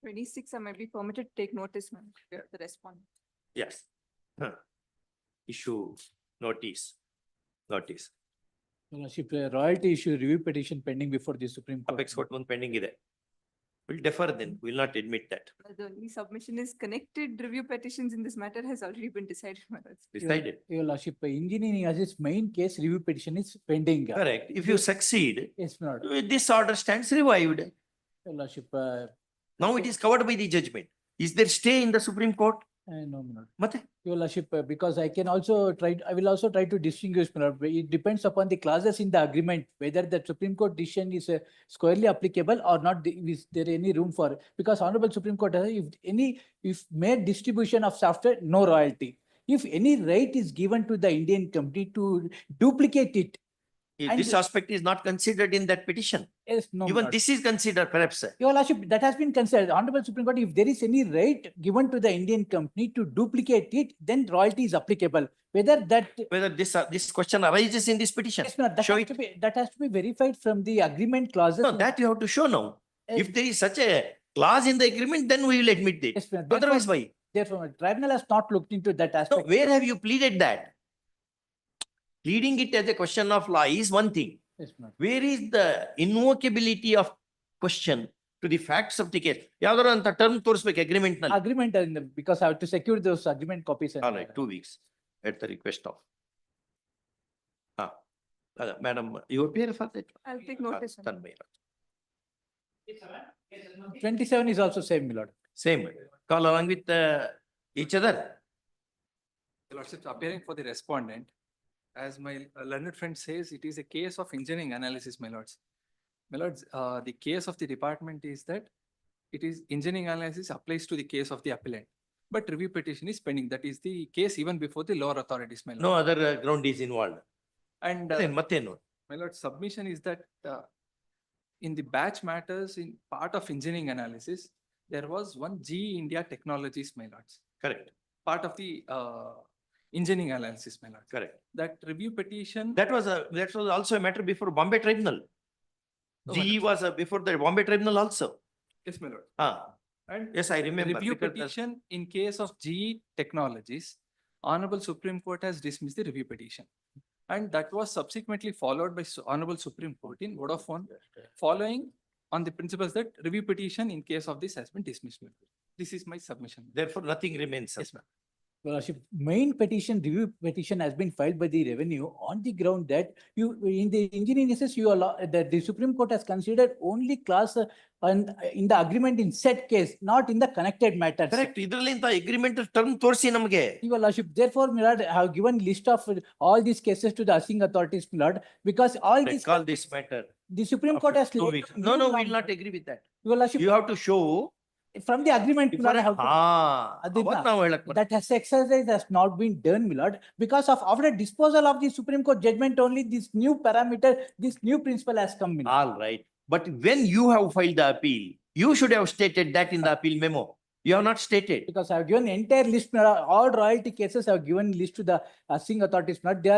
26, I might be permitted to take notice, ma'am, the respondent. Yes. Issue notice. Notice. Your Lordship, royalty issue review petition pending before the Supreme Court. Apex court one pending ide. We'll defer then. We'll not admit that. The only submission is connected review petitions in this matter has already been decided, my lords. Decided. Your Lordship, engineering as its main case review petition is pending. Correct. If you succeed, yes, my lord. this order stands revived. Your Lordship, now it is covered by the judgment. Is there stay in the Supreme Court? No, my lord. Mate? Your Lordship, because I will also try to distinguish, my lord. It depends upon the clauses in the agreement, whether the Supreme Court decision is squarely applicable or not. Is there any room for, because Honorable Supreme Court has, if made distribution of software, no royalty. If any right is given to the Indian company to duplicate it. This aspect is not considered in that petition. Yes, no. Even this is considered, perhaps. Your Lordship, that has been considered. Honorable Supreme Court, if there is any right given to the Indian company to duplicate it, then royalty is applicable. Whether this question arises in this petition. Yes, that has to be verified from the agreement clauses. No, that you have to show now. If there is such a clause in the agreement, then we will admit it. Yes, otherwise, why? Therefore, tribunal has not looked into that aspect. No, where have you pleaded that? Pleading it as a question of law is one thing. Yes, where is the invocability of question to the facts of the case? Yadar term torsbek agreement. Agreement, because I have to secure those agreement copies. All right, 2 weeks at the request of. Madam, you appear for that? I'll take notice. 27 is also same, my lord. Same. Call along with each other. Your Lordship, appearing for the respondent. As my learned friend says, it is a case of engineering analysis, my lords. My lords, the case of the department is that it is engineering analysis applies to the case of the appellant, but review petition is pending. That is the case even before the lower authorities, my lord. No other ground is involved. And my lord, submission is that in the batch matters in part of engineering analysis, there was one GE India Technologies, my lords. Correct. Part of the engineering analysis, my lord. Correct. That review petition. That was also a matter before Bombay Tribunal. GE was before the Bombay Tribunal also. Yes, my lord. And yes, I remember. Review petition in case of GE Technologies, Honorable Supreme Court has dismissed the review petition. And that was subsequently followed by Honorable Supreme Court in Vodafone, following on the principles that review petition in case of this has been dismissed. This is my submission. Therefore, nothing remains. Yes, ma'am. Main petition, review petition has been filed by the revenue on the ground that you in the engineering assess that the Supreme Court has considered only clause in the agreement in said case, not in the connected matters. Correct. Idರಲ್ಲಿ the agreement term torsi namge. Your Lordship, therefore, my lord, I have given list of all these cases to the assessing authorities, my lord, because all these call this matter. The Supreme Court has 2 weeks. No, we will not agree with that. Your Lordship, you have to show From the agreement, my lord, I have to- ಅವತ್ತು ನಾವು ಹೇಳಕ್ ಬರ್ತದೆ. that has exercise has not been done, my lord, because of after disposal of the Supreme Court judgment only this new parameter, this new principle has come in. All right. But when you have filed the appeal, you should have stated that in the appeal memo. You have not stated. Because I have given entire list, my lord, all royalty cases I have given list to the Singh authorities, my lord, they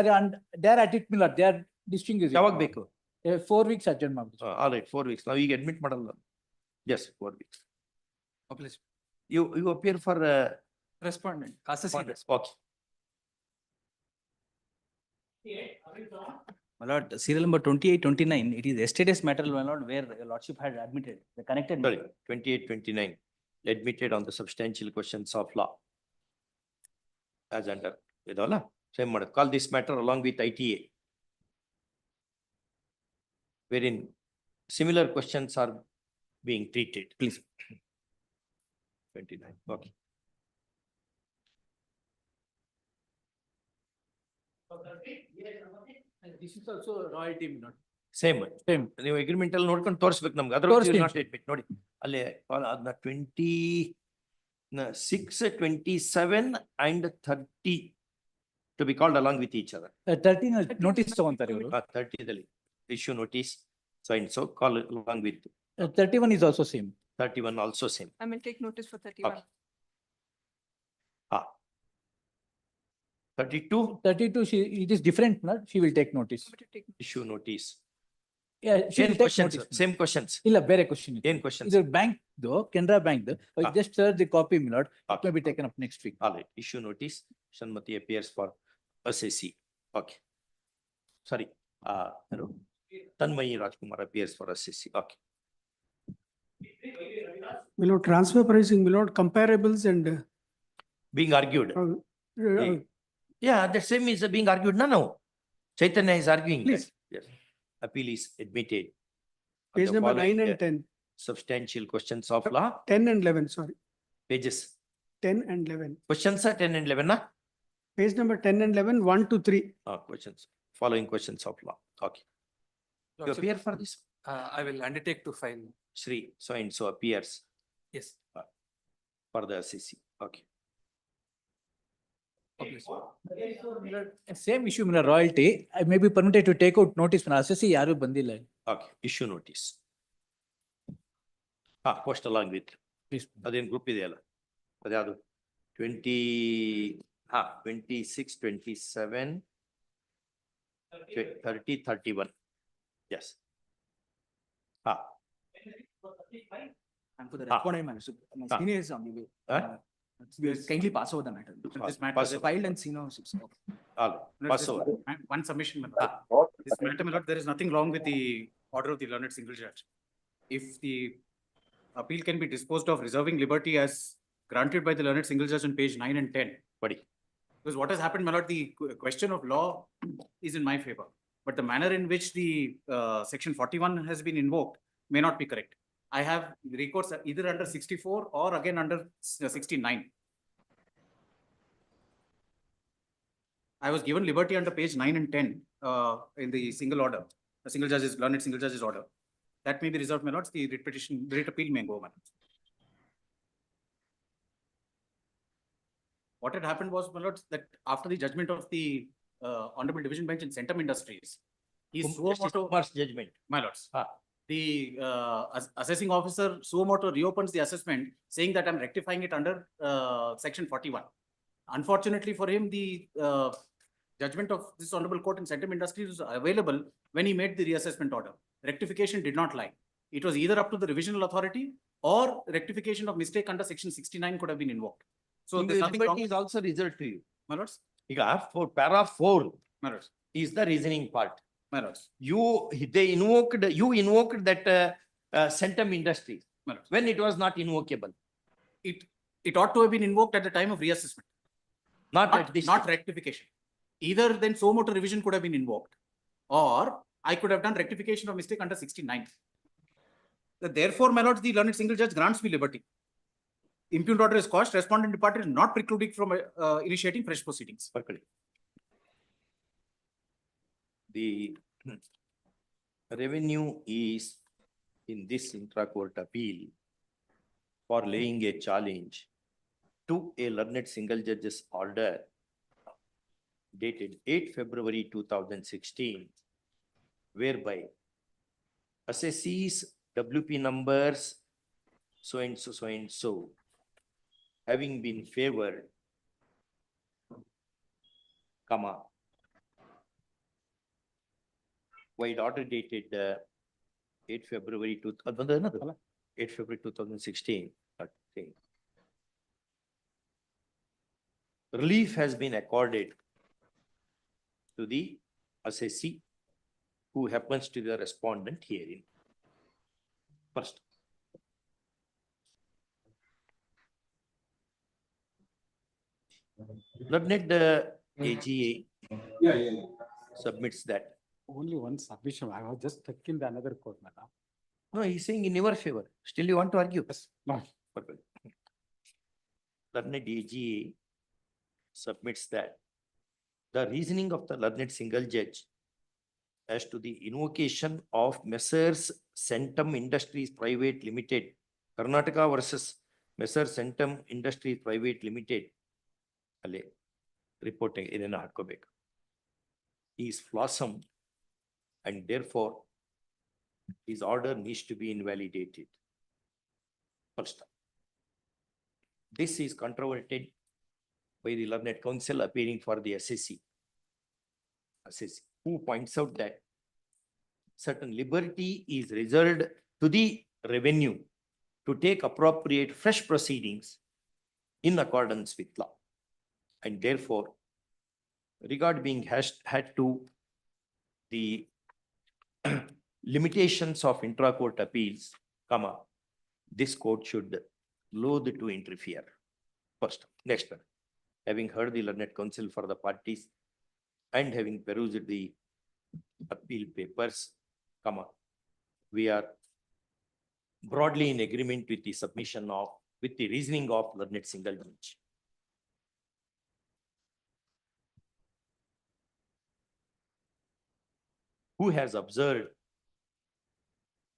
are at it, my lord, they are distinguishing. ಯಾವಾಗ ಬೇಕು? 4 weeks adjourn ಮಾಡ್ಬಿಡಿ. All right, 4 weeks. ನಾವು ಈಗ admit ಮಾಡಲ್ಲ. Yes, 4 weeks. Obliged. You appear for Respondent, assessing. Okay. My lord, serial number 2829, it is yesterday's matter, my lord, where your lordship had admitted the connected. Sorry, 2829, admitted on the substantial questions of law. As under, ಇದಲ್ಲ same ಮಾಡೋದು. Call this matter along with ITA, wherein similar questions are being treated. Please. 29, okay. This is also royalty, my lord. Same. Same. ನೀವು agreement ಅಲ್ಲಿ ನೋಡ್ಕೊಂಡು ತೋರಿಸ್ಬೇಕು ನಮ್ಗೆ. Otherwise you will not admit. ನೋಡಿ ಅಲ್ಲಿ ಅದನ್ನ 26, 27 and 30 to be called along with each other. 13 notice ತಗೊಂತಾರೆ ಇವರು. 30 ದಲ್ಲಿ issue notice, so and so call along with 31 is also same. 31 also same. I will take notice for 31. Okay. 32 32, it is different, my lord, she will take notice. issue notice. Yeah, she Same will take questions, notice. same questions. ಇಲ್ಲ ಬೇರೆ question ಇದೆ. ಏನ್ questions? ಇದು bank Canara bank just sir the copy, my lord, it may be taken up next week. All right, issue notice, Shanmati appears for SSC. Okay. Sorry, Tanmayi Rajkumar appears for SSC. Okay. My lord, transfer pricing, my lord, comparables and Being argued. Yeah, the same is being argued. No. Chaitanya is arguing. Please. That. Yes. Appeal is admitted. on page the number 9 following, and 10, substantial questions of law. 10 and 11, sorry, Pages. 10 and 11. Questions are 10 and 11, na? Page number 10 and 11, 1 to 3. Questions. Following questions of law. Okay. You Lordship, appear for this? I will undertake to file. Shri, so and so appears Yes. for the SSC. Okay. Same issue, my lord, royalty, I may be permitted to take out notice, my assessee ಯಾರು ಬಂದಿಲ್ಲ. Okay, issue notice. Post along with. Please. ಅದೇನ್ group ಇದೆಯಲ್ಲ ಅದ್ಯಾವುದು 26, 27, 30, 31. Yes. And for the respondent, my lord, my senior is on the way. Kindly pass over the matter. This matter pass is over. filed and senior. All, pass over. One submission, my lord. This matter, my lord, there is nothing wrong with the order of the learned single judge. If the appeal can be disposed of reserving liberty as granted by the learned single judge on page 9 and 10. Buddy. Because what has happened, my lord, the question of law is in my favor. But the manner in which the section 41 has been invoked may not be correct. I have recourse either under 64 or again under 69. I was given liberty under page 9 and 10 in the single order, the single judge's learned single judge's order. That may be reserved, my lords. The writ petition, the writ appeal may go, my lords. What had happened was, my lords, that after the judgment of the Honorable Division Bench in Centum Industries, he suo moto, judgment. my lords. The assessing officer suo moto reopens the assessment, saying that I'm rectifying it under section 41. Unfortunately for him, the judgment of this honorable court in Centum Industries was available when he made the reassessment order. Rectification did not lie. It was either up to the revisional authority or rectification of mistake under section 69 could have been invoked. So there's nothing wrong. Liberty is also reserved to you. My lords, For paragraph 4 my lords, is the reasoning part. my lords, You invoked that Centum Industries my lords. when it was not invocable. It ought to have been invoked at the time of reassessment. Not at this. Not rectification. Either then suo moto revision could have been invoked, or I could have done rectification of mistake under 69. Therefore, my lords, the learned single judge grants me liberty. Impugned order is quashed, respondent departed is not precluded from initiating fresh proceedings. The revenue is in this intra-court appeal for laying a challenge to a learned single judge's order dated 8 February 2016, whereby assessees WP numbers so and so having been favored, comma, while order dated 8 February 8 February 2016. Relief has been accorded to the assessee who happens to be the respondent herein. First, learned AGA submits that. Only one submission. I was just checking the another court, madam. No, he's saying in your favor. Still you want to argue? Yes, no. Perfect. Learned AGA submits that the reasoning of the learned single judge as to the invocation of Messrs. Centum Industries Private Limited, Karnataka versus Messrs. Centum Industries Private Limited, alle reporting in a is flawsome, and therefore his order needs to be invalidated. First, this is controverted by the learned counsel appearing for the assessee, who points out that certain liberty is reserved to the revenue to take appropriate fresh proceedings in accordance with law, and therefore regard being had to the limitations of intra-court appeals, comma, this court should loathe to interfere. First, next one, having heard the learned counsel for the parties and having perused the appeal papers, comma, we are broadly in agreement with the submission of, with the reasoning of learned single judge. Who has observed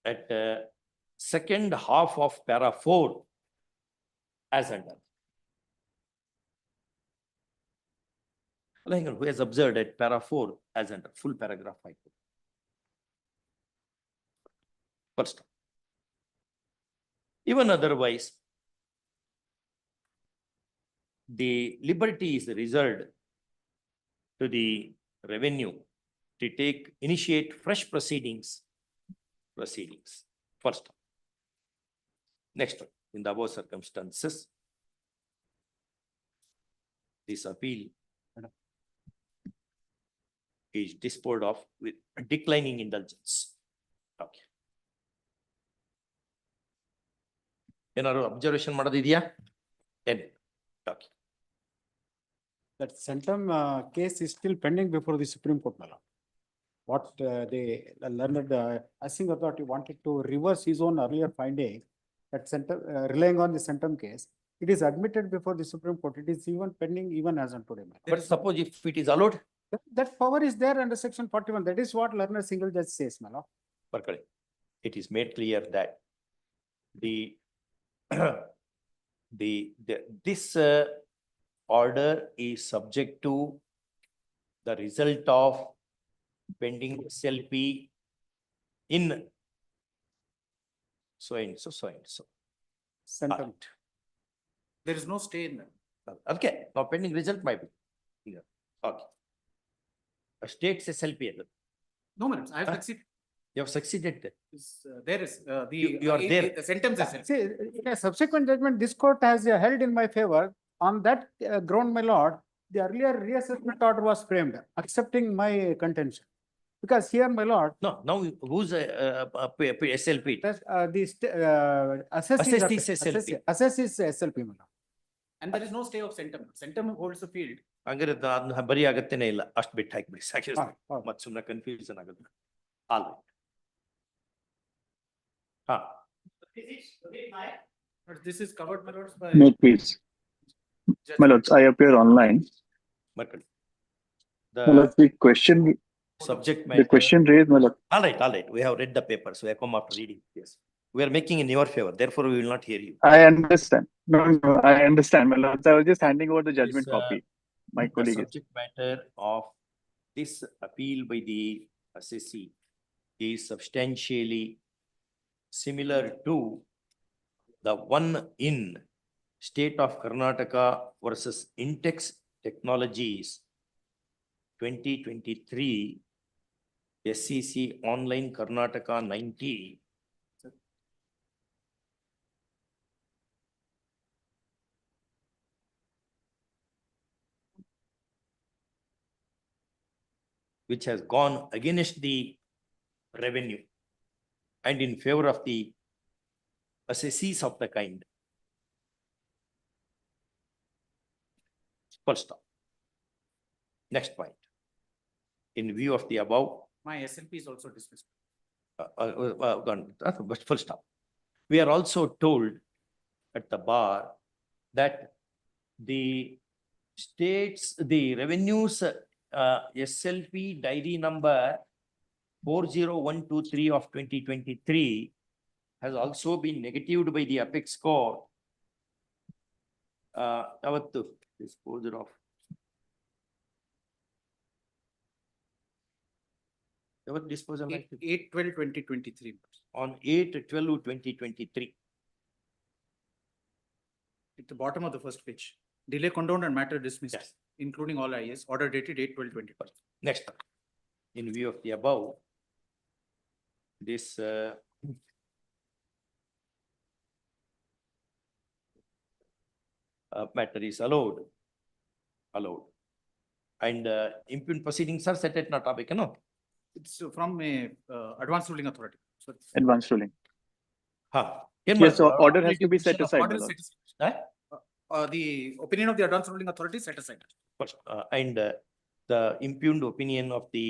at the second half of para 4 as under. Who has observed at para 4 as under, full paragraph 5. First, even otherwise, the liberty is reserved to the revenue to initiate fresh proceedings. First, next one, in the above circumstances, this appeal is disposed of with declining indulgence. Okay. Another observation madadidya? Then, okay. That Centum case is still pending before the Supreme Court, madam. What the learned assessing authority wanted to reverse his own earlier finding that Centum, relying on the Centum case, it is admitted before the Supreme Court. It is even pending even as on today. But suppose if it is allowed? That power is there under section 41. That is what learned single judge says, madam. It is made clear that this order is subject to the result of pending SLP in so and so. Centum. There is no stay in that. Okay, now pending result might be here. Okay. A state's SLP. No, madam, I have succeeded. You have succeeded. There is you are there. The sentence is. See, in a subsequent judgment, this court has held in my favor on that ground, my lord. The earlier reassessment order was framed, accepting my contention. Because here, my lord. No, now who's SLP? Assessee's SLP, my lord. And there is no stay of Centum. Centum holds the field. ಹಂಗಾರೆ ಬರಿ ಆಗತ್ತೇನೆ ಇಲ್ಲ ಅಷ್ಟು ಬಿಟ್ಟು ಹಾಕ್ಬಿಡಿ ಸಾಕ್ಷಿ ಮತ್ತೆ ಸುಮ್ಮನೆ confusion ಆಗುತ್ತೆ. All right. This is covered, my lords, by. No, please. My lords, I appear online. The question. Subject matter. The question raised, my lord. All right. We have read the papers. We have come after reading. Yes. We are making in your favor, therefore we will not hear you. I understand. No, I understand, my lords. I was just handing over the judgment This, copy. My the colleague is. subject matter of this appeal by the assessee is substantially similar to the one in state of Karnataka versus Intex Technologies 2023 SCC online Karnataka 90. Which has gone against the revenue and in favor of the assessees of the kind. Full stop. Next point. In view of the above. My SLP is also dismissed. Gone, but full stop. We are also told at the bar that the states, the revenues, SLP diary number 40123 of 2023 has also been negatived by the apex court. Avattu disposal of. What disposal? 8/12/2023. On 8/12/2023. At the bottom of the first page, delay condoned and matter dismissed, yes, including all IAS, order dated 8/12/2023. Next, in view of the above, this matter is allowed, and impugned proceedings are set at not topic, no? It's from a advanced ruling authority. So Advanced ruling. Huh. Yes, so order has to be set aside. order my is lords. set aside. The opinion of the advanced ruling authority is set aside. And the impugned opinion of the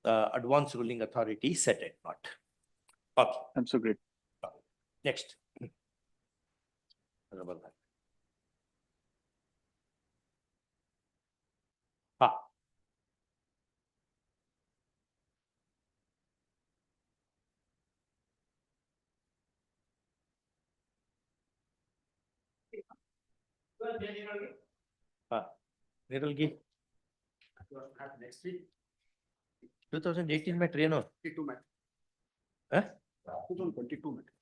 advanced ruling authority set at not. Okay. I'm so great. Next. Niralgi. Next week. 2018 matter, you know. 22 matter. Huh? 2022 matter.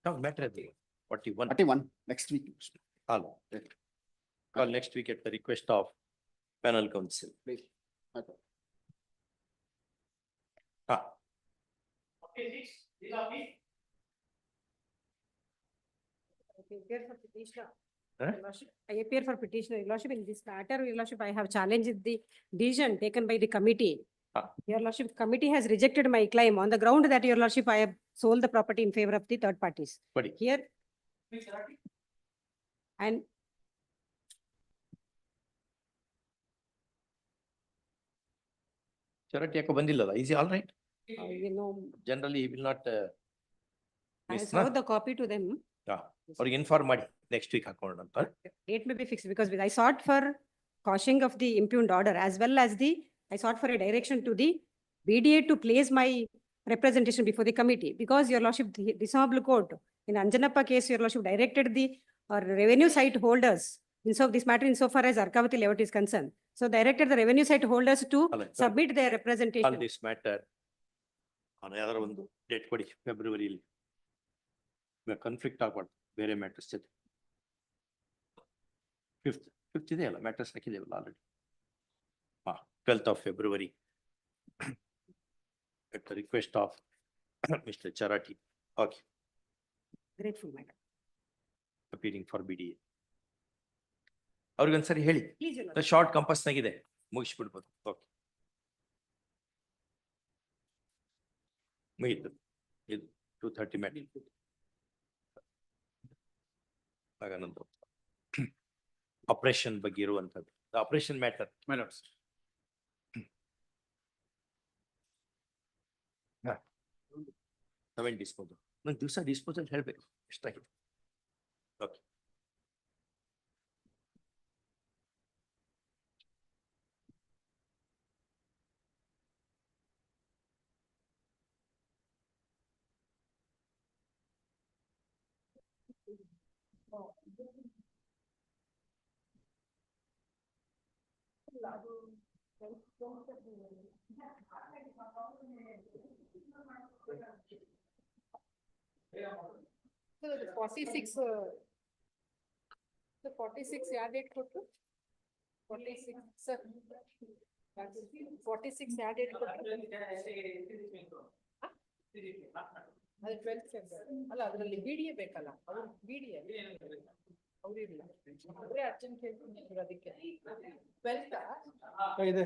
No, matter 41. 41 next week. Call next week at the request of panel counsel. Please. Okay. Huh? I appear for petitioner, Your Lordship, in this matter, Your Lordship, I have challenged the decision taken by the committee. Your Lordship, committee has rejected my claim on the ground that, Your Lordship, I have sold the property in favor of the third parties. Here. And Charity yako bandillala. Is he all right? you know, Generally, he will not. I miss, saw na? the copy to them. Or inform ಮಾಡಿ next week ಹಾಕೋಣ. Date may be fixed because I sought for quashing of the impugned order as well as I sought for a direction to the BDA to place my representation before the committee because, Your Lordship, the dishonorable court in Anjanappa case, Your Lordship, directed the revenue site holders in this matter insofar as Arkavati Levat is concerned. So directed the revenue site holders to submit their representation. On this matter, on another one date ಕೊಡಿ February. Conflict ಆಗ್ಬಾರ್ದು ಬೇರೆ matters ಜೊತೆ. Fifth ಇದೆ ಅಲ್ಲ matters ಹಾಕಿದೇವಲ್ಲ already. 12th of February at the request of Mr. Charati. Okay. Grateful, madam. Appearing for BDA. ಅವ್ರಿಗೊಂದ್ಸರಿ ಹೇಳಿ. Please, Your Lordship. Short compass ನಾಗಿದೆ ಮುಗಿಸ್ಬಿಡ್ಬೋದು. ಓಕೆ. ಮುಗೀತು ಇದು 2:30 ಮ್ಯಾಟರ್. ಆನಂತರ ಆಪರೇಷನ್ ಬಗ್ಗೆ ಇರುವಂತದ್ದು ಆಪರೇಷನ್ ಮ್ಯಾಟರ್. My lords. ನಾವೇನು ಡಿಸ್ಪೋಸಲ್ ನಂಗೆ ದಿವಸ ಡಿಸ್ಪೋಸಲ್ ಹೇಳ್ಬೇಕು ಎಷ್ಟಾಗಿದೆ. Okay. So the 46, the 46 yard date ಕೊಟ್ಟು 46, sir. 46 yard date ಕೊಟ್ಟು ಅದು 12th February. ಅಲ್ಲ ಅದರಲ್ಲಿ BDA ಬೇಕಲ್ಲ, ಅವ್ರು BDA ಅವ್ರಿಲ್ಲ, ಅವರೇ ಅರ್ಜೆಂಟ್ ಕೇಳ್ತೀನಿ ಅದಕ್ಕೆ 12th ಇದೆ.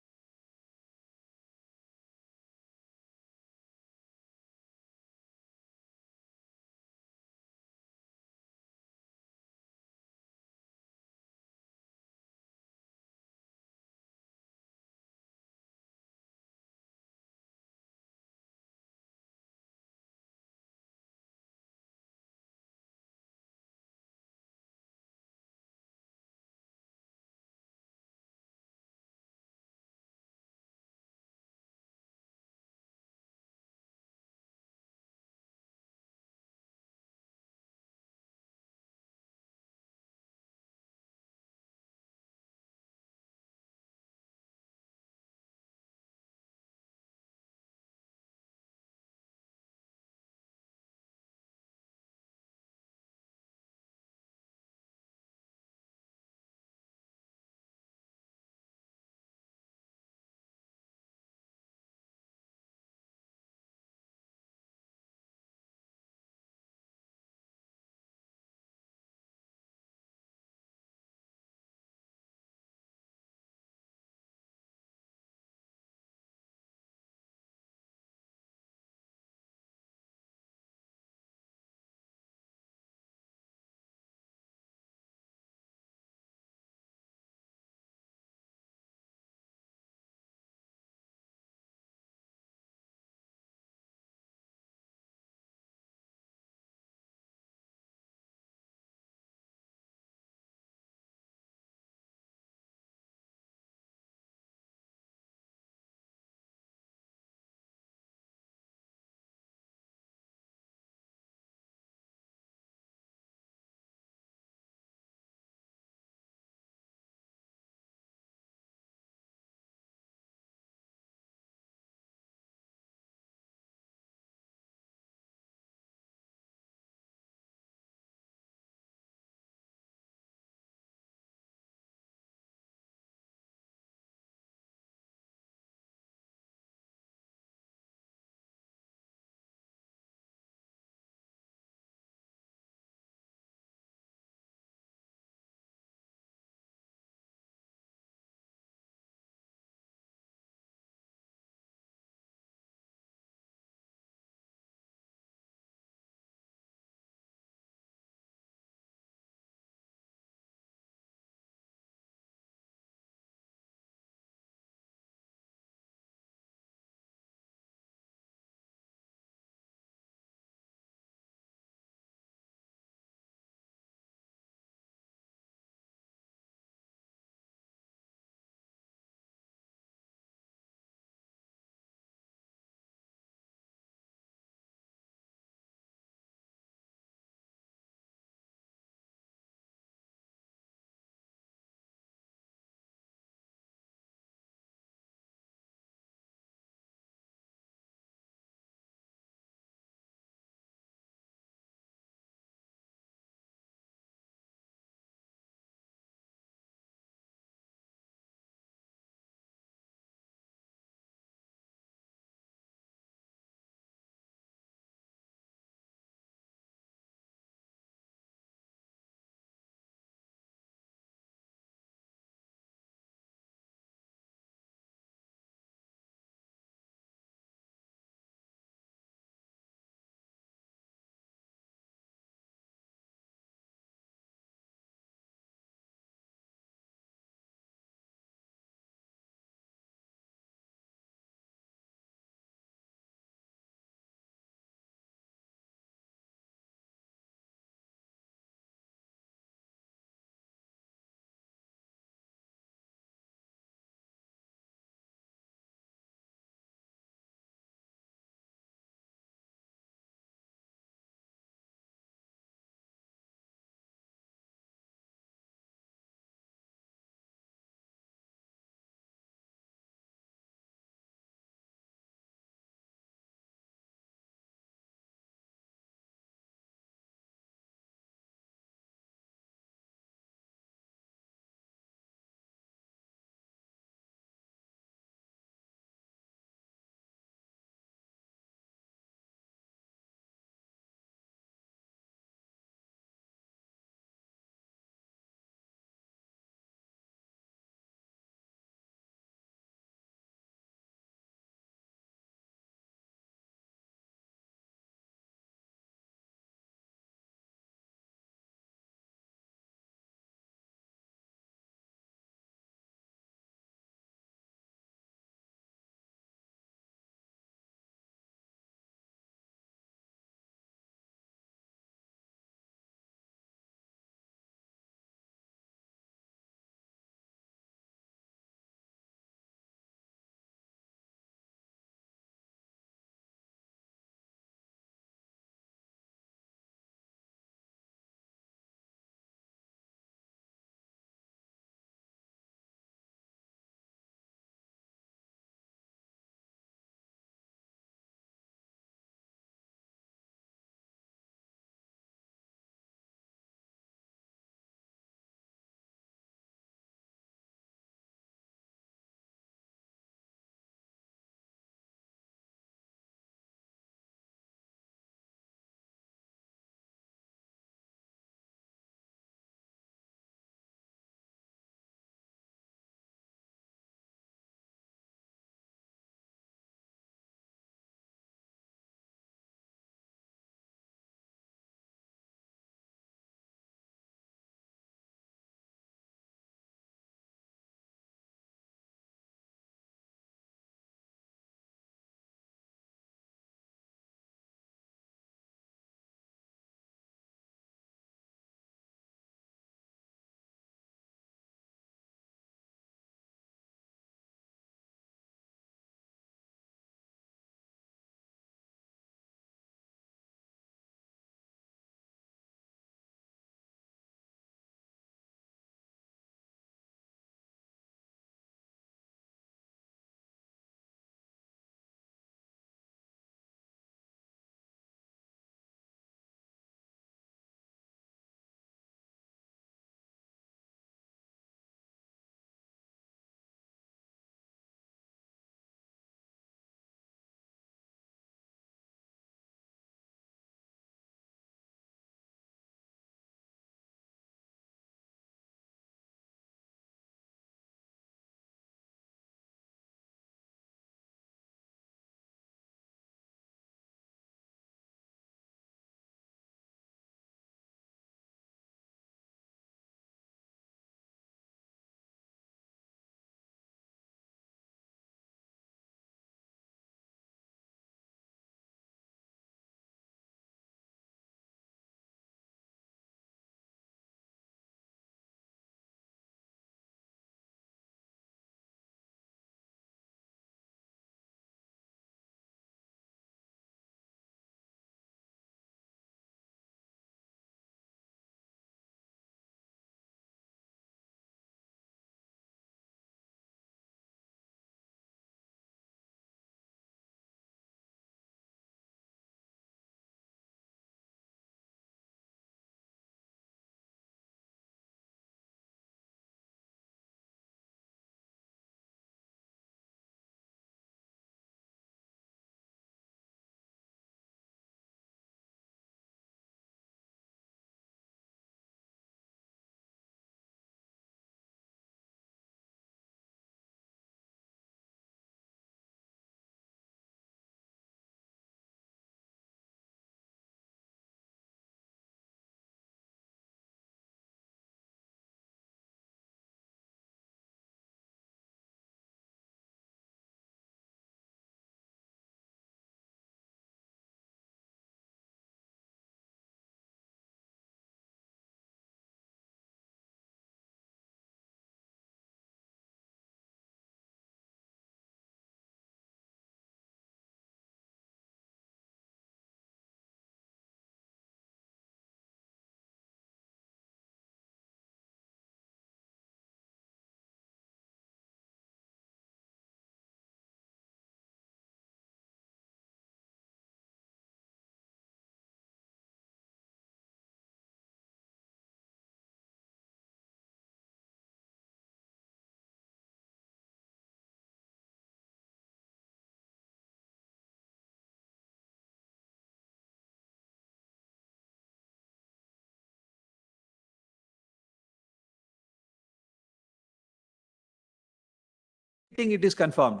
meeting it is confirmed.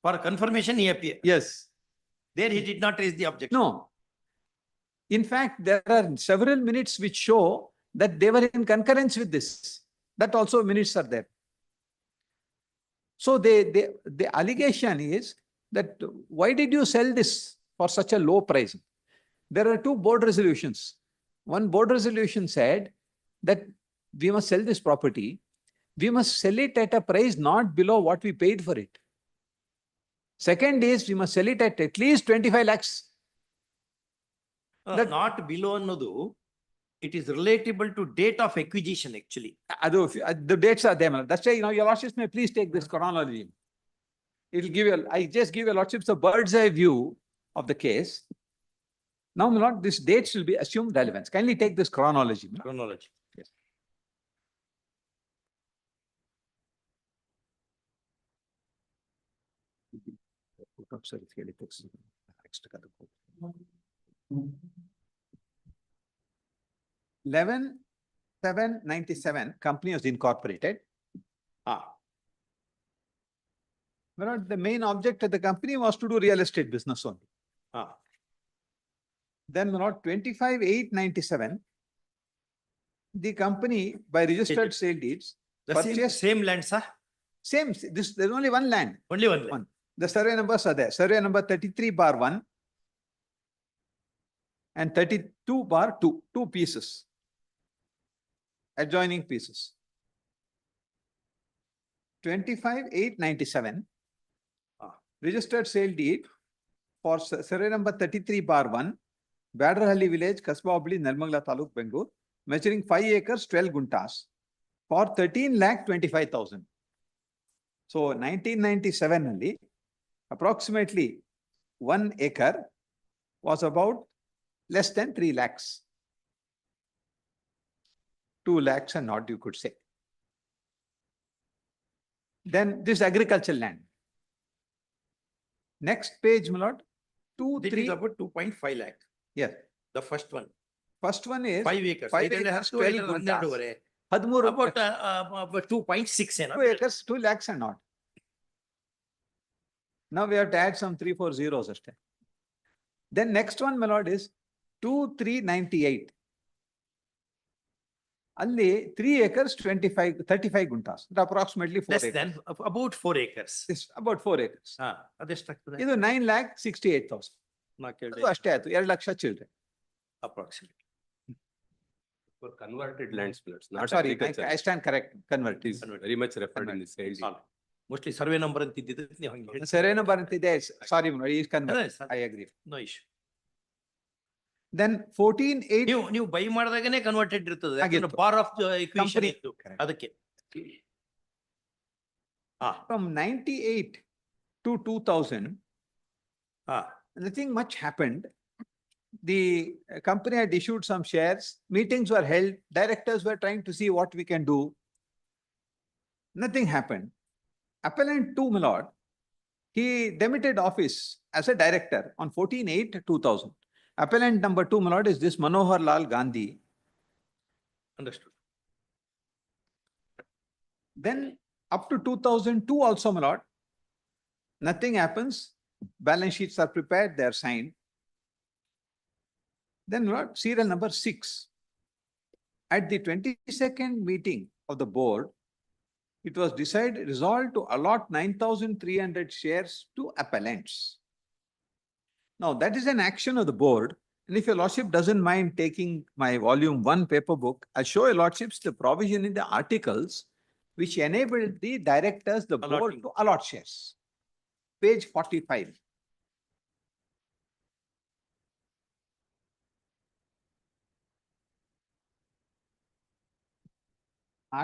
For confirmation, he appeared. Yes. There he did not raise the objection. No. In fact, there are several minutes which show that they were in concurrence with this. That also minutes are there. So the allegation is that why did you sell this for such a low price? There are two board resolutions. One board resolution said that we must sell this property. We must sell it at a price not below what we paid for it. Second is we must sell it at least 25 lakhs. Not below another. It is relatable to date of acquisition actually. The dates are there. That's why, your lordships may please take this chronology. It will give you, I just give your lordships a bird's eye view of the case. Now, my lord, these dates will be assumed relevance. Kindly take this chronology. Chronology. Yes. Eleven 797 company was incorporated. The main object of the company was to do real estate business only. Then 25/8/97, the company by registered sale deeds purchased same land, sir? Same. There's only one land. Only one land. The survey numbers are there. Survey number 33/1 and 32/2, two pieces. Adjoining pieces. 25/8/97, registered sale deed for survey number 33/1, Badrahalli village, Kasba Obli, Nirmangala Taluk, Bengaluru, measuring 5 acres, 12 guntas for 13,25,000. So 1997 only, approximately 1 acre was about less than 3 lakhs. 2 lakhs and not, you could say. Then this agricultural land. Next page, my lord. It is about 2.5 lakh. Yes. The first one. First one is 5 acres. 5 acres, 12 guntas. About 2.6. 2 acres, 2 lakhs and not. Now we have to add some 3, 4 zeros. Then next one, my lord, is 2,398. Only 3 acres, 35 guntas. Approximately 4 Less acres. than about 4 acres. This about 4 acres. This 9,68,000. 2 lakhs children. Approximately. For converted land splits, not Sorry, agriculture. I stand correct. Convert. It is very much referred in the sale deed. Mostly survey number and Survey number and sorry, he is converted. I agree. No issue. Then 14/8. ನೀವು by ಮಾಡಿದಾಗನೇ converted ಇರ್ತದೆ bar of equation ಇತ್ತು ಅದಕ್ಕೆ. From 98 to 2000, nothing much happened. The company had issued some shares, meetings were held, directors were trying to see what we can do. Nothing happened. Appellant 2, my lord, he demitted office as a director on 14/8/2000. Appellant number 2, my lord, is this Manohar Lal Gandhi. Understood. Then up to 2002 also, my lord, nothing happens. Balance sheets are prepared, they are signed. Then what? Serial number 6. At the 22nd meeting of the board, it was resolved to allot 9,300 shares to appellants. Now that is an action of the board. And if your lordship doesn't mind taking my volume 1 paper book, I'll show your lordships the provision in the articles which enabled the directors, the board to allot shares. Page 45.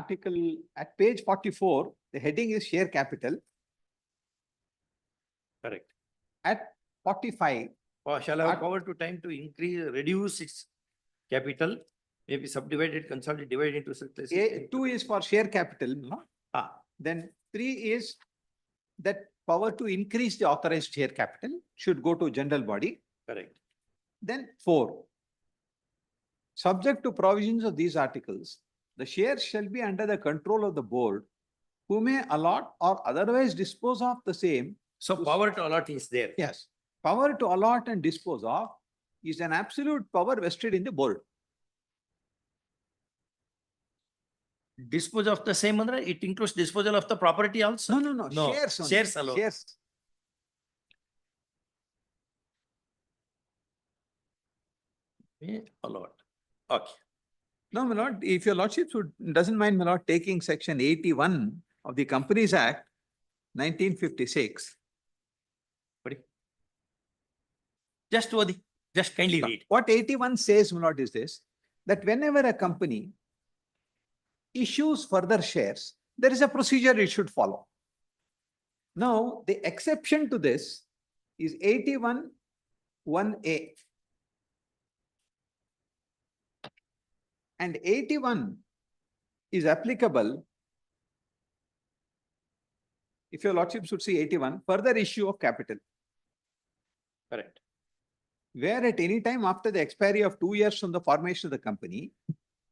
Article at page 44, the heading is share capital. Correct. At 45. Shall I have power to time to reduce its capital, maybe subdivided, consolidated, divided into surplus. 2 is for share capital. No? Then 3 is that power to increase the authorized share capital should go to general body. Correct. Then 4. Subject to provisions of these articles, the shares shall be under the control of the board who may allot or otherwise dispose of the same. So power to allot is there. Yes, power to allot and dispose of is an absolute power vested in the board. Dispose of the same, andre, it includes disposal of the property also? No, shares only. Shares alone. Shares. May allot. Okay. No, my lord, if your lordship doesn't mind, my lord, taking section 81 of the Companies Act, 1956. Just Odi, just kindly read. What 81 says, my lord, is this, that whenever a company issues further shares, there is a procedure it should follow. Now, the exception to this is 81(1)(a). And 81 is applicable, if your lordship should see 81, further issue of capital. Correct. Where at any time after the expiry of 2 years from the formation of the company,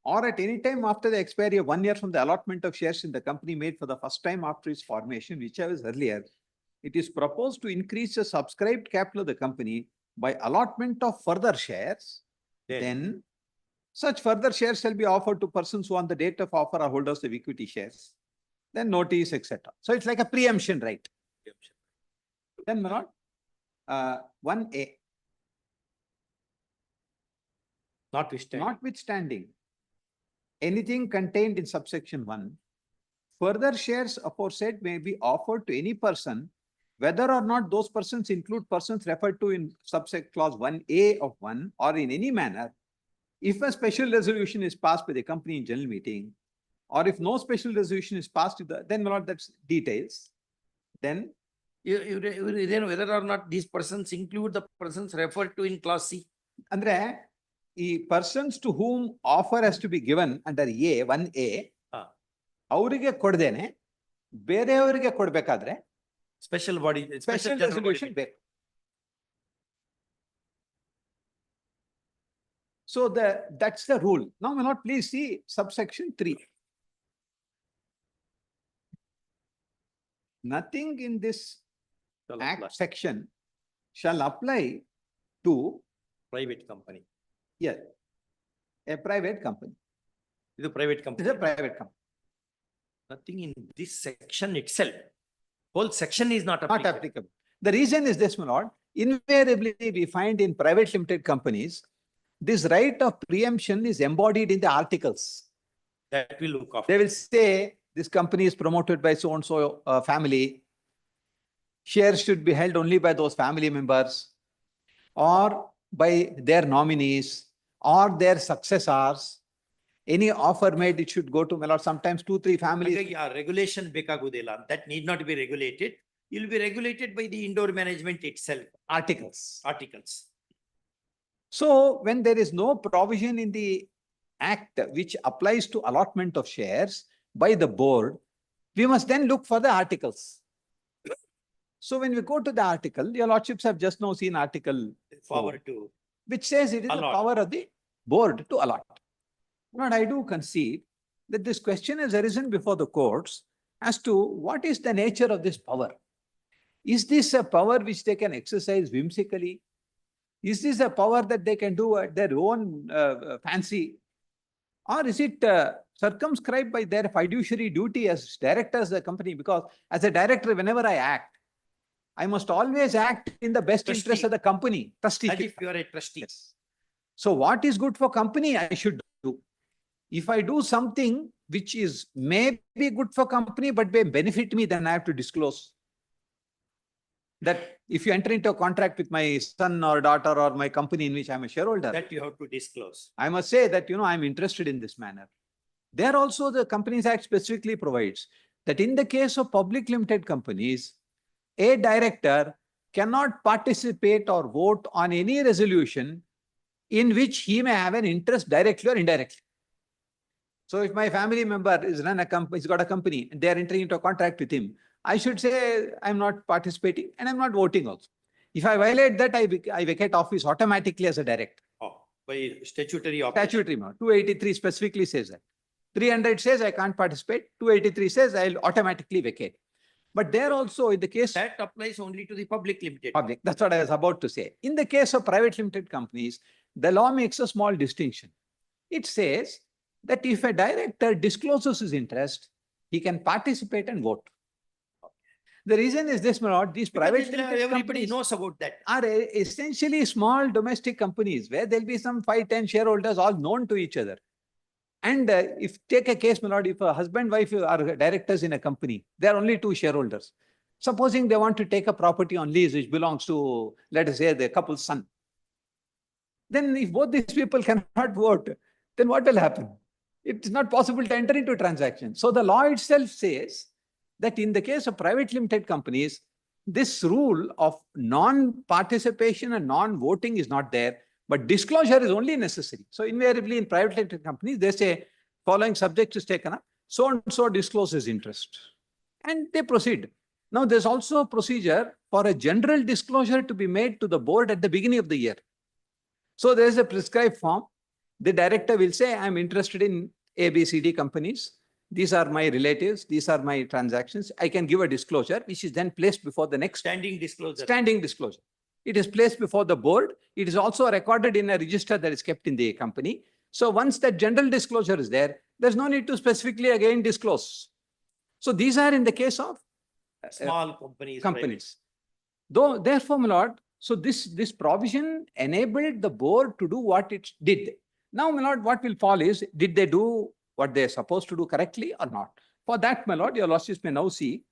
or at any time after the expiry of 1 year from the allotment of shares in the company made for the first time after its formation, whichever is earlier, it is proposed to increase the subscribed capital of the company by allotment of further shares, then such further shares shall be offered to persons who on the date of offer are holders of equity shares, then notice, etc. So it's like a preemption right. Then, my lord, 1A. Notwithstanding anything contained in subsection 1, further shares aforesaid may be offered to any person, whether or not those persons include persons referred to in subsection clause 1A of 1 or in any manner, if a special resolution is passed by the company in general meeting, or if no special resolution is passed, then my lord, that's details. Then then whether or not these persons include the persons referred to in clause C. Andre, persons to whom offer has to be given under A, 1A, ಅವರಿಗೆ ಕೊಡದೇನೆ ಬೇರೆಯವರಿಗೆ ಕೊಡಬೇಕಾದ್ರೆ special body special resolution ಬೇಕು. So that's the rule. Now, my lord, please see subsection 3. Nothing in this act section shall apply to private company. Yes, a private company. It is a private company. It is a private company. Nothing in this section itself. Whole section is not applicable. Not applicable. The reason is this, my lord. Invariably, we find in private limited companies, this right of preemption is embodied in the articles. That will look after. They will say this company is promoted by so-and-so family. Shares should be held only by those family members or by their nominees or their successors. Any offer made, it should go to, my lord, sometimes 2-3 families. Regulation ಬೇಕಾಗುವುದಿಲ್ಲ. That need not be regulated. It will be regulated by the indoor management itself. Articles. Articles. So when there is no provision in the act which applies to allotment of shares by the board, we must then look for the articles. So when we go to the article, your lordships have just now seen article 4, which says it is the power of the board to allot. But I do concede that this question has arisen before the courts as to what is the nature of this power. Is this a power which they can exercise whimsically? Is this a power that they can do at their own fancy? Or is it circumscribed by their fiduciary duty as directors of the company? Because as a director, whenever I act, I must always act in the best interest of the company. Trustee. As if you are a trustee. Yes. So what is good for company, I should do. If I do something which is maybe good for company but may benefit me, then I have to disclose. That if you enter into a contract with my son or daughter or my company in which I am a shareholder, That you have to disclose. I must say that, I am interested in this manner. There also the Companies Act specifically provides that in the case of public limited companies, a director cannot participate or vote on any resolution in which he may have an interest directly or indirectly. So if my family member is he's got a company and they are entering into a contract with him, I should say I'm not participating and I'm not voting also. If I violate that, I vacate office automatically as a director. By statutory office. Statutory, 283 specifically says that. 300 says I can't participate, 283 says I'll automatically vacate. But there also in the case. That applies only to the public limited. Public, that's what I was about to say. In the case of private limited companies, the law makes a small distinction. It says that if a director discloses his interest, he can participate and vote. The reason is this, my lord, these private limited Everybody companies knows about that. are essentially small domestic companies where there'll be some 5-10 shareholders all known to each other. And if take a case, my lord, if a husband, wife are directors in a company, there are only 2 shareholders. Supposing they want to take a property on lease which belongs to, let us say, the couple's son. Then if both these people cannot vote, then what will happen? It's not possible to enter into a transaction. So the law itself says that in the case of private limited companies, this rule of non-participation and non-voting is not there, but disclosure is only necessary. So invariably in private limited companies, they say following subject is taken up, so and so discloses interest. And they proceed. Now there's also a procedure for a general disclosure to be made to the board at the beginning of the year. So there is a prescribed form. The director will say, I'm interested in ABCD companies. These are my relatives. These are my transactions. I can give a disclosure, which is then placed before the next. Standing disclosure. Standing disclosure. It is placed before the board. It is also recorded in a register that is kept in the company. So once that general disclosure is there, there's no need to specifically again disclose. So these are in the case of Small companies. Though, therefore, my lord, so this provision enabled the board to do what it did. Now, my lord, what will fall is, did they do what they're supposed to do correctly or not? For that, my lord, your lordships may now see.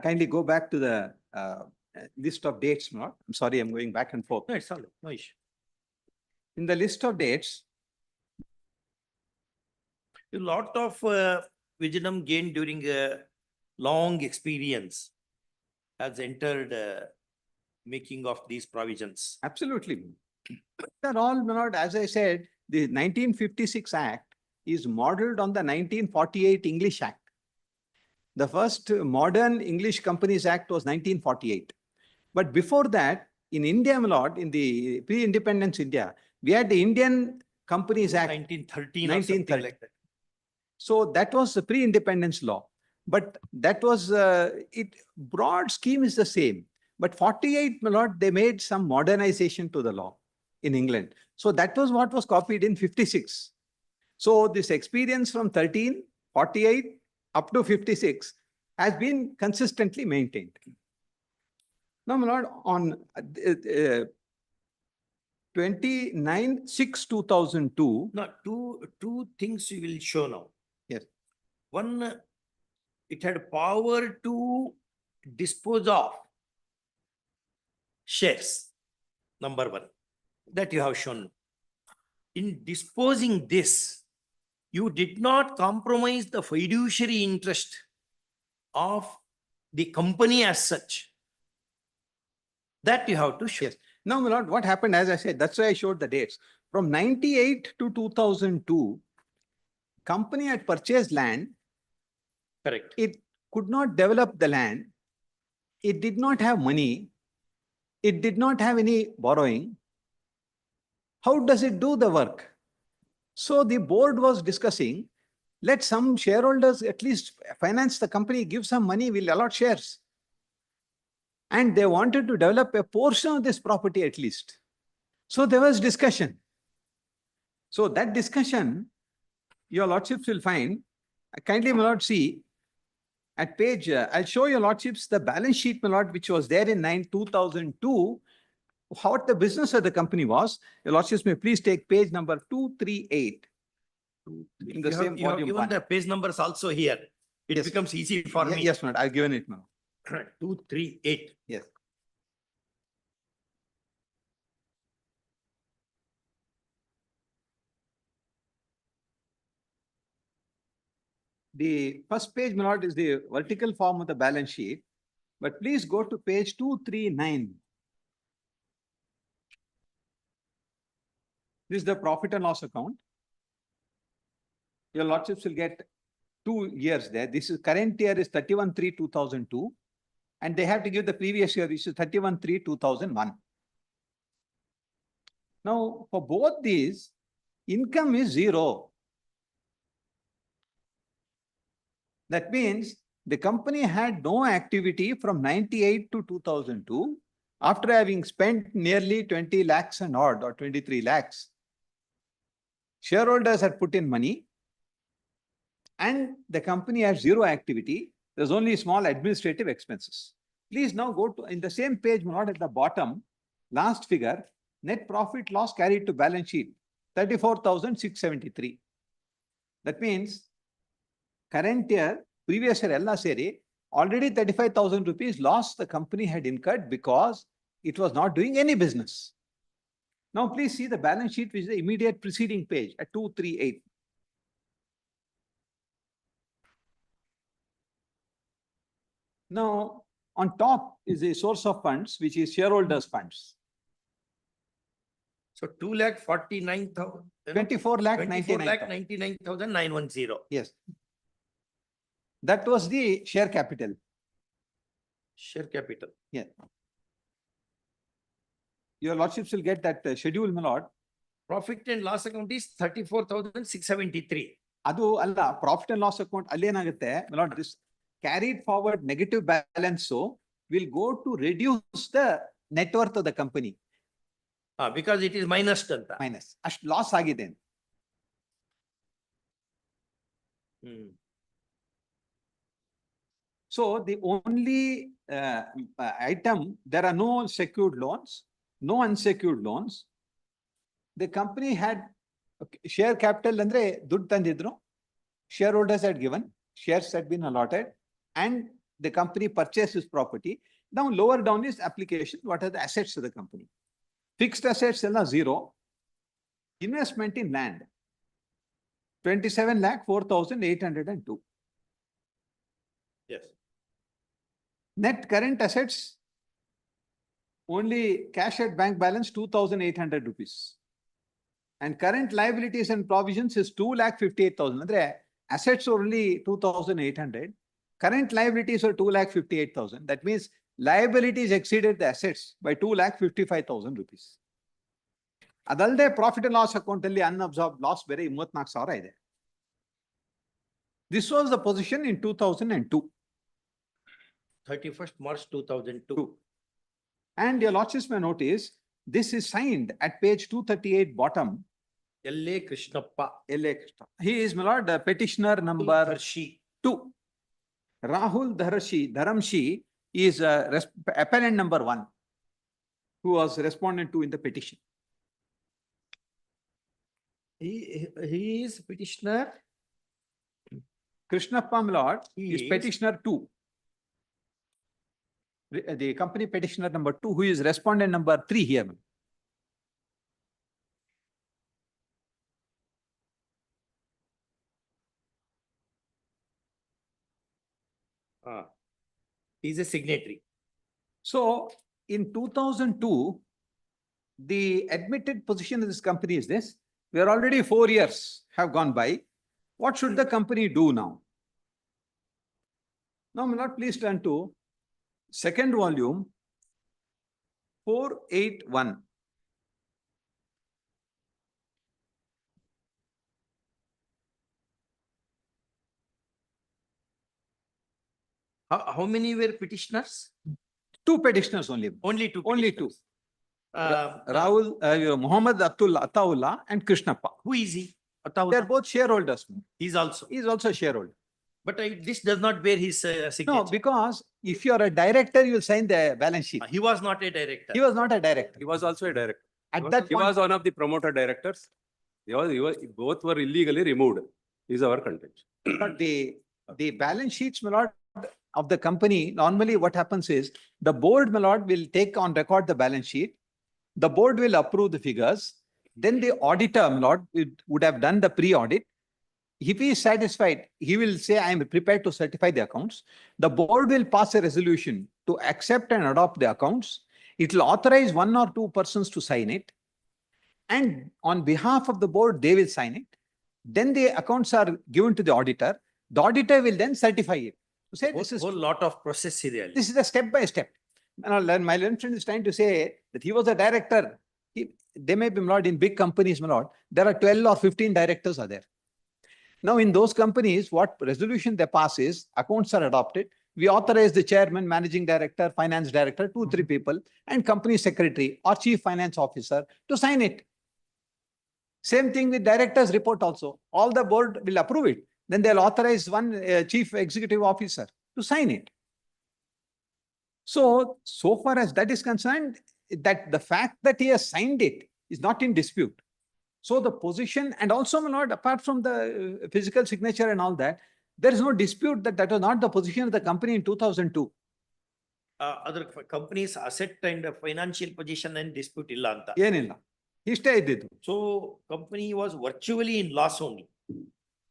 Kindly go back to the list of dates, my lord. I'm sorry, I'm going back and forth. No, it's all right. No issue. In the list of dates, A lot of wisdom gained during a long experience has entered making of these provisions. absolutely. They're all, my lord, as I said, the 1956 Act is modeled on the 1948 English Act. The first modern English Companies Act was 1948. But before that, in India, my lord, in the pre-independence India, we had the Indian Companies Act. 1913 or something like that. So that was the pre-independence law. But that was, broad scheme is the same. But 48, my lord, they made some modernization to the law in England. So that was what was copied in 56. So this experience from 13, 48 up to 56 has been consistently maintained. Now, my lord, on 29/6/2002. Now, two things we will show now. Yes. One, it had power to dispose of shares, number one, that you have shown. In disposing this, you did not compromise the fiduciary interest of the company as such. That you have to show. Yes. Now, my lord, what happened, as I said, that's why I showed the dates. From 98 to 2002, company had purchased land. Correct. It could not develop the land. It did not have money. It did not have any borrowing. How does it do the work? So the board was discussing, let some shareholders at least finance the company, give some money, we'll allot shares. And they wanted to develop a portion of this property at least. So there was discussion. So that discussion, your lordships will find, kindly, my lord, see, at page, I'll show your lordships the balance sheet, my lord, which was there in 2002, what the business of the company was. Your lordships may please take page number 238. In the same You have volume given 1. the page numbers also here. It Yes. becomes easy for me. Yes, my lord, I've given it now. 238. Yes. The first page, my lord, is the vertical form of the balance sheet. But please go to page 239. This is the profit and loss account. Your lordships will get 2 years there. This is current year is 31/3/2002. And they have to give the previous year, which is 31/3/2001. Now, for both these, income is 0. That means the company had no activity from 98 to 2002 after having spent nearly 20 lakhs and odd or 23 lakhs. Shareholders had put in money and the company had zero activity. There's only small administrative expenses. Please now go to, in the same page, my lord, at the bottom, last figure, net profit loss carried to balance sheet, 34,673. That means current year, previous year, ella seri, already 35,000 rupees loss the company had incurred because it was not doing any business. Now please see the balance sheet, which is the immediate preceding page at 238. Now, on top is a source of funds, which is shareholders' funds. So 2,49,000. 24,99,910. Yes. That was the share capital. Share capital. Yeah. Your lordships will get that schedule, my lord. Profit and loss account is 34,673. Adu alla, profit and loss account, my lord, this carried forward negative balance so will go to reduce the net worth of the company. Because it is minus. Minus. Loss agide. So the only item, there are no secured loans, no unsecured loans. The company had share capital andre ದುಡ್ಡು ತಂದಿದ್ರು. Shareholders had given, shares had been allotted, and the company purchased this property. Now lower down is application. What are the assets of the company? Fixed assets are zero. Investment in land, 27,04,802. Yes. Net current assets, only cash at bank balance 2,800 rupees. And current liabilities and provisions is 2,58,000. Andre, assets are only 2,800. Current liabilities are 2,58,000. That means liabilities exceeded the assets by 2,55,000 rupees. Adalde profit and loss account alli unabsorbed loss bere 54,000 ide. This was the position in 2002. 31st March 2002. And your lordships may notice, this is signed at page 238 bottom. L.A. Krishnappa. L.A. Krishna. He is, my lord, petitioner number 2. Rahul Dharamshi is appellant number 1, who was respondent to in the petition. He is petitioner. Krishnappa, my lord, is petitioner 2. The company petitioner number 2, who is respondent number 3 here. He is a signatory. So in 2002, the admitted position of this company is this. We are already 4 years have gone by. What should the company do now? Now, my lord, please turn to second volume, 481. How many were petitioners? 2 petitioners only. Only 2. Only 2. Rahul, Muhammad Ataullah and Krishnappa. Who is he? They are both shareholders. He is also a shareholder. But this does not bear his signature. No, because if you are a director, you will sign the balance sheet. He was not a director. He was not a director. He was also a director. At that he point, was one of the promoter directors. Both were illegally removed. Is our contention. But the balance sheets, my lord, of the company, normally what happens is the board, my lord, will take on record the balance sheet. The board will approve the figures. Then the auditor, my lord, would have done the pre-audit. If he is satisfied, he will say, I am prepared to certify the accounts. The board will pass a resolution to accept and adopt the accounts. It will authorize 1 or 2 persons to sign it. And on behalf of the board, they will sign it. Then the accounts are given to the auditor. The auditor will then certify it. To say this is a whole lot of process here. This is a step by step. My learned friend is trying to say that he was a director. They may be, my lord, in big companies, my lord, there are 12 or 15 directors are there. Now, in those companies, what resolution they pass is accounts are adopted. We authorize the chairman, managing director, finance director, 2-3 people, and company secretary or chief finance officer to sign it. Same thing with director's report also. All the board will approve it. Then they'll authorize one chief executive officer to sign it. So far as that is concerned, that the fact that he has signed it is not in dispute. So the position, and also, my lord, apart from the physical signature and all that, there is no dispute that that was not the position of the company in 2002. Other companies asset and financial position and dispute illa anta. ಏನಿಲ್ಲ ಇಷ್ಟೇ ಇದ್ದಿದ್ದು. So company was virtually in loss only.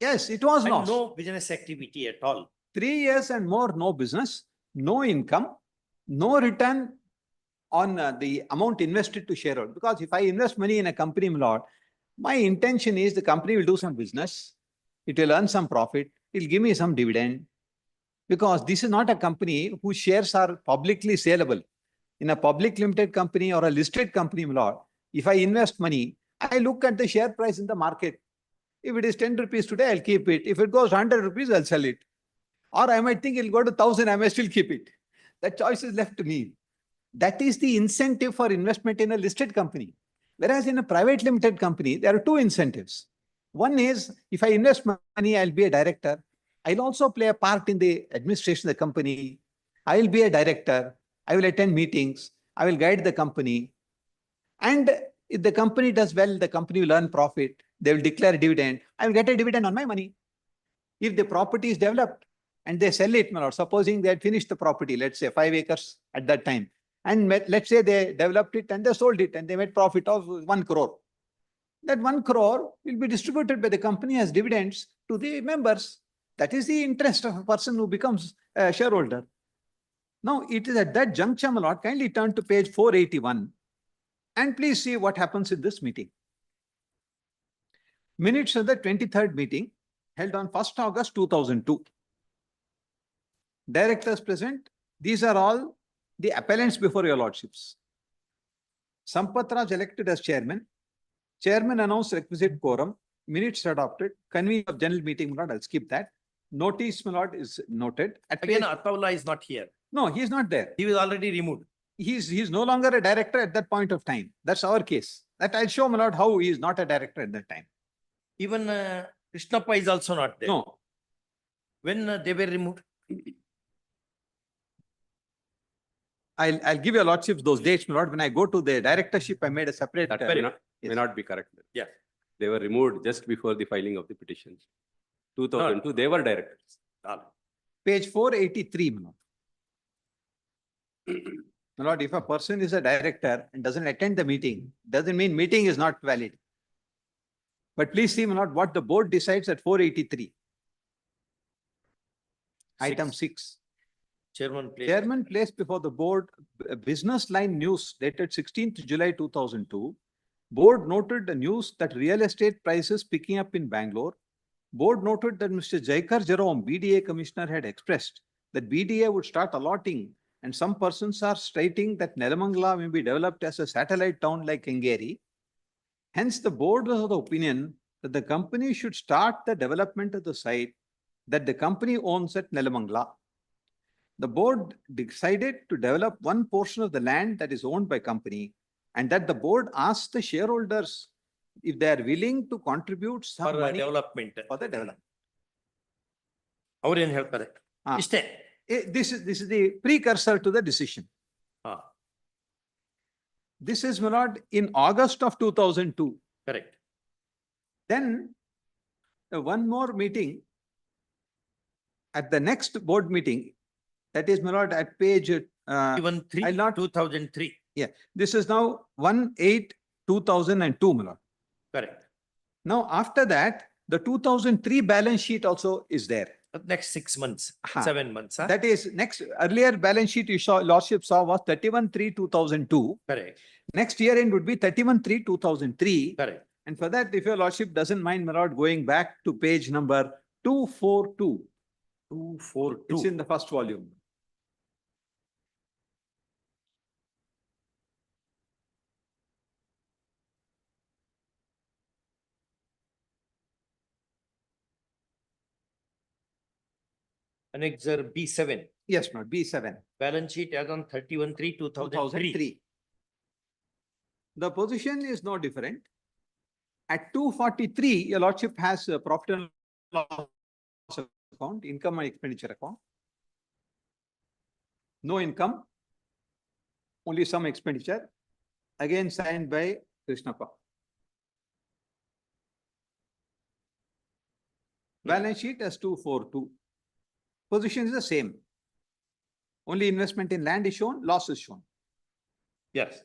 Yes, it was And loss. no business activity at all. 3 years and more, no business, no income, no return on the amount invested to shareholder. Because if I invest money in a company, my lord, my intention is the company will do some business, it will earn some profit, it will give me some dividend. Because this is not a company whose shares are publicly saleable. In a public limited company or a listed company, my lord, if I invest money, I look at the share price in the market. If it is 10 rupees today, I'll keep it. If it goes 100 rupees, I'll sell it. Or I might think it'll go to 1,000, I may still keep it. That choice is left to me. That is the incentive for investment in a listed company. Whereas in a private limited company, there are two incentives. One is, if I invest money, I'll be a director. I'll also play a part in the administration of the company. I will be a director. I will attend meetings. I will guide the company. And if the company does well, the company will earn profit. They will declare a dividend. I will get a dividend on my money. If the property is developed and they sell it, my lord, supposing they had finished the property, let's say 5 acres at that time, and let's say they developed it and they sold it and they made profit of 1 crore. That 1 crore will be distributed by the company as dividends to the members. That is the interest of a person who becomes a shareholder. Now, it is at that juncture, my lord, kindly turn to page 481 and please see what happens in this meeting. Minutes of the 23rd meeting held on 1st August 2002. Directors present. These are all the appellants before your lordships. Sampath Raj elected as chairman. Chairman announced requisite quorum. Minutes adopted. Convening of general meeting, my lord, I'll skip that. Notice, my lord, is noted. Again, Attaullah is not here. No, he is not there. He was already removed. He's no longer a director at that point of time. That's our case. That I'll show, my lord, how he is not a director at that time. Even Krishnappa is also not there. No. When they were removed? I'll give your lordships those dates, my lord. When I go to the directorship, I made a separate. That may not be correct. Yeah. They were removed just before the filing of the petitions. 2002, they were directors. Page 483, my lord. My lord, if a person is a director and doesn't attend the meeting, doesn't mean meeting is not valid. But please see, my lord, what the board decides at 483. Item 6. Chairman placed before the board business line news dated 16th July 2002. Board noted the news that real estate prices picking up in Bangalore. Board noted that Mr. Jaikar Jerome, BDA commissioner, had expressed that BDA would start allotting, and some persons are stating that Nelamangala may be developed as a satellite town like Kengeri. Hence, the board was of the opinion that the company should start the development of the site that the company owns at Nelamangala. The board decided to develop one portion of the land that is owned by company, and that the board asked the shareholders if they are willing to contribute some For money development. for the development. Avaru helpare. Iste. This is the precursor to the decision. This is, my lord, in August of 2002. Correct. Then one more meeting at the next board meeting. That is, my lord, at page 2003. Yeah, this is now 1/8/2002, my lord. Correct. Now, after that, the 2003 balance sheet also is there. Next 6 months, 7 months. That is next earlier balance sheet you saw, lordship saw, was 31/3/2002. Correct. Next year end would be 31/3/2003. Correct. And for that, if your lordship doesn't mind, my lord, going back to page number 242. 242. It's in the first volume. Annexure B7, Yes, my B7. balance sheet as on 31/3/2003. 2003. The position is no different. At 243, your lordship has a profit and loss account, income and expenditure account. No income, only some expenditure, again signed by Krishnappa. Balance sheet as 242. Position is the same. Only investment in land is shown, loss is shown. Yes.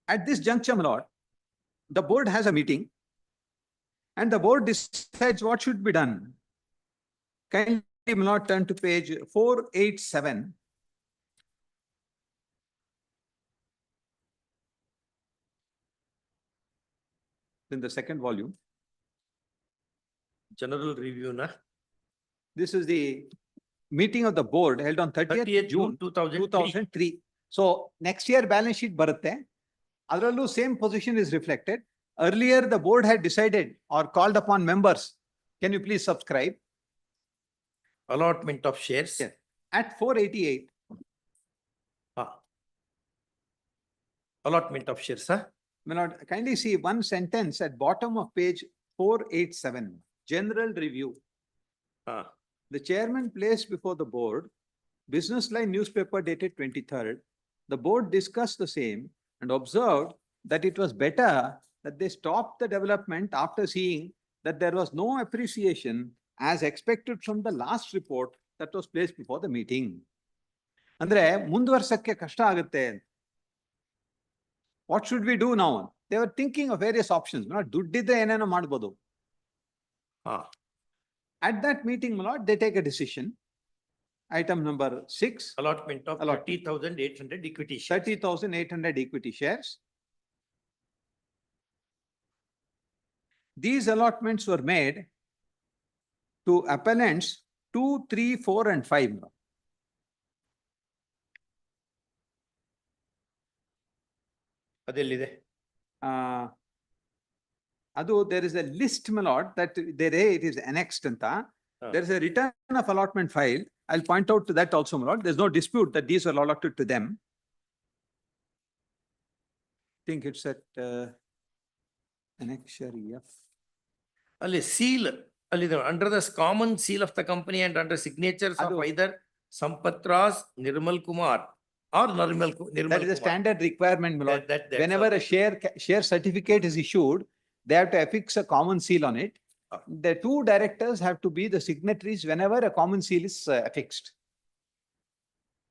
At this juncture, my lord, the board has a meeting and the board decides what should be done. Kindly, my lord, turn to page 487. In the second volume. General review, na? This is the meeting of the board held on 30th June 2003. So next year balance sheet barutte. Adrallu same position is reflected. Earlier the board had decided or called upon members. Can you please subscribe? Allotment of shares. Yes. At 488. Allotment of shares, huh? My lord, kindly see one sentence at bottom of page 487. General review. The chairman placed before the board Business Line newspaper dated 23rd. The board discussed the same and observed that it was better that they stopped the development after seeing that there was no appreciation as expected from the last report that was placed before the meeting. Andre ಮುಂದುವರ್ಸಕ್ಕೆ ಕಷ್ಟ ಆಗುತ್ತೆ. What should we do now? They were thinking of various options. ದುಡ್ಡಿದ್ರೆ ಏನೇನೋ ಮಾಡ್ಬೋದು. At that meeting, my lord, they take a decision. Item number 6. Allotment of 30,800 equity shares. 30,800 equity shares. These allotments were made to appellants 2, 3, 4 and 5. ಅದೆಲ್ಲಿದೆ? There is a list, my lord, that it is annexed. There is a return of allotment file. I'll point out to that also, my lord. There's no dispute that these were allotted to them. I think it's at annexure F. Ali seal, under the common seal of the company and under signatures of either Sampatras, Nirmal Kumar or Nirmal Kumar. That is a standard requirement, my lord. Whenever a share certificate is issued, they have to affix a common seal on it. The two directors have to be the signatories whenever a common seal is affixed.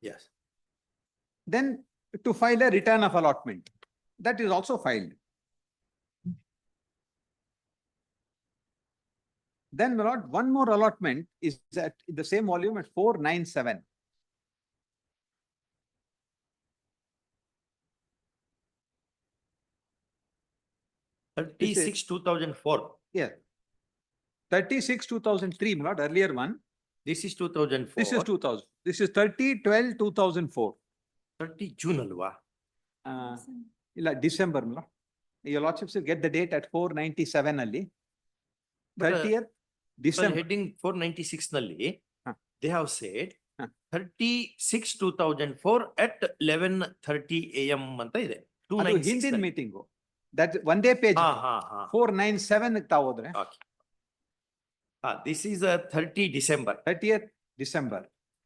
Yes. Then to file a return of allotment, that is also filed. Then, my lord, one more allotment is at the same volume at 497. Thirty-six 2004. Yeah. 36/2003, my lord, earlier one. This is 2004. This is 2000. This is 30/12/2004. 30 June alwa? December, my lord. Your lordship will get the date at 497 ali. 30th December. Heading 496 nalli, they have said 36/2004 at 11:30 AM anta ide. Hindian meeting. That one day page. 497 tavodre. This is 30 December. 30th December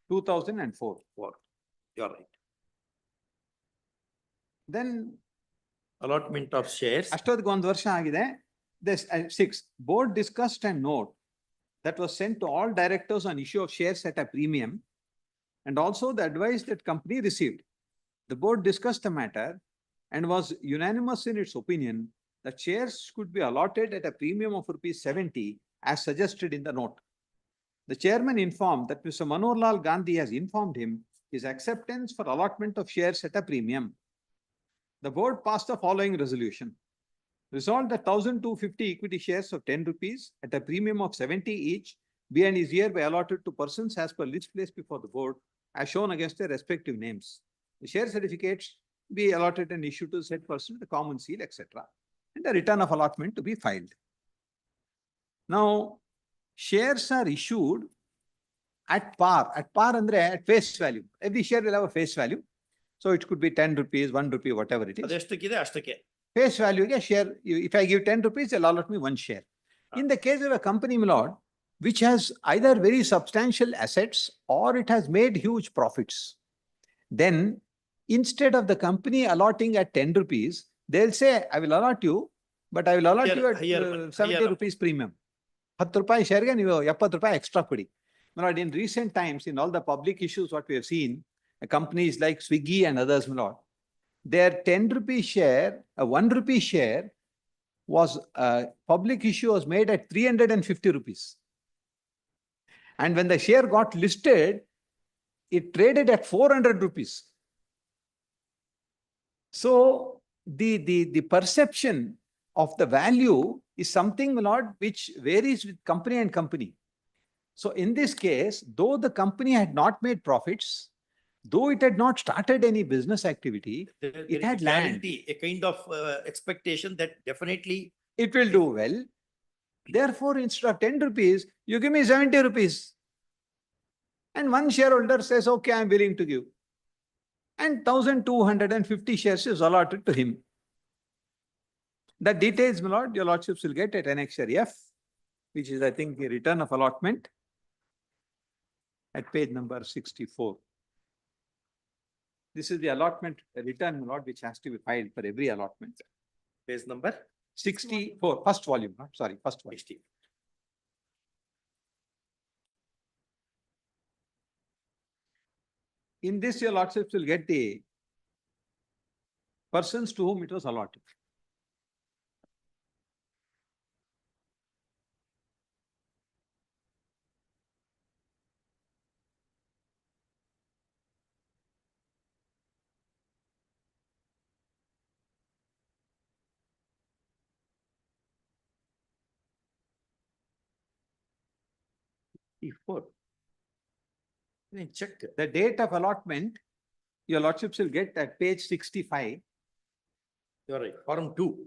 2004. You're right. Then allotment of shares. ಅಷ್ಟೊತ್ತಿಗೆ ಒಂದು ವರ್ಷ ಆಗಿದೆ. This 6. Board discussed and note that was sent to all directors on issue of shares at a premium and also the advice that company received. The board discussed the matter and was unanimous in its opinion that shares could be allotted at a premium of ₹70 as suggested in the note. The chairman informed that Mr. Manohar Lal Gandhi has informed him his acceptance for allotment of shares at a premium. The board passed the following resolution. Resolved that 1,250 equity shares of ₹10 at a premium of 70 each be and is hereby allotted to persons as per list placed before the board as shown against their respective names. The share certificates be allotted and issued to said person with a common seal, etc. And a return of allotment to be filed. Now, shares are issued at par andre at face value. Every share will have a face value. So it could be 10 rupees, 1 rupee, whatever it is. ಅದೆಷ್ಟಕ್ಕಿದೆ ಅಷ್ಟಕ್ಕೆ. Face value ಗೆ share, if I give 10 rupees, they'll allot me 1 share. In the case of a company, my lord, which has either very substantial assets or it has made huge profits, then instead of the company allotting at 10 rupees, they'll say, I will allot you, but I will allot you at 70 rupees premium. 10 ರೂಪಾಯಿ ಶೇರ್ಗೆ ನೀವು 70 ರೂಪಾಯಿ extra ಕೊಡಿ. My lord, in recent times, in all the public issues, what we have seen, companies like Swiggy and others, my lord, their 10 rupee share, a 1 rupee share was, public issue was made at 350 rupees. And when the share got listed, it traded at 400 rupees. So the perception of the value is something, my lord, which varies with company and company. So in this case, though the company had not made profits, though it had not started any business activity, it had land. A kind of expectation that definitely it will do well. Therefore, instead of 10 rupees, you give me 70 rupees. And one shareholder says, okay, I'm willing to give. And 1,250 shares is allotted to him. The details, my lord, your lordships will get at Annexure F, which is, I think, a return of allotment at page number 64. This is the allotment return, my lord, which has to be filed for every allotment. Page number 64, first volume, sorry, first volume. In this, your lordships will get the persons to whom it was allotted. E4. Check. The date of allotment, your lordships will get at page 65. You are right. Form 2.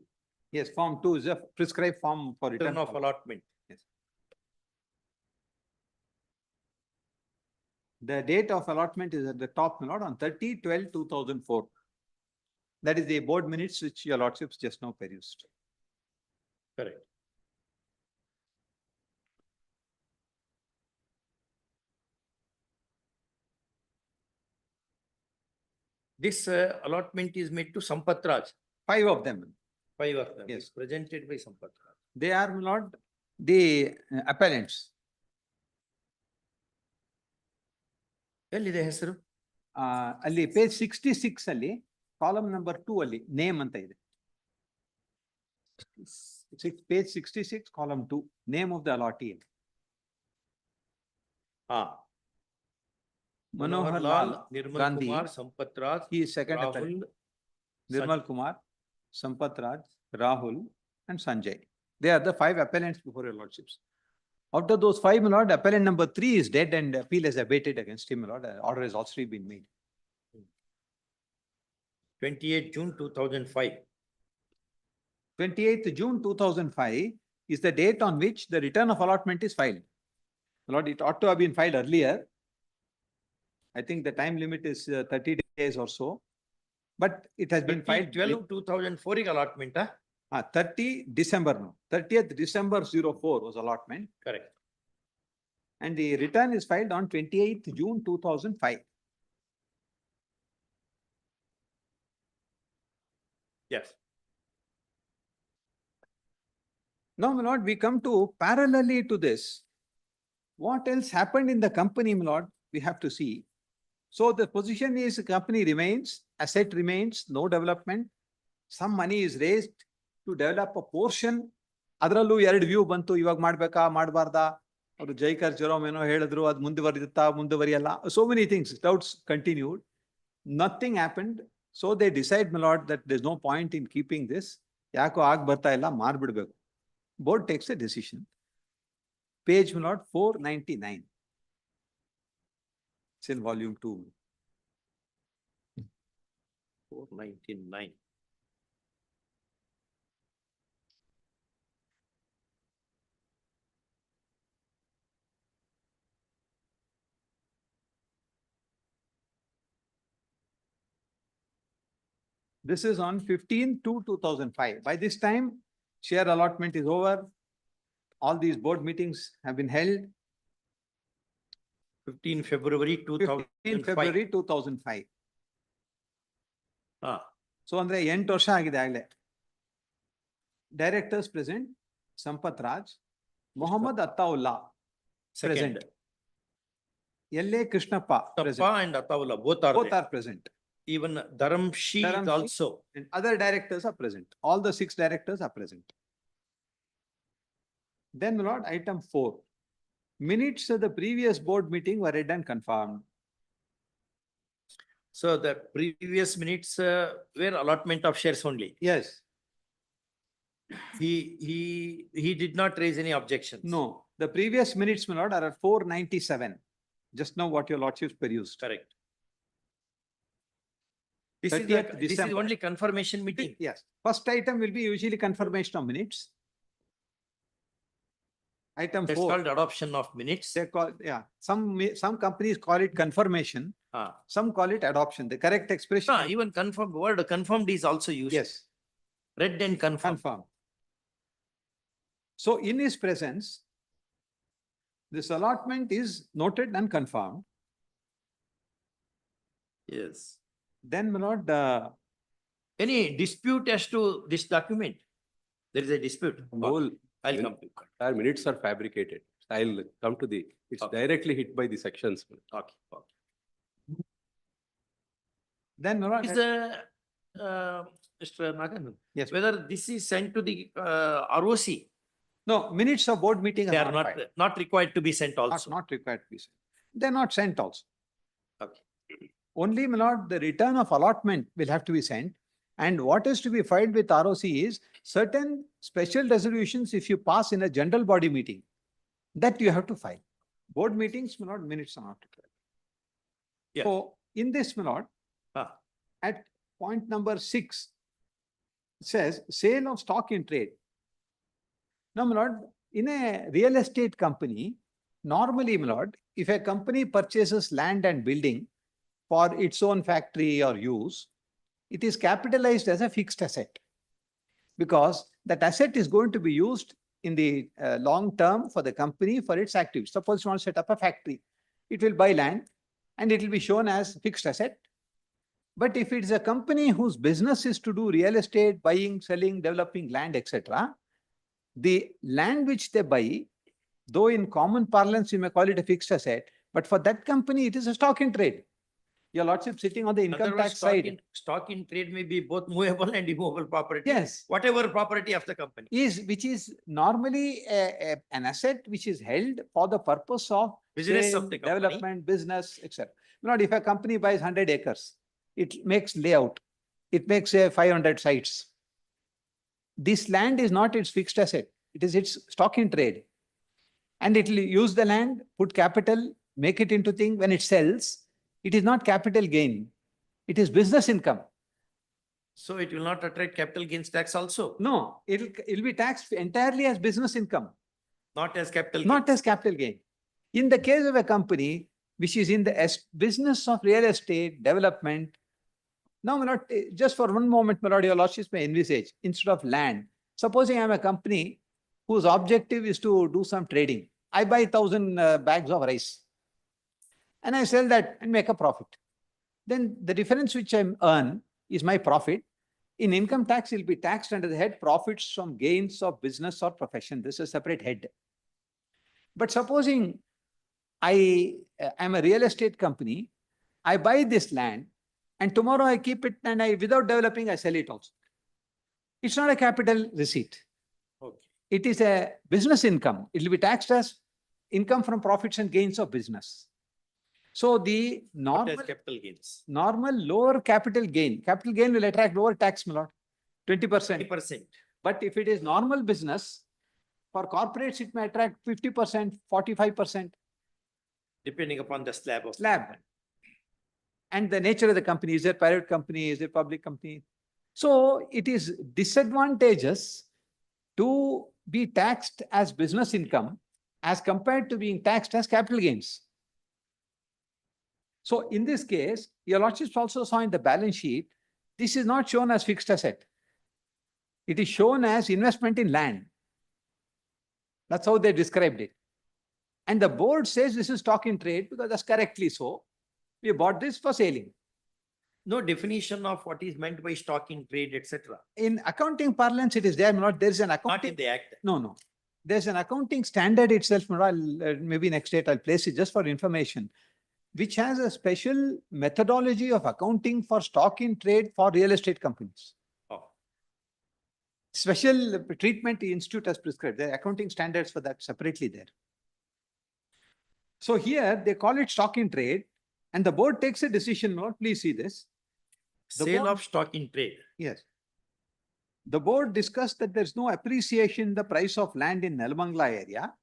Yes, form 2 is a prescribed form for return of allotment. Yes. The date of allotment is at the top, my lord, on 30/12/2004. That is the board minutes which your lordships just now perused. Correct. This allotment is made to Sampath Raj. 5 of them. 5 of them. Yes. Presented by Sampath Raj. They are, my lord, the appellants. ಎಲ್ಲಿದೆ ಹೆಸರು? ಅಲ್ಲಿ page 66 ಅಲ್ಲಿ column number 2 ಅಲ್ಲಿ name ಅಂತ ಇದೆ. Page 66, column 2, name of the allotee. Manohar Lal, Nirmal Gandhi, Kumar, Sampath Raj, he is second appellant. Nirmal Kumar, Sampath Raj, Rahul, and Sanjay. They are the 5 appellants before your lordships. Out of those 5, my lord, appellant number 3 is dead and appeal has abated against him, my lord. Order has also been made. 28 June 2005. 28th June 2005 is the date on which the return of allotment is filed. My lord, it ought to have been filed earlier. I think the time limit is 30 days or so. But it has been filed. 12/2004 allotment. 30 December no. 30th December 04 was allotment. Correct. And the return is filed on 28th June 2005. Yes. Now, my lord, we come to parallelly to this. What else happened in the company, my lord? We have to see. So the position is company remains, asset remains, no development. Some money is raised to develop a portion. ಅದರಲ್ಲೂ 2 view ಬಂತು, ಇವಾಗ ಮಾಡ್ಬೇಕಾ ಮಾಡಬಾರ್ದಾ, ಅವರು Jayakar Jerome ಏನೋ ಹೇಳಿದ್ರು, ಅದು ಮುಂದುವರಿಯುತ್ತಾ ಮುಂದುವರಿಯಲ್ಲ. So many things, doubts continued. Nothing happened. So they decide, my lord, that there's no point in keeping this. ಯಾಕೋ ಆಗ್ ಬರ್ತಾ ಇಲ್ಲ, ಮಾರ್ಬಿಡ್ಬೇಕು. Board takes a decision. Page, my lord, 499. It's in volume 2. 499. This is on 15/2/2005. By this time, share allotment is over. All these board meetings have been held. 15 February 2005. 15 February 2005. Ah. So ಅಂದ್ರೆ 8 ವರ್ಷ ಆಗಿದೆ ಆಗ್ಲೇ. Directors present, Sampath Raj, Mohammad Attaullah present. L.A. Krishnappa present. Tappa and Attaullah, both are present. Even Dharamshi is also. And other directors are present. All the 6 directors are present. Then my lord, item 4. Minutes of the previous board meeting were read and confirmed. So the previous minutes were allotment of shares only. Yes. He did not raise any objections. No, the previous minutes, my lord, are at 497. Just now what your lordships perused. Correct. This 30th is December. only confirmation meeting. Yes. First item will be usually confirmation of minutes. Item That's 4. called adoption of minutes. They call, yeah, some companies call it confirmation. Some call it adoption. The correct expression. No, even confirmed, word confirmed is also used. Yes. Read and confirmed. Confirmed. So in his presence, this allotment is noted and confirmed. Yes. Then, my lord, any dispute as to this document? There is a dispute. Whole I'll come to it. our minutes are fabricated. I'll come to the, it's directly hit by the sections. Okay. Then, my lord, Is Mr. Nagan? Yes. Whether this is sent to the ROC? no, minutes of board meeting They are are not required to be sent also. not required to be sent. They're not sent also. Okay. Only, my lord, the return of allotment will have to be sent. And what is to be filed with ROC is certain special resolutions if you pass in a general body meeting, that you have to file. Board meetings, my lord, minutes are not required. Yes. So in this, my lord, at point number 6, it says sale of stock in trade. Now, my lord, in a real estate company, normally, my lord, if a company purchases land and building for its own factory or use, it is capitalized as a fixed asset because that asset is going to be used in the long term for the company for its activities. Suppose you want to set up a factory, it will buy land and it will be shown as fixed asset. But if it is a company whose business is to do real estate, buying, selling, developing land, etc., the land which they buy, though in common parlance you may call it a fixed asset, but for that company it is a stock in trade. Your lordship sitting on the income Otherwise, tax side stock in trade may be both movable and immovable property. Yes. Whatever property of the company. which is normally an asset which is held for the purpose of Business sale, of the company. development, business, etc. Not if a company buys 100 acres, it makes layout, it makes 500 sites. This land is not its fixed asset, it is its stock in trade. And it will use the land, put capital, make it into thing. When it sells, it is not capital gain, it is business income. So it will not attract capital gains tax also? No, it'll be taxed entirely as business income. Not as capital gain? Not as capital gain. In the case of a company which is in the business of real estate development, now, my lord, just for one moment, my lord, your lordships may envisage, instead of land, supposing I am a company whose objective is to do some trading. I buy 1,000 bags of rice and I sell that and make a profit. Then the difference which I earn is my profit. In income tax, it will be taxed under the head profits from gains of business or profession. This is a separate head. But supposing I am a real estate company, I buy this land and tomorrow I keep it and without developing, I sell it also. It's not a capital receipt. Okay. It is a business income. It will be taxed as income from profits and gains of business. So the normal capital gains. Normal lower capital gain will attract lower tax, my lord, 20%. 20%. But if it is normal business, for corporates it may attract 50%, 45%. Depending upon the slab of. And the nature of the company, is it a private company, is it a public company? So it is disadvantageous to be taxed as business income as compared to being taxed as capital gains. So in this case, your lordships also saw in the balance sheet This is not shown as fixed asset. It is shown as investment in land. That's how they described it. And the board says this is stock in trade because that's correctly so. We bought this for selling. No definition of what is meant by stock in trade, etc. In accounting parlance, it is there, not there is an accounting. Not in the act. No. There's an accounting standard itself. Maybe next date I'll place it just for information, which has a special methodology of accounting for stock in trade for real estate companies. Oh. Special treatment the institute has prescribed. There are accounting standards for that separately there. So here they call it stock in trade, and the board takes a decision. Note, please see this. The Sale board- of stock in trade. Yes. The board discussed that there's no appreciation in the price of land in Nelamangala area,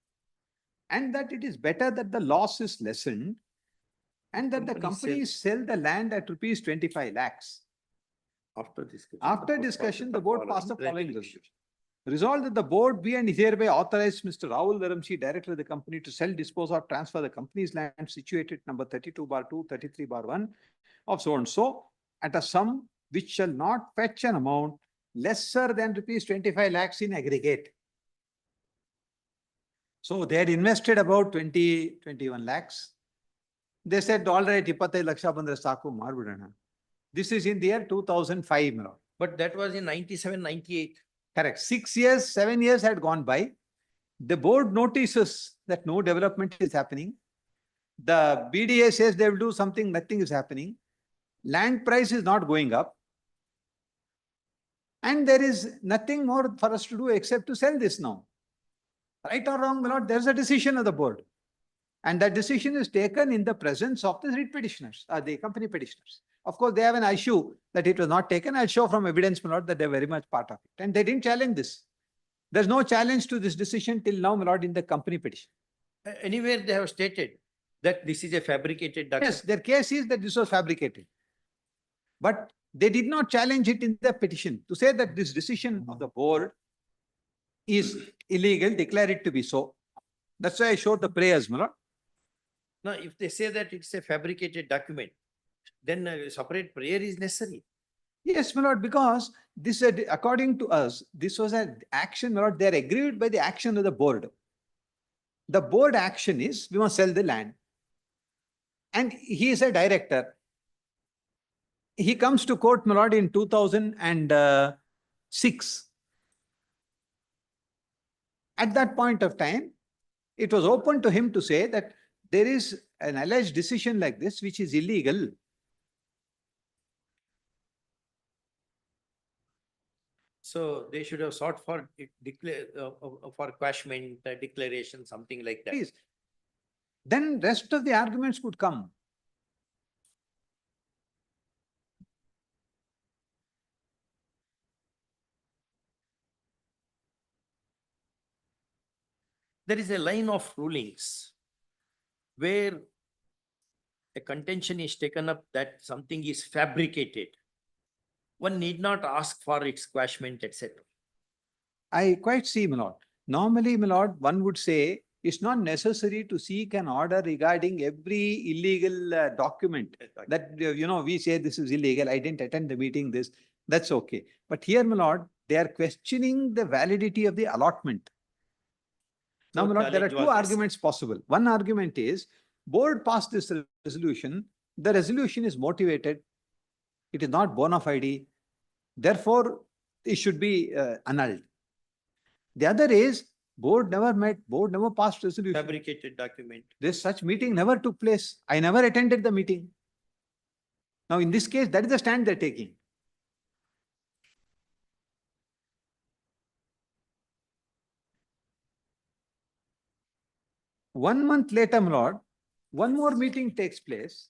and that it is better that the loss is lessened, and that the companies sell the land at rupees 25 lakhs. After discussion, the board passed the following resolution. Resolved that the board be and is hereby authorized Mr. Rahul Dharamshi, director of the company, to sell, dispose, or transfer the company's land situated number 32/2, 33/1 of so and so at a sum which shall not fetch an amount lesser than rupees 25 lakhs in aggregate. So they had invested about 21 lakhs. They said, all right, 25 lakhs bandre saku marbidana. This is in the year 2005. But that was in 97, 98. Correct. 6 years, 7 years had gone by. The board notices that no development is happening. The BDA says they will do something, nothing is happening. Land price is not going up. And there is nothing more for us to do except to sell this now. Right or wrong, my lord, there's a decision of the board. And that decision is taken in the presence of the writ petitioners, the company petitioners. Of course, they have an issue that it was not taken. I'll show from evidence, my lord, that they're very much part of it. And they didn't challenge this. There's no challenge to this decision till now, my lord, in the company petition. Anywhere they have stated that this is a fabricated document. Yes, their case is that this was fabricated. But they did not challenge it in the petition to say that this decision of the board is illegal, declare it to be so. That's why I showed the prayers, my lord. Now, if they say that it's a fabricated document, then a separate prayer is necessary. Yes, my lord, because this, according to us, this was an action, my lord, they are aggrieved by the action of the board. The board action is, we must sell the land. And he is a director. He comes to court, my lord, in 2006. At that point of time, it was open to him to say that there is an alleged decision like this, which is illegal. So they should have sought for for quashment, declaration, something like that. Please. Then rest of the arguments could come. There is a line of rulings where a contention is taken up that something is fabricated. One need not ask for its quashment, etc. I quite see, my lord. Normally, my lord, one would say it's not necessary to seek an order regarding every illegal document that, we say this is illegal, I didn't attend the meeting, that's okay. But here, my lord, they are questioning the validity of the allotment. Now, my lord, there are two arguments possible. One argument is, board passed this resolution, the resolution is motivated, it is not bona fide, therefore, it should be annulled. The other is, board never met, board never passed resolution. Fabricated document. This such meeting never took place. I never attended the meeting. Now, in this case, that is the stand they're taking. One month later, my lord, one more meeting takes place,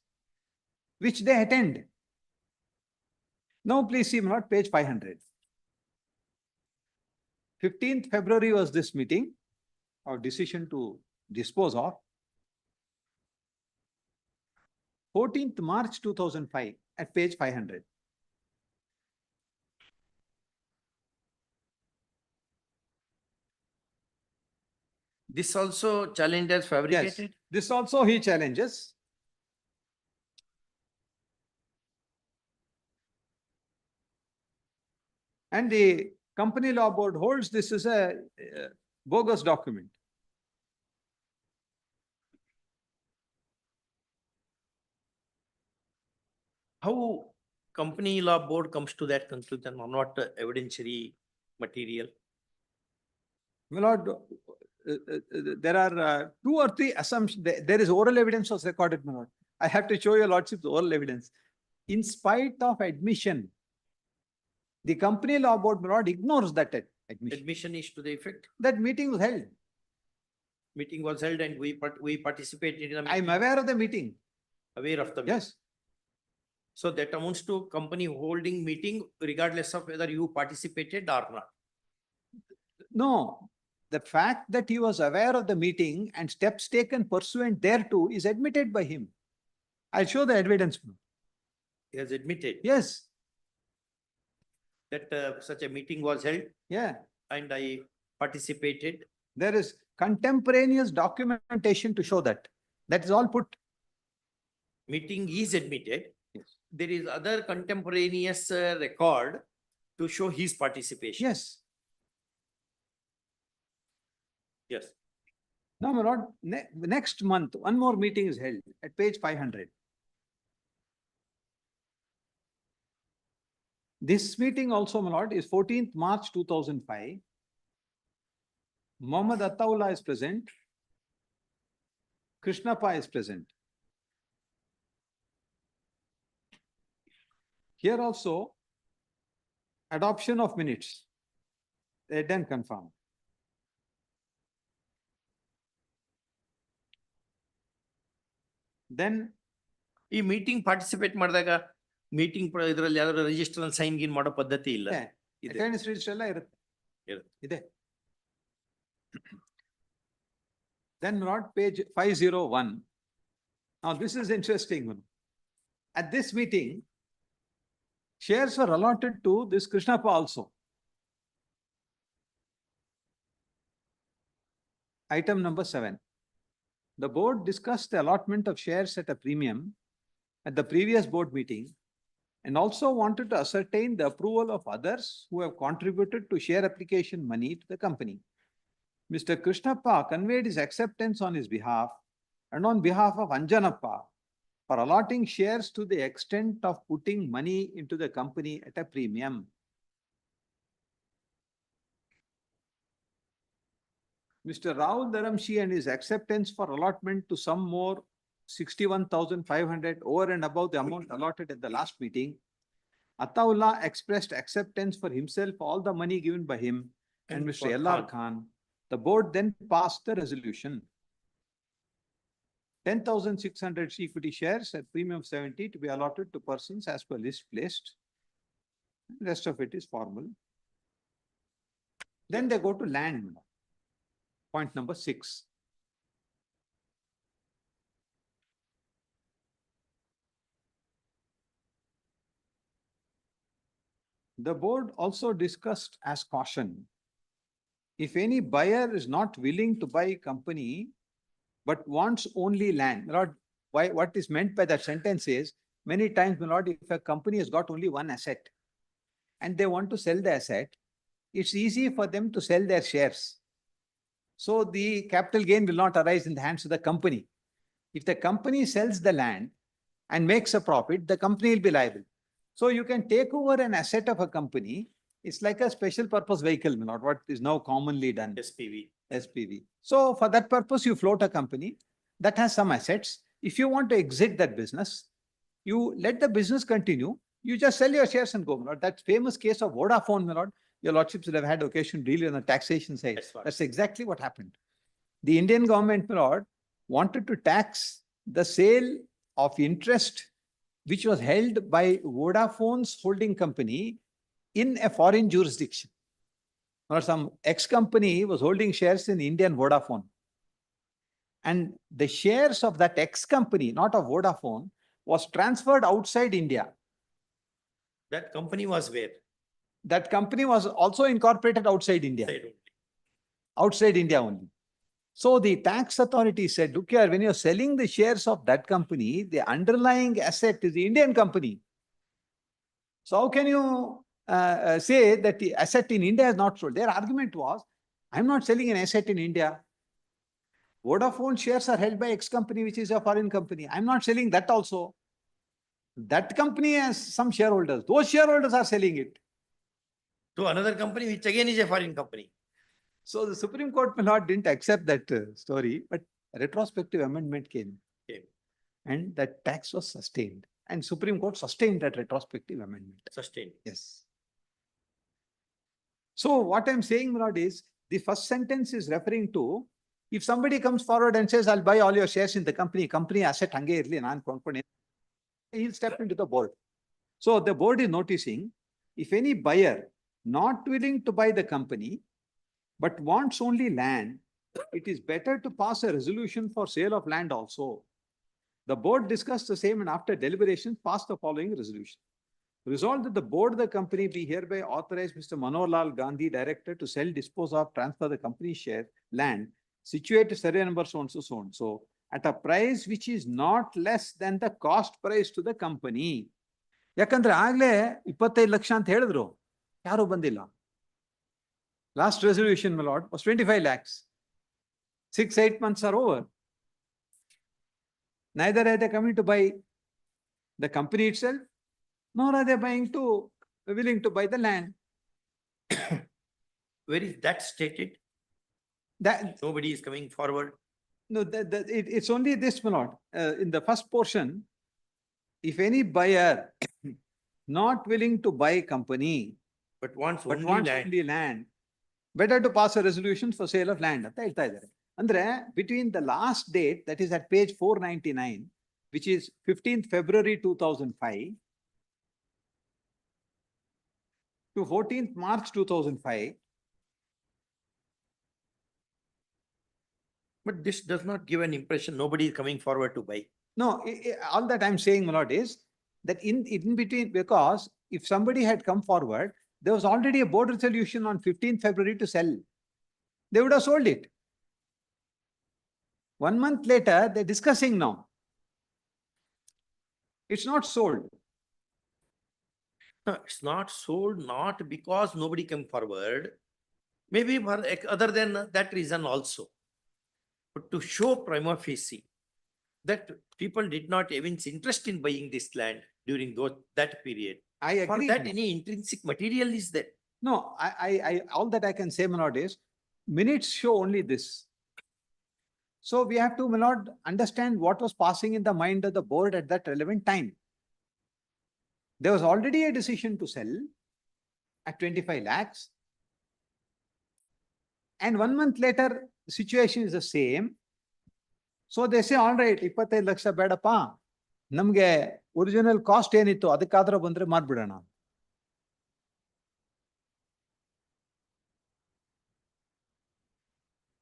which they attend. Now, please see, my lord, page 500. 15th February was this meeting, our decision to dispose of. 14th March 2005 at page 500. This also challenged as fabricated? Yes, this also he challenges. And the company law board holds this is a bogus document. How company law board comes to that conclusion or not evidentiary material? My lord, there are 2 or 3 assumptions. There is oral evidence was recorded, my lord. I have to show your lordship the oral evidence. In spite of admission, the company law board, my lord, ignores that admission. Admission is to the effect. That meeting was held. Meeting was held and we participated in the I am meeting. aware of the meeting. Aware of the meeting. Yes. So that amounts to company holding meeting regardless of whether you participated or not. No, the fact that he was aware of the meeting and steps taken pursuant thereto is admitted by him. I'll show the evidence. He has admitted. Yes. That such a meeting was held. Yeah. And I participated. There is contemporaneous documentation to show that. That is all put. Meeting is admitted. Yes. There is other contemporaneous record to show his participation. Yes. Yes. Now, my lord, next month, one more meeting is held at page 500. This meeting also, my lord, is 14th March 2005. Mohammad Attaullah is present. Krishnappa is present. Here also, adoption of minutes. They then confirm. Then ಈ meeting participate ಮಾಡಿದಾಗ meeting ಇದರಲ್ಲಿ ಯಾವ್ದಾದ್ರು register sign ಗಿನ್ ಮಾಡೋ ಪದ್ಧತಿ ಇಲ್ಲ. Attendance register ಎಲ್ಲ ಇರುತ್ತೆ. ಇದೆ. Then not page 501. Now this is interesting. At this meeting, shares were allotted to this Krishnappa also. Item number 7. The board discussed the allotment of shares at a premium at the previous board meeting and also wanted to ascertain the approval of others who have contributed to share application money to the company. Mr. Krishnappa conveyed his acceptance on his behalf and on behalf of Anjanappa for allotting shares to the extent of putting money into the company at a premium. Mr. Rahul Dharamshi and his acceptance for allotment to some more 61,500 over and above the amount allotted at the last meeting. Attaullah expressed acceptance for himself all the money given by him and Mr. L.R. Khan. The board then passed the resolution. 10,600 equity shares at premium of 70 to be allotted to persons as per list placed. The rest of it is formal. Then they go to land. Point number 6. The board also discussed as caution. If any buyer is not willing to buy company, but wants only land, my lord, what is meant by that sentence is, many times, my lord, if a company has got only one asset and they want to sell the asset, it's easy for them to sell their shares. So the capital gain will not arise in the hands of the company. If the company sells the land and makes a profit, the company will be liable. So you can take over an asset of a company. It's like a special purpose vehicle, not what is now commonly done. SPV. SPV. So for that purpose, you float a company that has some assets. If you want to exit that business, you let the business continue. You just sell your shares and go. That famous case of Vodafone, my lord, your lordships would have had occasion really on the taxation side. That's exactly what happened. The Indian government, my lord, wanted to tax the sale of interest which was held by Vodafone's holding company in a foreign jurisdiction. Or some ex-company was holding shares in Indian Vodafone. And the shares of that ex-company, not of Vodafone, was transferred outside India. That company was where? That company was also incorporated outside India. Outside India only. So the tax authority said, look here, when you're selling the shares of that company, the underlying asset is the Indian company. So how can you say that the asset in India is not sold. Their argument was, I'm not selling an asset in India. Vodafone shares are held by X company, which is a foreign company. I'm not selling that also. That company has some shareholders. Those shareholders are selling it to another company, which again is a foreign company. So the Supreme Court, my lord, didn't accept that story, but retrospective amendment came. And that tax was sustained. And Supreme Court sustained that retrospective amendment. Sustained. Yes. So what I'm saying, my lord, is the first sentence is referring to if somebody comes forward and says, I'll buy all your shares in the company asset hange irli naan konkonde, he'll step into the board. So the board is noticing if any buyer not willing to buy the company, but wants only land, it is better to pass a resolution for sale of land also. The board discussed the same and after deliberation passed the following resolution. Resolved that the board of the company be hereby authorized Mr. Manohar Lal Gandhi, director, to sell, dispose of, transfer the company share land situated survey number so and so at a price which is not less than the cost price to the company. ಯಾಕಂದ್ರೆ ಆಗ್ಲೇ 25 ಲಕ್ಷ ಅಂತ ಹೇಳಿದ್ರು, ಯಾರು ಬಂದಿಲ್ಲ. Last resolution, my lord, was 25 lakhs. 6-8 months are over. Neither are they coming to buy the company itself, nor are they willing to buy the land. Where is that stated? That nobody is coming forward. No, it's only this, my lord. In the first portion, if any buyer not willing to buy company, but wants only land, better to pass a resolution for sale of land. Andre, between the last date, that is at page 499, which is 15th February 2005, to 14th March 2005. But this does not give an impression nobody is coming forward to buy. No, all that I'm saying, my lord, is that in between, because if somebody had come forward, there was already a board resolution on 15th February to sell. They would have sold it. 1 month later, they're discussing now. It's not sold. No, it's not sold, not because nobody came forward. Maybe for other than that reason also. But to show prima facie that people did not evince interest in buying this land during that period. I agree. For that, any intrinsic material is there? No, all that I can say, my lord, is minutes show only this. So we have to, my lord, understand what was passing in the mind of the board at that relevant time. There was already a decision to sell at 25 lakhs. And 1 month later, the situation is the same. So they say, all right, 25 lakhs bedappa, namge original cost enittu, adikadra bandre marbidana.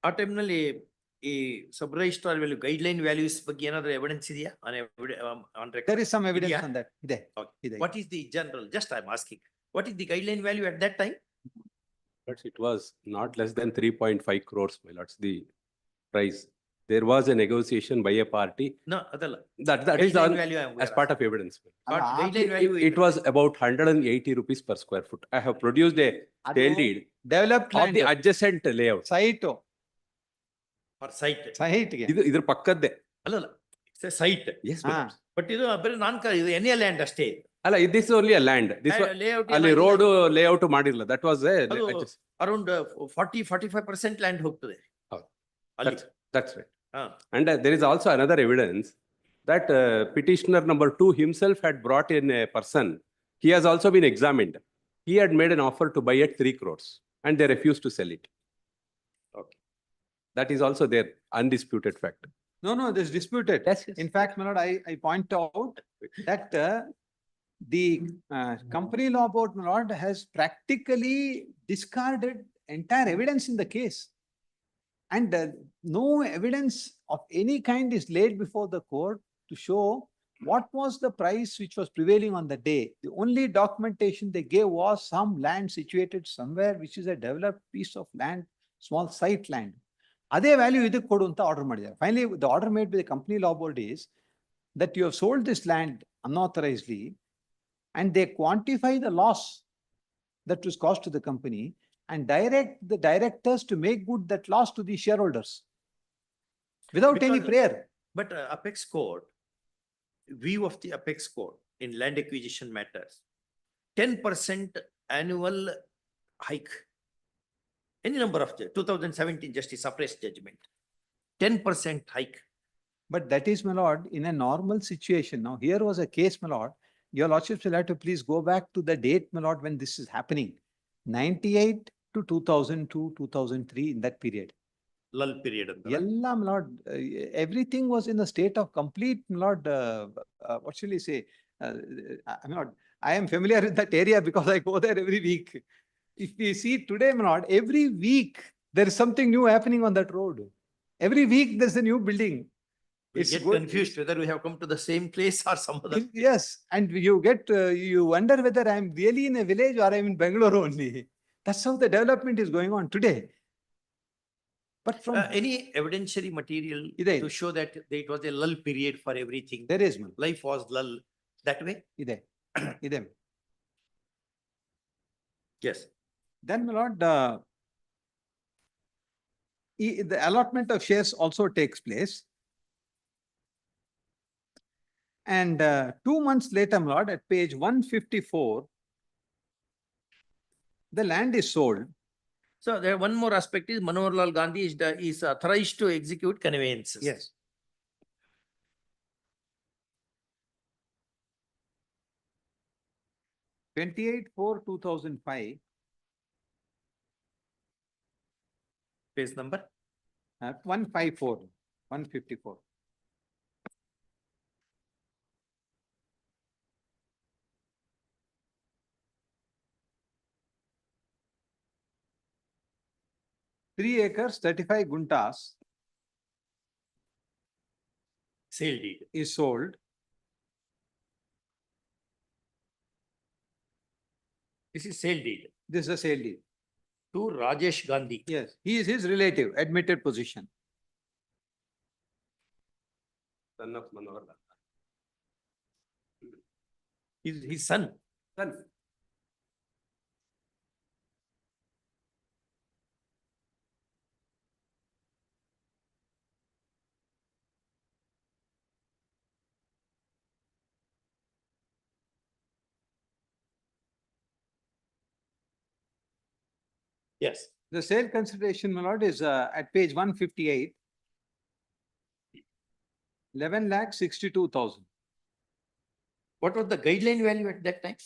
ಆ ಟೈಮ್ನಲ್ಲಿ ಈ sub registrar value guideline values ಬಗ್ಗೆ ಏನಾದರೂ evidence ಇದೆಯಾ on record? There is some evidence on that. What is the general, just I'm asking, what is the guideline value at that time? But it was not less than 3.5 crores, my lords, the price. There was a negotiation by a party. No, adala. That is on, as part of evidence. But guideline value It was about 180 rupees per square foot. I have produced a tail deed developed of the adjacent layout. Site. For site. Site. Idr pakkadde. Allala, it's a site. Yes, my lords. But ಇದು ಬರೀ ಇದು any land ಅಷ್ಟೇ. ಅಲ್ಲ, this is only a land. This was layout ಅಲ್ಲಿ road layout ಮಾಡಿರಲ್ಲ. That was around 40-45% land ಹೋಗ್ತದೆ. That's right. And there is also another evidence that petitioner number 2 himself had brought in a person. He has also been examined. He had made an offer to buy at 3 crores and they refused to sell it. Okay. That is also their undisputed fact. No, this disputed. Yes. In fact, my lord, I point out that the company law board, my lord, has practically discarded entire evidence in the case. And no evidence of any kind is laid before the court to show what was the price which was prevailing on the day. The only documentation they gave was some land situated somewhere, which is a developed piece of land, small site land. Ade value idukku kodu anta order madidare. Finally, the order made by the company law board is that you have sold this land unauthorizedly and they quantify the loss that was caused to the company and direct the directors to make good that loss to the shareholders without any Because- prayer. But Apex Court, view of the Apex Court in land acquisition matters, 10% annual hike. Any number of, 2017 Justice suppressed judgment, 10% hike. But that is, my lord, in a normal situation. Now, here was a case, my lord. Your lordships will have to please go back to the date, my lord, when this is happening. 98 to 2002, 2003, in that period. Lull period. Yella, my lord, everything was in a state of complete, my lord, what shall we say? I am familiar with that area because I go there every week. If we see today, my lord, every week there is something new happening on that road. Every week there's a new building. We get confused whether we have come to the same place or some other. Yes, and you get, you wonder whether I'm really in a village or I'm in Bangalore only. That's how the development is going on today. But from Any evidentiary material to show that it was a lull period for everything. There is, man. Life was lull that way. Ide. Yes. Then, my lord, the allotment of shares also takes place. And 2 months later, my lord, at page 154, the land is sold. So there one more aspect is Manohar Lal Gandhi is authorized to execute conveyances. Yes. (28/4/2005). Page number? 154, 154. Three acres, 35 guntas. Sale deed. Is sold. This is sale deed. This is a sale deed. To Rajesh Gandhi. Yes, he is his relative, admitted position. Son of Manohar Lal. His son. Yes. The sale consideration, my lord, is at page 158. 11,62,000. What was the guideline value at that time?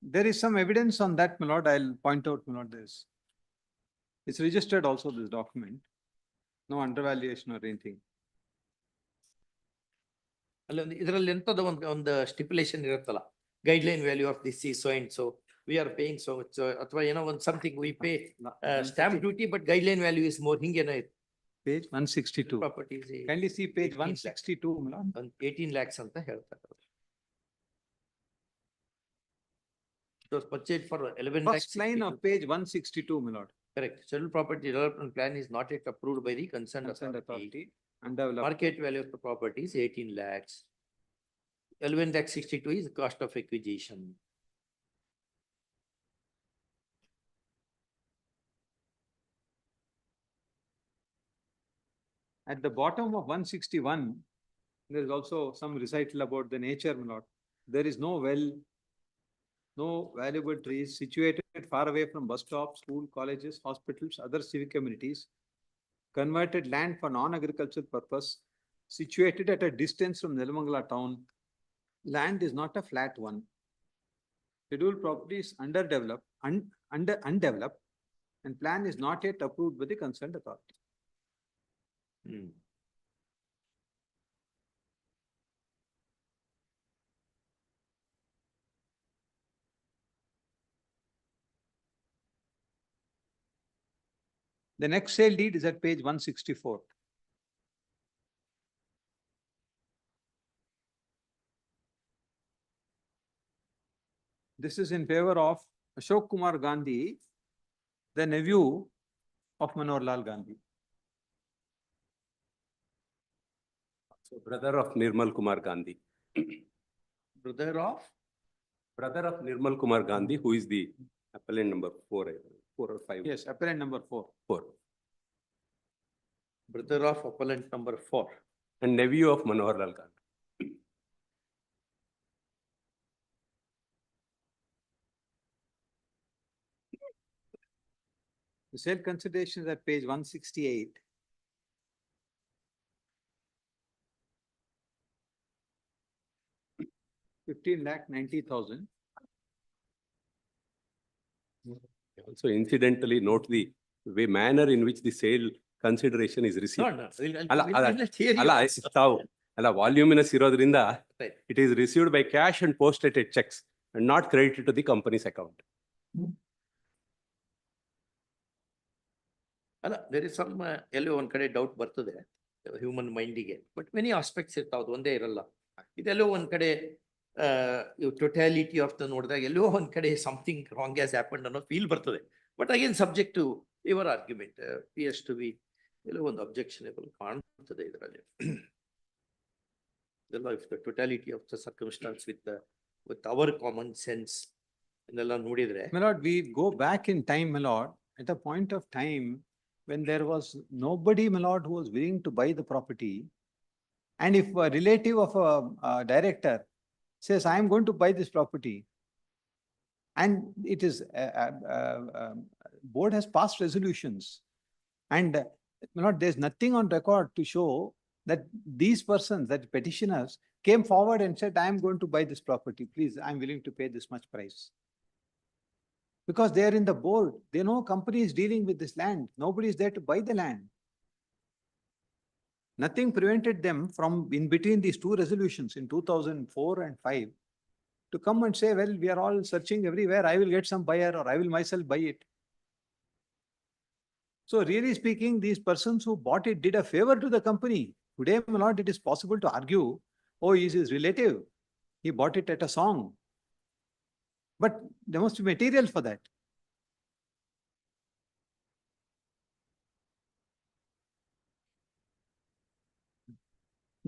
There is some evidence on that, my lord. I'll point out, my lord, this. It's registered also, this document. No undervaluation or anything. ಇದರಲ್ಲಿ ಎಂತದ ಒಂದು stipulation ಇರುತ್ತಲ್ಲ, guideline value of this ಈ so and so we are paying so much ಅಥವಾ ಏನೋ ಒಂದು something we pay stamp duty but guideline value is more ಹಿಂಗೇನೋ ಇತ್ತು. Page 162. Properties. Kindly see page 162, my lord. 18 lakhs ಅಂತ ಹೇಳ್ತಾರೆ. It was purchased for 11 lakhs. First line of page 162, my lord. Correct. Scheduled property development plan is not yet approved by the concerned authority. Undeveloped. Market value of the property is 18 lakhs. 11,62 is the cost of acquisition. At the bottom of 161, there is also some recital about the nature, my lord. There is no well, no valuable trees situated far away from bus stops, school, colleges, hospitals, other civic amenities. Converted land for non-agricultural purpose, situated at a distance from Nelamangala town. Land is not a flat one. Scheduled property is undeveloped, and plan is not yet approved by the concerned authority. The next sale deed is at page 164. This is in favor of Ashok Kumar Gandhi, the nephew of Manohar Lal Gandhi. So brother of Nirmal Kumar Gandhi. Brother of Brother of Nirmal Kumar Gandhi, who is the appellant number 4, 4 or 5. Yes, appellant number 4. 4. Brother of appellant number 4. And nephew of Manohar Lal Gandhi. The sale consideration is at page 168. $15,90,000. Also incidentally note the way manner in which the sale consideration is received. No, let's hear you. ಅಲ್ಲ voluminous ಇರೋದ್ರಿಂದ Right. it is received by cash and posted checks and not credited to the company's account. ಅಲ್ಲ, there is some ಎಲ್ಲೋ ಒಂದ್ ಕಡೆ doubt ಬರ್ತದೆ human ಮೈಂಡಿಗೆ, but many aspects ಇರ್ತಾವ್, ಒಂದೇ ಇರಲ್ಲ. ಇದೆಲ್ಲೋ ಒಂದ್ ಕಡೆ ಟೋಟಾಲಿಟಿ ಆಫ್ ದ ನೋಡಿದಾಗ ಎಲ್ಲೋ ಒಂದ್ ಕಡೆ ಸಮಥಿಂಗ್ ರಾಂಗ್ ಹ್ಯಾಸ್ ಹ್ಯಾಪನ್ಡ್ ಅನ್ನೋ ಫೀಲ್ ಬರ್ತದೆ. But again subject to your argument appears to be ಎಲ್ಲೋ ಒಂದು ಅಬ್ಜೆಕ್ಷನೇಬಲ್ ಕಾಣ್ತದೆ ಇದರಲ್ಲಿ. If the totality of the circumstance with our common sense ಇನ್ನೆಲ್ಲ ನೋಡಿದ್ರೆ. My lord, we go back in time, my lord, at a point of time when there was nobody, my lord, who was willing to buy the property. And if a relative of a director says, I am going to buy this property, and it is, board has passed resolutions, and my lord, there's nothing on record to show that these persons, that petitioners, came forward and said, I am going to buy this property, please, I am willing to pay this much price. Because they are in the board, they know company is dealing with this land, nobody is there to buy the land. Nothing prevented them from, in between these two resolutions in 2004 and 5, to come and say, well, we are all searching everywhere, I will get some buyer or I will myself buy it. So really speaking, these persons who bought it did a favor to the company. Today, my lord, it is possible to argue, oh, he is his relative, he bought it at a song. But there must be material for that.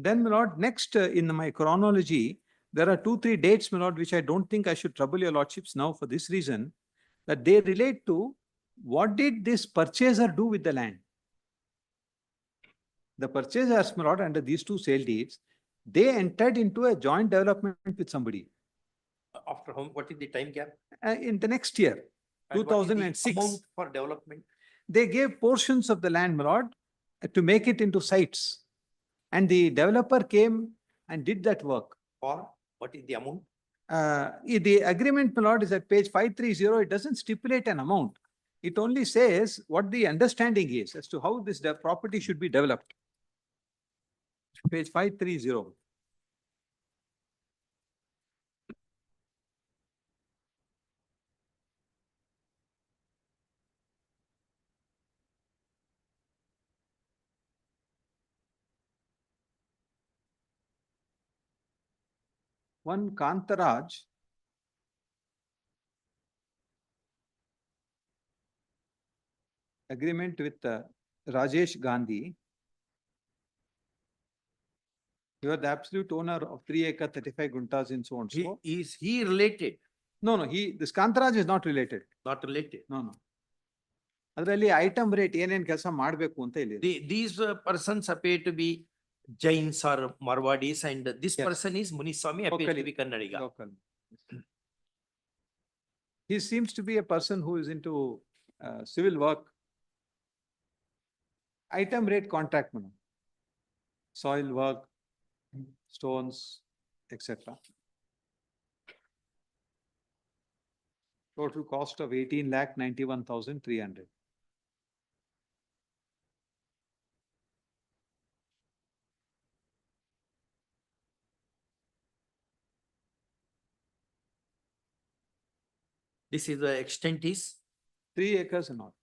Then, my lord, next in my chronology, there are 2-3 dates, my lord, which I don't think I should trouble your lordships now for this reason, that they relate to what did this purchaser do with the land. The purchasers, my lord, under these 2 sale deeds, they entered into a joint development with somebody. After how, what is the time gap? In the next year, And what is the 2006. amount for development? They gave portions of the land, my lord, to make it into sites. And the developer came and did that work. For what is the amount? The agreement, my lord, is at page 530. It doesn't stipulate an amount. It only says what the understanding is as to how this property should be developed. Page 530. One Kantaraj agreement with Rajesh Gandhi. You are the absolute owner of 3 acre 35 guntas in so and so. Is he related? No, this Kantaraj is not related. Not related. No. ಅದರಲ್ಲಿ item rate ಏನೇನ್ ಕೆಲಸ ಮಾಡಬೇಕು ಅಂತ ಇಲ್ಲಿ. These persons appear to be Jains or Marwadis, and this Yes. person is Muniswamy, appears to be Kannadiga. Local. He seems to be a person who is into civil work. Item rate contract, man. Soil work, stones, etc. Total cost of 18,91,300. This is the extent is 3 acres and all.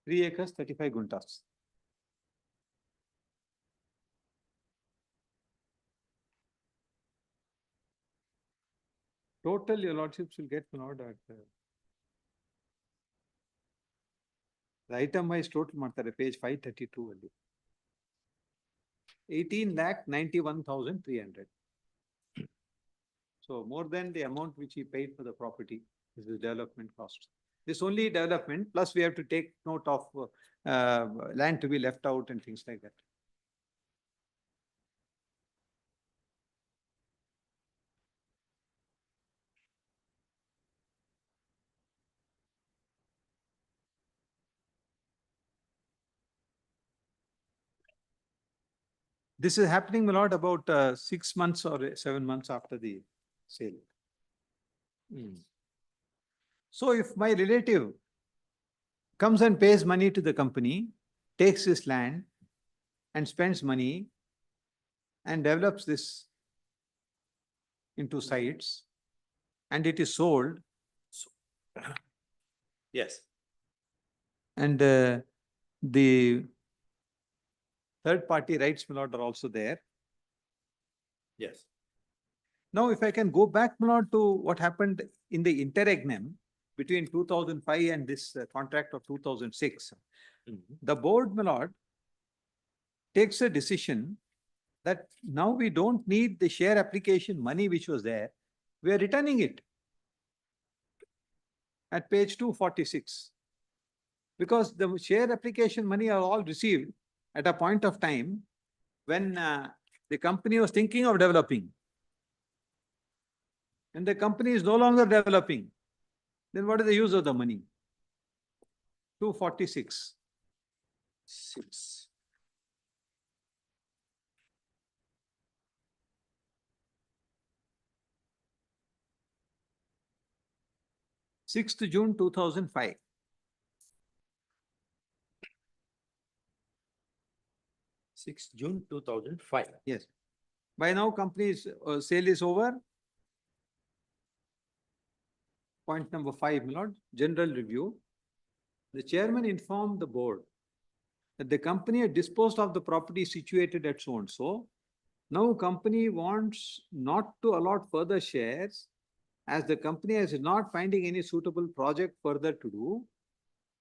Three acres, 35 guntas. Total, your lordships will get, my lord, at the item wise total ಮಾಡ್ತಾರೆ page 532 ಅಲ್ಲಿ. 18,91,300. So more than the amount which he paid for the property is the development cost. This only development, plus we have to take note of land to be left out and things like that. This is happening a lot about 6 months or 7 months after the sale. So if my relative comes and pays money to the company, takes this land and spends money and develops this into sites and it is sold. Yes. And the third party rights, my lord, are also there. Yes. Now, if I can go back, my lord, to what happened in the interregnum between 2005 and this contract of 2006, the board, my lord, takes a decision that now we don't need the share application money which was there. We are returning it at page 246. Because the share application money are all received at a point of time when the company was thinking of developing. And the company is no longer developing. Then what is the use of the money? 246. 6. June 2005. 6 June 2005. Yes. By now, company's sale is over. Point number 5, my lord, general review. The chairman informed the board that the company had disposed of the property situated at so and so. Now, company wants not to allot further shares as the company is not finding any suitable project further to do.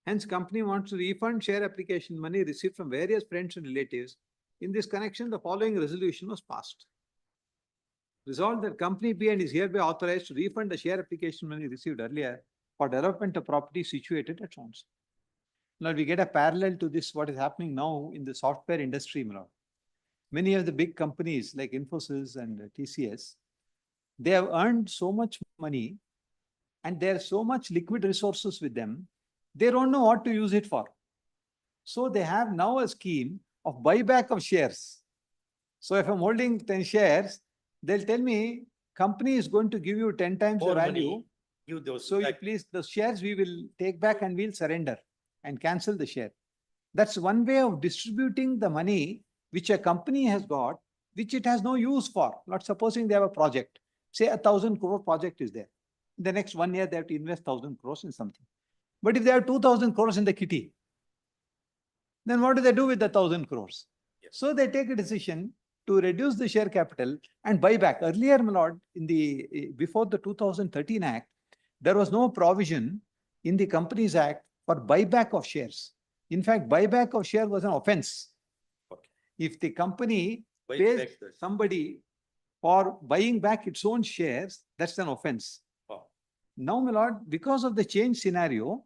Hence, company wants to refund share application money received from various friends and relatives. In this connection, the following resolution was passed. Resolved that company B and is hereby authorized to refund the share application money received earlier for development of property situated at Sons. Now we get a parallel to this, what is happening now in the software industry. Many of the big companies like Infosys and TCS, they have earned so much money and there's so much liquid resources with them, they don't know what to use it for. So they have now a scheme of buyback of shares. So if I'm holding 10 shares, they'll tell me company is going to give you 10 times the More value. money, give those So you back. please, the shares we will take back and we'll surrender and cancel the share. That's one way of distributing the money which a company has got, which it has no use for. Not supposing they have a project. Say 1,000 crore project is there. In the next 1 year, they have to invest 1,000 crores in something. But if they have 2,000 crores in the kitty, then what do they do with the 1,000 crores? So they take a decision to reduce the share capital and buy back. Earlier, my lord, in the before the 2013 Act, there was no provision in the Companies Act for buyback of shares. In fact, buyback of share was an offense. If the company pays somebody for buying back its own shares, that's an offense. Now, my lord, because of the change scenario,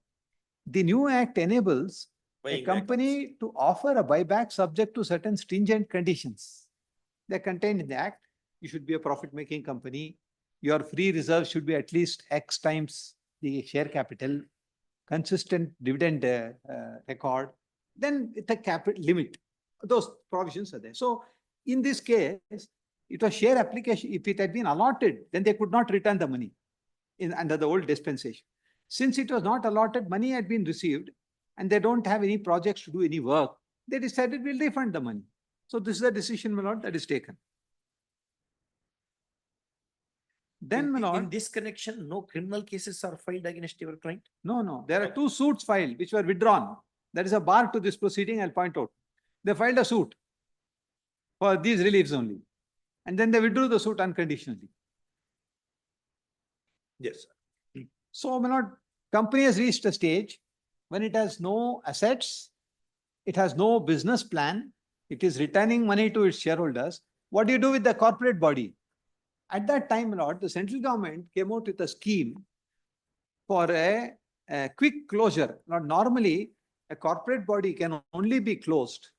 the new act enables a company to offer a buyback subject to certain stringent conditions. They're contained in the act. You should be a profit-making company. Your free reserve should be at least X times the share capital, consistent dividend record, then the capital limit. Those provisions are there. So in this case, it was share application. If it had been allotted, then they could not return the money under the old dispensation. Since it was not allotted, money had been received, and they don't have any projects to do any work, they decided we'll refund the money. So this is a decision, my lord, that is taken. Then, my lord, in this connection, no criminal cases are filed against your client? No. There are 2 suits filed which were withdrawn. There is a bar to this proceeding, I'll point out. They filed a suit for these reliefs only. And then they withdrew the suit unconditionally. Yes, sir. So, my lord, company has reached a stage when it has no assets, it has no business plan, It is returning money to its shareholders. What do you do with the corporate body? At that time, my lord, the central government came out with a scheme for a quick closure. Now, normally, a corporate body can only be closed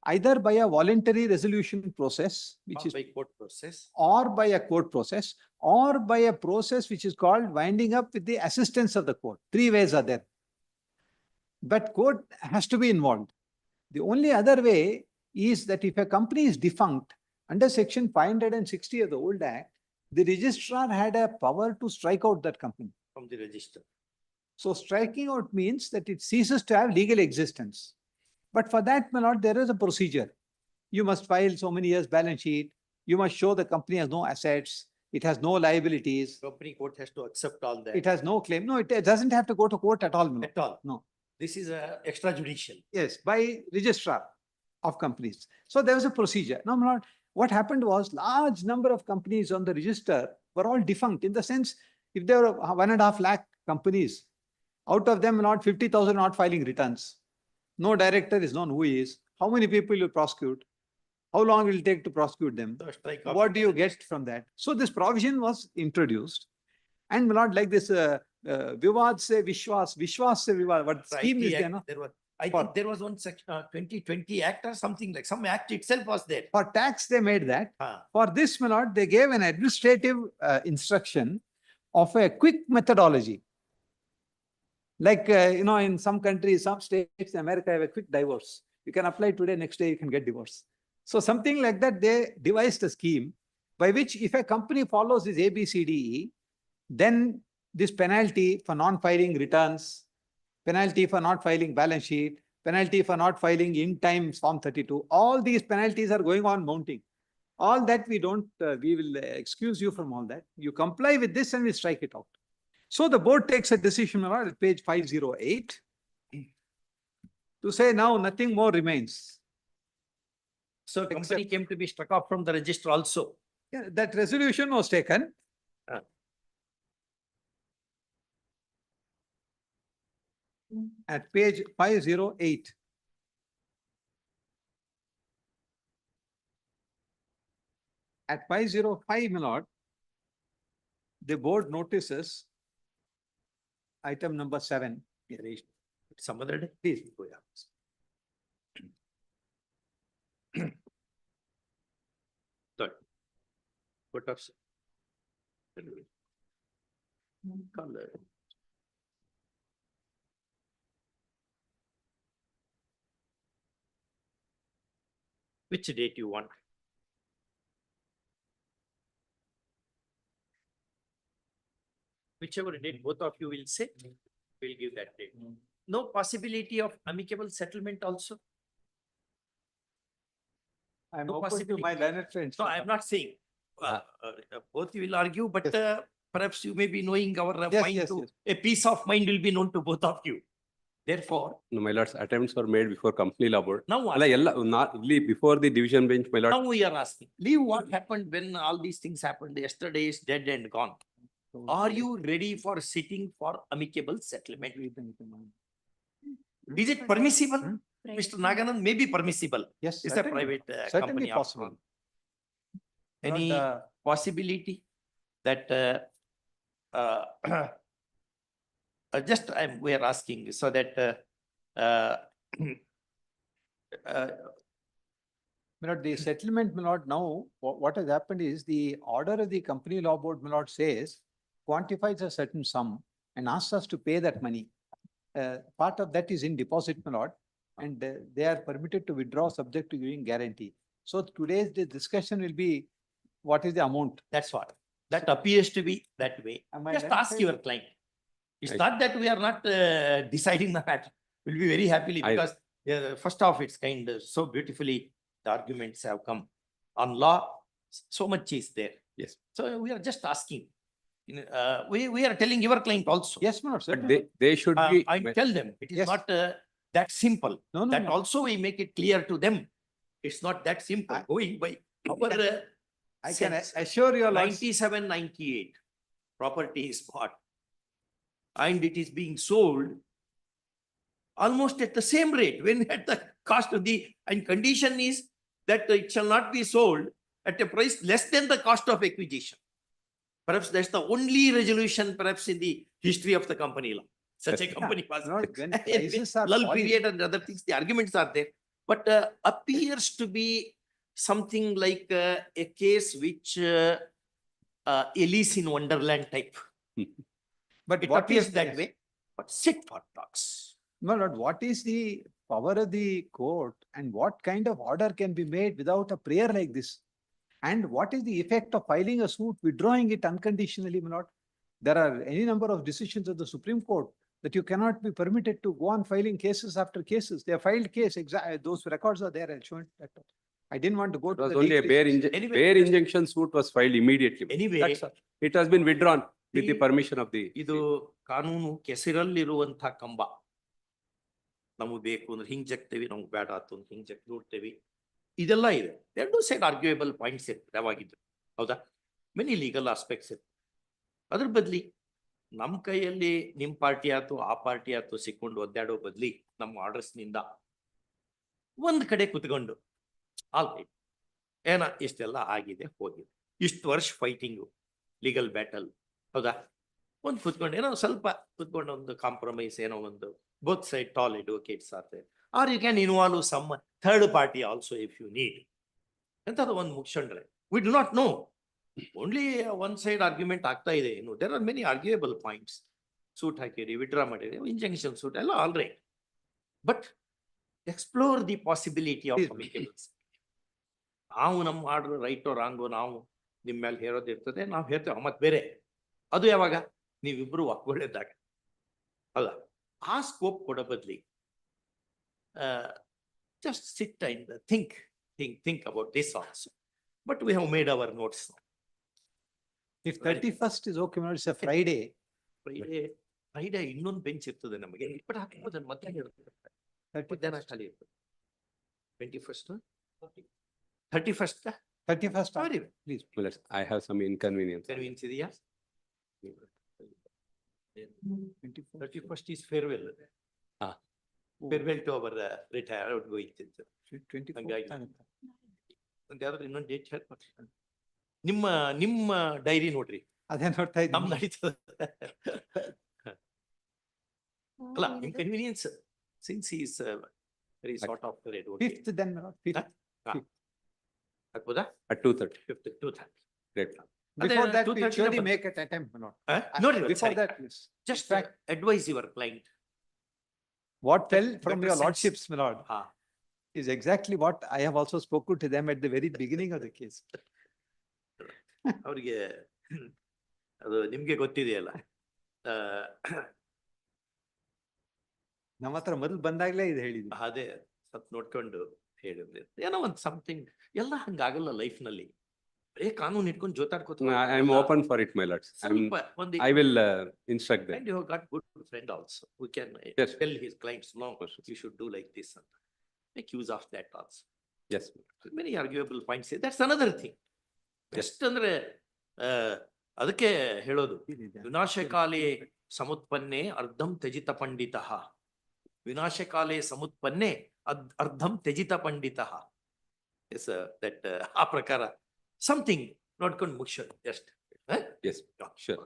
either by a voluntary resolution process, which is by court process, or by a court process, or by a process which is called winding up with the assistance of the court. Three ways are there. But court has to be involved. The only other way is that if a company is defunct, under section 560 of the old act, the registrar had a power to strike out that company from the register. So striking out means that it ceases to have legal existence. But for that, my lord, there is a procedure. You must file so many years balance sheet. You must show the company has no assets. It has no liabilities. Company court has to accept all that. It has no claim. No, it doesn't have to go to court at all. My lord. At all. No. This is a extrajudicial. Yes, by registrar of companies. So there was a procedure. Now, my lord, what happened was large number of companies on the register were all defunct in the sense, if there were 1.5 lakh companies, out of them, not 50,000 not filing returns. No director is known who he is. How many people you prosecute? How long will it take to prosecute them? What do you get from that? So this provision was introduced. And not like this Vivad se Vishwas, Vishwas se Vivad. What scheme is there? No? I think there was one section 2020 Act or something like some act itself was there. For tax, they made that. For this, my lord, they gave an administrative instruction of a quick methodology. Like, in some countries, some states in America have a quick divorce. You can apply today, next day you can get divorced. So something like that, they devised a scheme by which if a company follows this ABCDE, then this penalty for non-filing returns, penalty for not filing balance sheet, penalty for not filing in time Form 32, all these penalties are going on mounting. All that we don't, we will excuse you from all that. You comply with this and we strike it out. So the board takes a decision at page 508 to say now nothing more remains. So company came to be struck off from the register also. Yeah, that resolution was taken. At page 508. At 505, my lord, the board notices item number 7. Some other day, please. Third. What of color? Which date you want? Whichever date both of you will say, we'll give that date. No possibility of amicable settlement also? I'm No open possibility. to my learned friends. No, I'm not saying. Both you will argue, but perhaps you may be knowing our mind to a peace of mind will be known to both of you. Therefore, No, my lords, attempts were made before company law board. now what? Not before the division bench, my lord. Now we are asking, leave what happened when all these things happened. Yesterday is dead and gone. Are you ready for sitting for amicable settlement? Is it permissible? Mr. Naganand may be permissible. Yes, It's a certainly. private Certainly company. possible. Any possibility that we are asking so that My lord, the settlement, my lord, now what has happened is the order of the company law board, my lord, says quantifies a certain sum and asks us to pay that money. Part of that is in deposit, my lord, and they are permitted to withdraw subject to giving guarantee. So today's the discussion will be what is the amount. that's what. That appears to be that way. Am I Just right, ask sir? your client. It's not that we are not deciding the matter. We'll be very happily because first off, it's kind of so beautifully the arguments have come. On law, so much is there. Yes. So we are just asking. We are telling your client also. Yes, my lord, But certainly. they should be. I tell them it is Yes. not that simple. No, no, That no. also we make it clear to them. It's not that simple. Going by our I can sense. assure you, lords, 97, 98 property is bought and it is being sold almost at the same rate when at the cost of the and condition is that it shall not be sold at a price less than the cost of acquisition. Perhaps that's the only resolution perhaps in the history of the company law. Such a company was when prices are lull falling. period and other things, the arguments are there. But appears to be something like a case which Alice in Wonderland type. But It what appears is that way, but sit for talks. No, Lord, what is the power of the court and what kind of order can be made without a prayer like this? And what is the effect of filing a suit, withdrawing it unconditionally, my lord? There are any number of decisions of the Supreme Court that you cannot be permitted to go on filing cases after cases. They have filed case, those records are there. I'll show it. I didn't want to go It to was the only a legalese. bare injunction suit was filed immediately. Anyway, That's all. It has been withdrawn with the permission of the. ಇದು ಕಾನೂನು ಕೆಸರಲ್ಲಿರುವಂತ ಕಂಬ. ನಮಗೆ ಬೇಕು ಅಂದ್ರೆ ಹಿಂಗ್ ಜಗ್ತೇವಿ, ನಮ್ಗೆ ಬೇಡ ಆತು ಹಿಂಗ್ ಜಗ್ ನೋಡ್ತೇವಿ. ಇದೆಲ್ಲ ಇದೆ. ಎರಡು ಸೈಡ್ ಆರ್ಗ್ಯುಯಬಲ್ ಪಾಯಿಂಟ್ಸ್ ಇರ್ತದೆ ಯಾವಾಗಿದ್ರು. ಹೌದಾ? ಮೆನಿ ಲೀಗಲ್ ಆಸ್ಪೆಕ್ಟ್ಸ್ ಇರ್ತದೆ. ಅದ್ರ ಬದ್ಲಿ ನಮ್ಮ ಕೈಯಲ್ಲಿ ನಿಮ್ ಪಾರ್ಟಿ ಆಯ್ತು ಆ ಪಾರ್ಟಿ ಆಯ್ತು ಸಿಕ್ಕೊಂಡು ಒದ್ದಾಡೋ ಬದ್ಲಿ ನಮ್ಮ ಆರ್ಡರ್ಸ್ ನಿಂದ ಒಂದ್ ಕಡೆ ಕುತ್ಕೊಂಡು ಆಲ್ ರೈಟ್ ಏನ ಇಷ್ಟೆಲ್ಲ ಆಗಿದೆ ಹೋಗಿದೆ, ಇಷ್ಟು ವರ್ಷ ಫೈಟಿಂಗು ಲೀಗಲ್ ಬ್ಯಾಟಲ್, ಹೌದಾ? ಒಂದು ಕುತ್ಕೊಂಡು ಏನೋ ಸ್ವಲ್ಪ ಕುತ್ಕೊಂಡು ಒಂದು ಕಾಂಪ್ರಮೈಸ್ ಏನೋ ಒಂದು ಬೋತ್ ಸೈಡ್ ಟಾಲ್ ಅಡ್ವೊಕೇಟ್ಸ್ ಆದ್ರೆ are you can involve some third party also if you need ಎಂತದು ಒಂದು ಮುಗಿಸ್ಕೊಂಡ್ರೆ we do not know. Only one side argument ಆಗ್ತಾ ಇದೆ. ಇನ್ನು there are many arguable points. Suit ಹಾಕಿರಿ, ವಿಡ್ರಾ ಮಾಡಿರಿ, ಇಂಜಂಕ್ಷನ್ ಸೂಟ್ ಎಲ್ಲ all right. But explore the possibility of amicables. ನಾವು ನಮ್ಮ ಆರ್ಡರ್ ರೈಟೋ ರಾಂಗೋ ನಾವು ನಿಮ್ಮ ಮೇಲೆ ಹೇರೋದು ಇರ್ತದೆ, ನಾವು ಹೇಳ್ತೇವೆ ಮತ್ತೆ ಬೇರೆ. ಅದು ಯಾವಾಗ ನೀವಿಬ್ರು ಒಪ್ಕೊಳ್ಳಿದ್ದಾಗ, ಅಲ್ಲ ಆ ಸ್ಕೋಪ್ ಕೊಡೋ ಬದ್ಲಿ just sit and think about this also. But we have made our notes now. If 31st is okay, it's a Friday. Friday ಇನ್ನೊಂದು ಬೆಂಚ್ ಇರ್ತದೆ ನಮಗೆ. ಬಟ್ ಹಾಕೋದು ಮಧ್ಯಾಹ್ನ ಇರ್ತದೆ. ಮಧ್ಯಾಹ್ನ ಖಾಲಿ ಇರ್ತದೆ. 21st? 31st? 31st. Please. I have some inconvenience. Convenience ಇದೆಯಾ? 31st is farewell. Farewell to our retired going. 24th. ಯಾವ್ದಾದ್ರು ಇನ್ನೊಂದು ಡೇಟ್ ಹೇಳ್ಕೊಡ್ರಿ. ನಿಮ್ಮ ಡೈರಿ ನೋಡ್ರಿ, ಅದೇ ನೋಡ್ತಾ ಇದ್ದೀನಿ. ನಮ್ ನಡೀತದೆ ಅಲ್ಲ inconvenience since is very sort of advocate. 5th then, 5th. ಹಾಕ್ಬೋದಾ? At 2:30. 5th 2:30. Great. Before that, we surely make an attempt, my lord. ನೋಡ್ರಿ, Before that, please. just advise your client. What fell from better your sense. lordships, my lord, is exactly what I have also spoken to them at the very beginning of the case. ಅವ್ರಿಗೆ ಅದು ನಿಮ್ಗೆ ಗೊತ್ತಿದೆಯಲ್ಲ, ನಮ್ಮ ಹತ್ರ ಮೊದಲು ಬಂದಾಗ್ಲೇ ಇದು ಹೇಳಿದ್ವಿ. ಅದೇ ಸ್ವಲ್ಪ ನೋಡ್ಕೊಂಡು ಹೇಳಿದ್ರೆ ಏನೋ ಒಂದು ಸಮಥಿಂಗ್. ಎಲ್ಲ ಹಂಗಾಗಲ್ಲ ಲೈಫ್ ನಲ್ಲಿ. ಬರೇ ಕಾನೂನು ಇಟ್ಕೊಂಡು ಜೋತಾಡ್ಕೋತ. I am open for it, my lords. I will instruct them. And you have got good friend also who can tell his clients, no, you should do like this. And make use of that also. Yes. Many arguable points. That's another thing. Best ಅಂದ್ರೆ ಅದಕ್ಕೆ ಹೇಳೋದು, ವಿನಾಶಕಾಲೇ ಸಮುತ್ಪನ್ನೆ ಅರ್ಧಂ ತ್ಯಜಿತ ಪಂಡಿತಃ. ವಿನಾಶಕಾಲೇ ಸಮುತ್ಪನ್ನೆ ಅರ್ಧಂ ತ್ಯಜಿತ ಪಂಡಿತಃ. Yes that ಆ ಪ್ರಕಾರ something ನೋಡ್ಕೊಂಡು ಮುಗಿಸೋದು just. Yes, sure.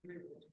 Yes,